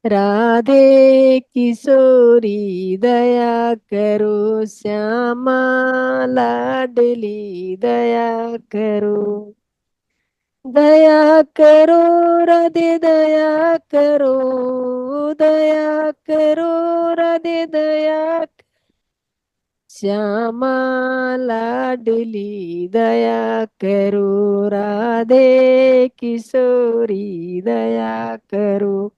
राधे किशोरी दया करो, श्यामा लाडली दया करो, दया करो राधे दया करो, दया करो राधे दया, श्यामा लाडली दया करो, राधे किशोरी दया करो,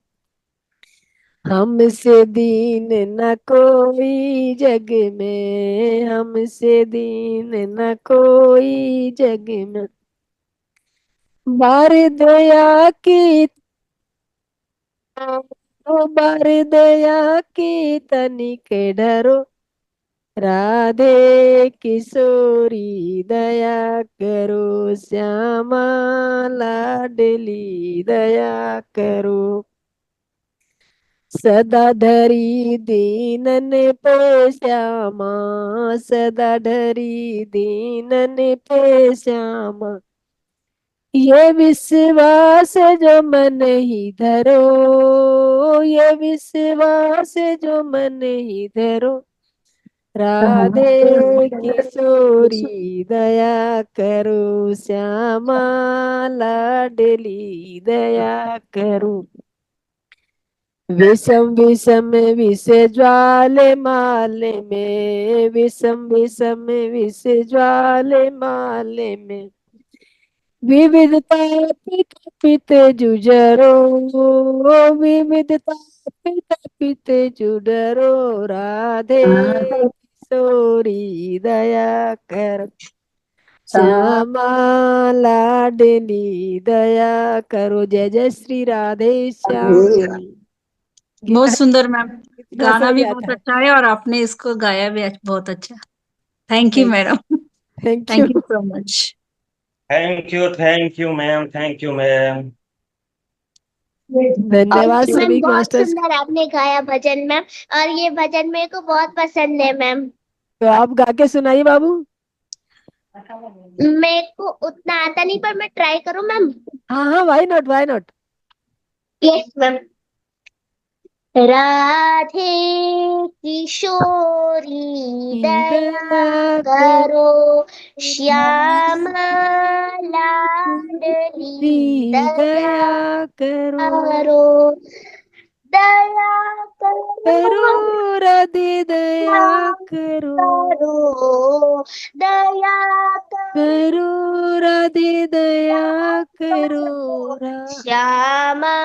हमसे दीन न कोई जग में, हमसे दीन न कोई जग में, बार दया की, बार दया की तनिक डरो, राधे किशोरी दया करो, श्यामा लाडली दया करो, सदा धरी दीनन पे श्यामा, सदा धरी दीनन पे श्यामा, ये विश्वास जो मन ही धरो, ये विश्वास जो मन ही धरो, राधे किशोरी दया करो, श्यामा लाडली दया करो, विषम विषम विष ज्वाले माले में, विषम विषम विष ज्वाले माले में, विविधता पित पित जुझरो, विविधता पित पित जुझरो, राधे किशोरी दया कर, श्यामा लाडली दया करो। जय जय श्री राधे श्याम। बहुत सुंदर मैम, इतना सा गाना ही भी आता बहुत है। अच्छा है और आपने इसको गाया भी बहुत अच्छा। Thank you thank madam. Thank you. Thank you so much. Thank you ma'am, thank you ma'am. धन्यवाद मैम सभी बहुत मास्टर्स। सुंदर आपने गाया भजन मैम, और ये भजन मेरे को बहुत पसंद है मैम। तो आप गा के सुनाइए बाबू। मेरे को उतना आता नहीं, पर मैं ट्राई करूँ मैम? हाँ हाँ, why not, why not. Yes ma'am. Radhe Kishori दया दया करो, श्यामा करी लाडली दया दया करो, करो, दया करो करो, राधे दया दया करो, करो, दया करो, करो राधे दया करो, श्यामा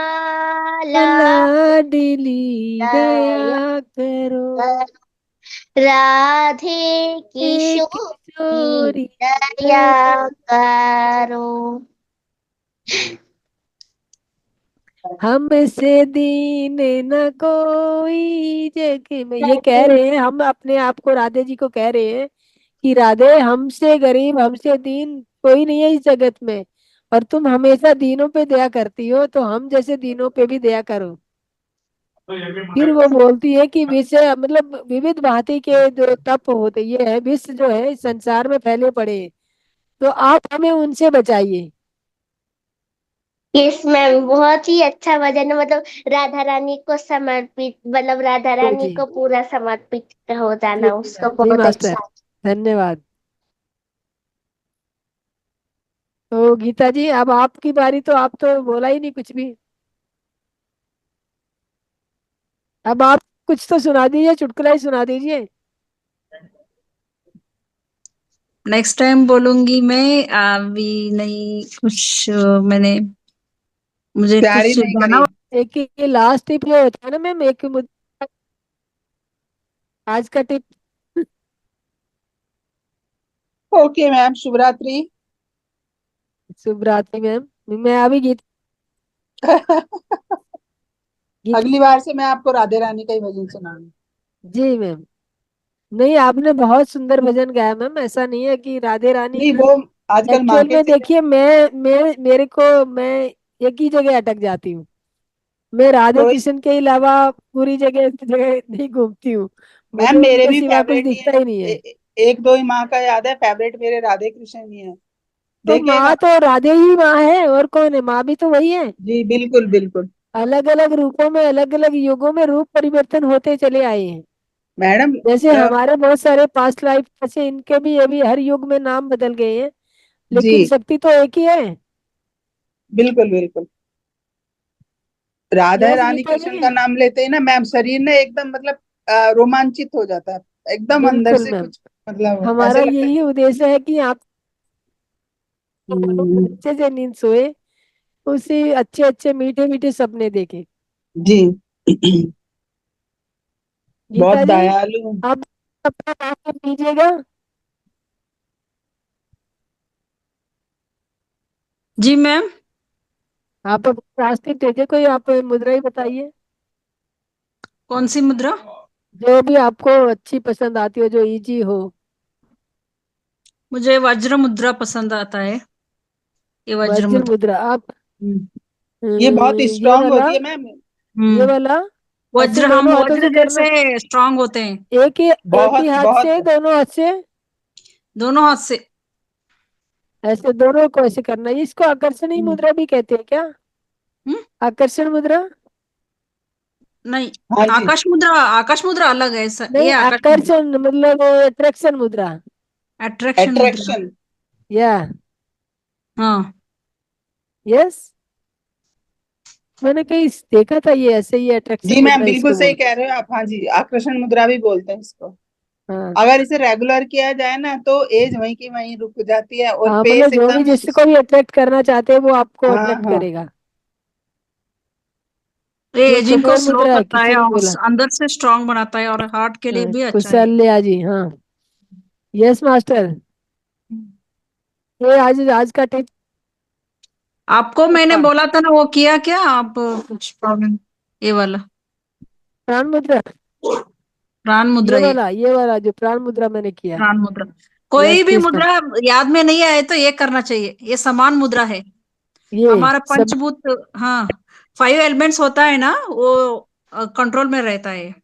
लाडली दया दया करो, राधे एक किशोरी किशोरी दया दया। करो। हमसे दीन न कोई जग में, ये कह रहे हैं हम अपने आप को, राधे जी को कह रहे हैं कि राधे हमसे गरीब हमसे दीन कोई नहीं है इस जगत में, और तुम हमेशा दीनों पे दया करती हो, तो हम जैसे दीनों पे भी दया करो। फिर वो बोलती है कि विश्व मतलब विविध भांति के जो तप होते ये है, विश्व जो है इस संसार में फैले पड़े हैं, तो आप हमें उनसे बचाइए। यस मैम, बहुत ही अच्छा भजन है, मतलब राधा रानी को समर्पित, मतलब राधा जी रानी जी को पूरा समर्पित हो जी जाना उसको जी बहुत मास्टर, अच्छा। धन्यवाद। तो गीता जी अब आपकी बारी, तो आप तो बोला ही नहीं कुछ भी, अब आप कुछ तो सुना दीजिए, चुटकुला ही सुना दीजिए। नेक्स्ट टाइम बोलूंगी मैं। अभी नहीं कुछ मैंने, मुझे तैयारी कुछ नहीं गाना। करी। एक ये लास्ट टिप जो होता है ना मैम, एक आज का टिप। ओके मैम, शुभ रात्रि। शुभ रात्रि मैम। मैं अभी गीत गीत अगली बार से मैं आपको राधे रानी का ही भजन सुनाऊंगी। जी मैम। नहीं, आपने बहुत सुंदर भजन गाया मैम, ऐसा नहीं है कि राधे रानी। नहीं, वो आजकल एक्चुअल में मार्केट से देखिए, मैं एक ही जगह अटक जाती हूँ। मैं राधे कोई, कृष्ण के अलावा पूरी जगह जगह नहीं घूमती हूँ, मैम मुझे मेरे उनके भी सिवा कुछ फेवरेट ही दिखता है। ही नहीं है। एक दो ही माँ का याद है, फेवरेट मेरे राधे कृष्ण ही है। तो देखिएगा। माँ तो राधे ही माँ है, और कौन है? माँ भी तो वही है। जी बिल्कुल बिल्कुल। अलग अलग रूपों में अलग अलग युगों में रूप परिवर्तन होते चले आए हैं। मैडम जैसे हमारे बहुत सारे पास्ट लाइफ, जैसे इनके भी ये भी हर युग में नाम बदल गए हैं, जी लेकिन शक्ति तो एक ही है। बिल्कुल बिल्कुल। राधा यस रानी गीता कृष्ण जी। का नाम लेते ही ना मैम, शरीर ने एकदम मतलब रोमांचित हो जाता है, एकदम अंदर बिल्कुल से मैम, कुछ मतलब हमारा ऐसे लगता है। यही उद्देश्य है कि आप हम्म, अच्छे से नींद सोए, उसी अच्छे अच्छे मीठे मीठे सपने देखे। जी बहुत गीता जी दयालु। आप अपना काम कीजिएगा। जी मैम। आप अपना रास्ते भेजे, कोई आप मुद्रा ही बताइए, कौन सी मुद्रा? जो भी आपको अच्छी पसंद आती हो, जो इजी हो। मुझे वज्र मुद्रा पसंद आता है, ये वज्र वज्र मुद्रा। मुद्रा आप ये बहुत ये स्ट्रांग वाला, होती है मैम। ये हम्म। वाला ऐसे वज्र, हम दोनों हाथों वज्र से करना, जैसे स्ट्रांग होते हैं। एक ही बहुत हाथ बहुत। से, दोनों हाथ से, दोनों हाथ से। ऐसे दोनों को ऐसे करना है। इसको आकर्षणी हम्म, मुद्रा भी कहते हैं क्या? हम्म। आकर्षण मुद्रा? नहीं, हाँ जी। आकाश मुद्रा, आकाश मुद्रा अलग है। ये नहीं, आकाश मुद्रा, आकर्षण मतलब अट्रैक्शन मुद्रा। अट्रैक्शन मुद्रा। अट्रैक्शन। या हाँ। यस, मैंने कहीं देखा था ये ऐसे ही, अट्रैक्शन जी मैम मुद्रा बिल्कुल इसको सही बोलते कह रहे हो आप। हाँ जी, आकर्षण मुद्रा भी बोलते हैं इसको। हैं। हाँ अगर इसे रेगुलर किया जाए ना तो एज वहीं की वहीं रुक जाती है और हाँ, मतलब फेस जो भी एकदम। जिसको भी अट्रैक्ट करना चाहते हैं वो आपको हाँ अट्रैक्ट हाँ करेगा। ये ये एजिंग को कुबेर स्लो मुद्रा है, करता है किसी ने और बोला। अंदर से स्ट्रांग बनाता है, और हार्ट के लिए हाँ, भी अच्छा है। कुशल्या जी, हाँ। यस मास्टर, ये आज आज का टिप। आपको मैंने बोला था ना, वो किया क्या आप? कुछ प्रॉब्लम, ये वाला प्राण मुद्रा, प्राण मुद्रा, ये वाला जो प्राण मुद्रा मैंने किया। प्राण मुद्रा। कोई यस भी कृष्णा, मुद्रा याद में नहीं आए तो ये करना चाहिए, ये समान मुद्रा है। ये हमारा सब। पंचभूत, हाँ, 5 एलिमेंट्स होता है ना, वो कंट्रोल में रहता है ये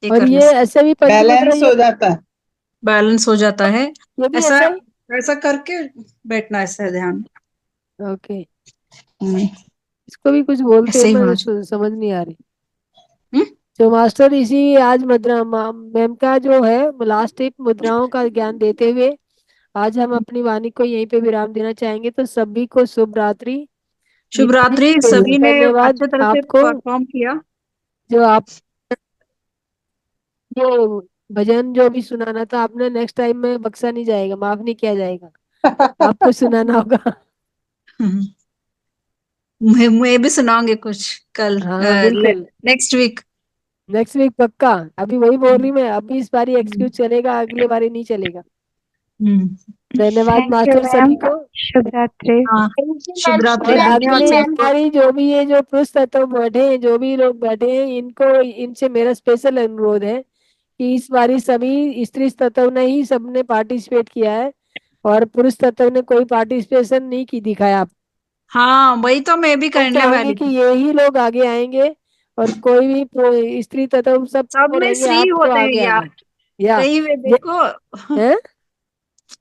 और करने ये से। ऐसे भी पंच मुद्रा, बैलेंस हो जाता है। बैलेंस हो जाता है। ये भी ऐसा ऐसा ही। ऐसा करके बैठना, ऐसा ध्यान। ओके, हम्म, इसको भी कुछ बोलते हैं, ऐसे ही मैं होना चाहिए। समझ नहीं आ रही। हम्म? तो मास्टर इसी आज मुद्रा मैम का जो है लास्ट टिप मुद्राओं का ज्ञान देते हुए आज हम अपनी वाणी को यहीं पे विराम देना चाहेंगे। तो सभी को शुभ रात्रि। शुभ गीता जी, रात्रि, फिर से सभी ने धन्यवाद अच्छे तरह से आपको, परफॉर्म किया। जो आप जो भजन जो भी सुनाना था आपने, नेक्स्ट टाइम में बख्शा नहीं जाएगा, माफ नहीं किया जाएगा, आपको सुनाना होगा। मैं भी सुनाऊंगी कुछ कल, हाँ बिल्कुल, नेक्स्ट वीक। नेक्स्ट वीक पक्का। अभी वही बोल रही मैं, अभी इस बारी एक्सक्यूज चलेगा, अगले बारी नहीं चलेगा। धन्यवाद थैंक यू मास्टर सभी मैम। को। शुभ रात्रि। हाँ शुभ रात्रि। और धन्यवाद अगले सबको। हमारी जो भी ये जो पुरुष तत्व बैठे हैं, जो भी लोग बैठे हैं, इनको इनसे मेरा स्पेशल अनुरोध है कि इस बारी सभी स्त्री तत्व ने ही सबने पार्टिसिपेट किया है और पुरुष तत्व ने कोई पार्टिसिपेशन नहीं की दिखाया। हाँ वही तो मैं भी कहने चाहेंगे वाली कि थी। यही लोग आगे आएंगे और कोई भी स्त्री तत्व सब सब में रहेंगे, स्त्री आप तो होते हैं आगे यार, आना या कहीं भी ये देखो है।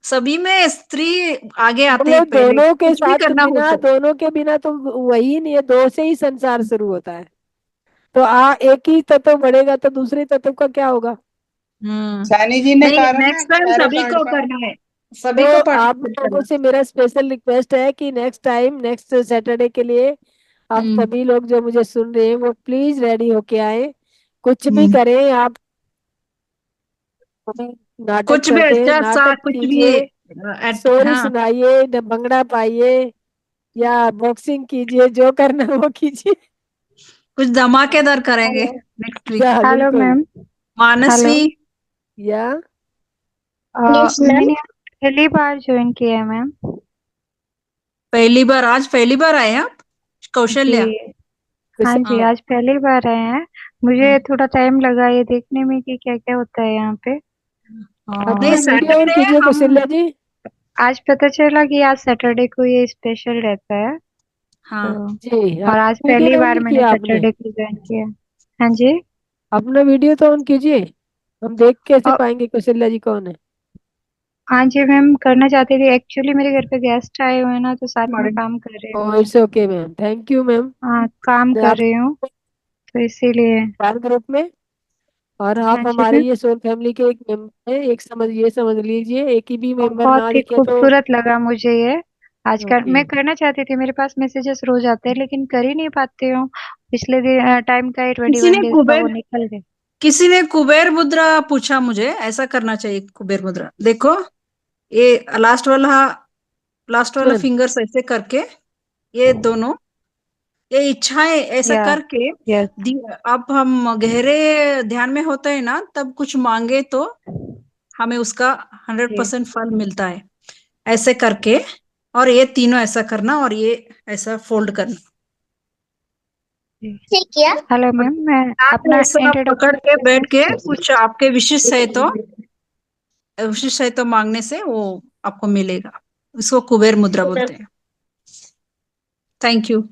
सभी में स्त्री आगे आते बोले हैं, पहले दोनों के कुछ भी साथ करना बिना, होता है। दोनों के बिना तो वही नहीं है, दो से ही संसार शुरू होता है। तो एक ही तत्व बढ़ेगा तो दूसरे तत्व का क्या होगा। सैनी जी ने नहीं कहा ना नेक्स्ट टाइम टैरो सभी कार्ड को का। करना है, सभी तो को आप पार्टिसिपेट लोगों करना से मेरा स्पेशल रिक्वेस्ट है कि नेक्स्ट टाइम, नेक्स्ट सैटरडे के लिए आप सभी लोग जो मुझे सुन रहे हैं वो प्लीज रेडी होके आए। कुछ भी करें आप, नाटक कुछ भी करते हैं, अच्छा सा नाटक कुछ भी कीजिए, स्टोरी हाँ सुनाइए, भंगड़ा पाइए या बॉक्सिंग कीजिए, जो करना वो कीजिए। कुछ धमाकेदार करेंगे नेक्स्ट वीक। या हेलो बिल्कुल। मैम। हेलो। मानसवी या मैंने पहली बार ज्वाइन किया है मैम। पहली बार, आज पहली बार आए आप कौशल्या? जी हाँ जी, आज पहली बार आए हैं। मुझे थोड़ा टाइम लगा ये देखने में कि क्या क्या होता है यहाँ पे। नहीं वीडियो ऑन सैटरडे कीजिए हम कौशल्या जी। आज पता चला कि आज सैटरडे को ये स्पेशल रहता है। हाँ तो जी, और आज वीडियो पहली ऑन बार नहीं मैंने किया आपने? सैटरडे को ज्वाइन किया। हाँ जी। अपना वीडियो तो ऑन कीजिए, हम देख कैसे और पाएंगे कौशल्या जी कौन है। हाँ जी मैम, करना चाहती थी। एक्चुअली मेरे घर पे गेस्ट आए हुए हैं ना, तो साथ में काम कर रही हूँ। It's okay ma'am, thank you ma'am. हाँ, काम मैं कर आप रही हूँ तो इसीलिए। ग्रुप में, और आप हाँ जी हमारे मैम। ये सोल फैमिली के एक मेंबर हैं। एक समझ लीजिए, एक ही भी और मेंबर बहुत ना ही दिखे तो। खूबसूरत लगा मुझे ये। आजकल ओके। मैं करना चाहती थी, मेरे पास मैसेजेस रोज आते हैं लेकिन कर ही नहीं पाती हूँ। पिछले दिन टाइम का ही किसी 21 ने डेज का वो कुबेर निकल गया। किसी ने कुबेर मुद्रा पूछा मुझे, ऐसा करना चाहिए कुबेर मुद्रा। देखो ये लास्ट वाला मैम फिंगर्स ऐसे करके, ये दोनों, ये इच्छाएं ऐसा या करके यस अब हम गहरे ध्यान में होते हैं ना, तब कुछ मांगे तो हमें उसका 100% फल मिलता है। ऐसे करके, और ये तीनों ऐसा करना और ये ऐसा फोल्ड करना। ठीक है। हेलो मैम, मैं आप अपना ऐसा पकड़ के बैठ के कुछ आपके विशेष है तो मांगने से वो आपको मिलेगा। इसको कुबेर मुद्रा बोलते हैं। Thank you.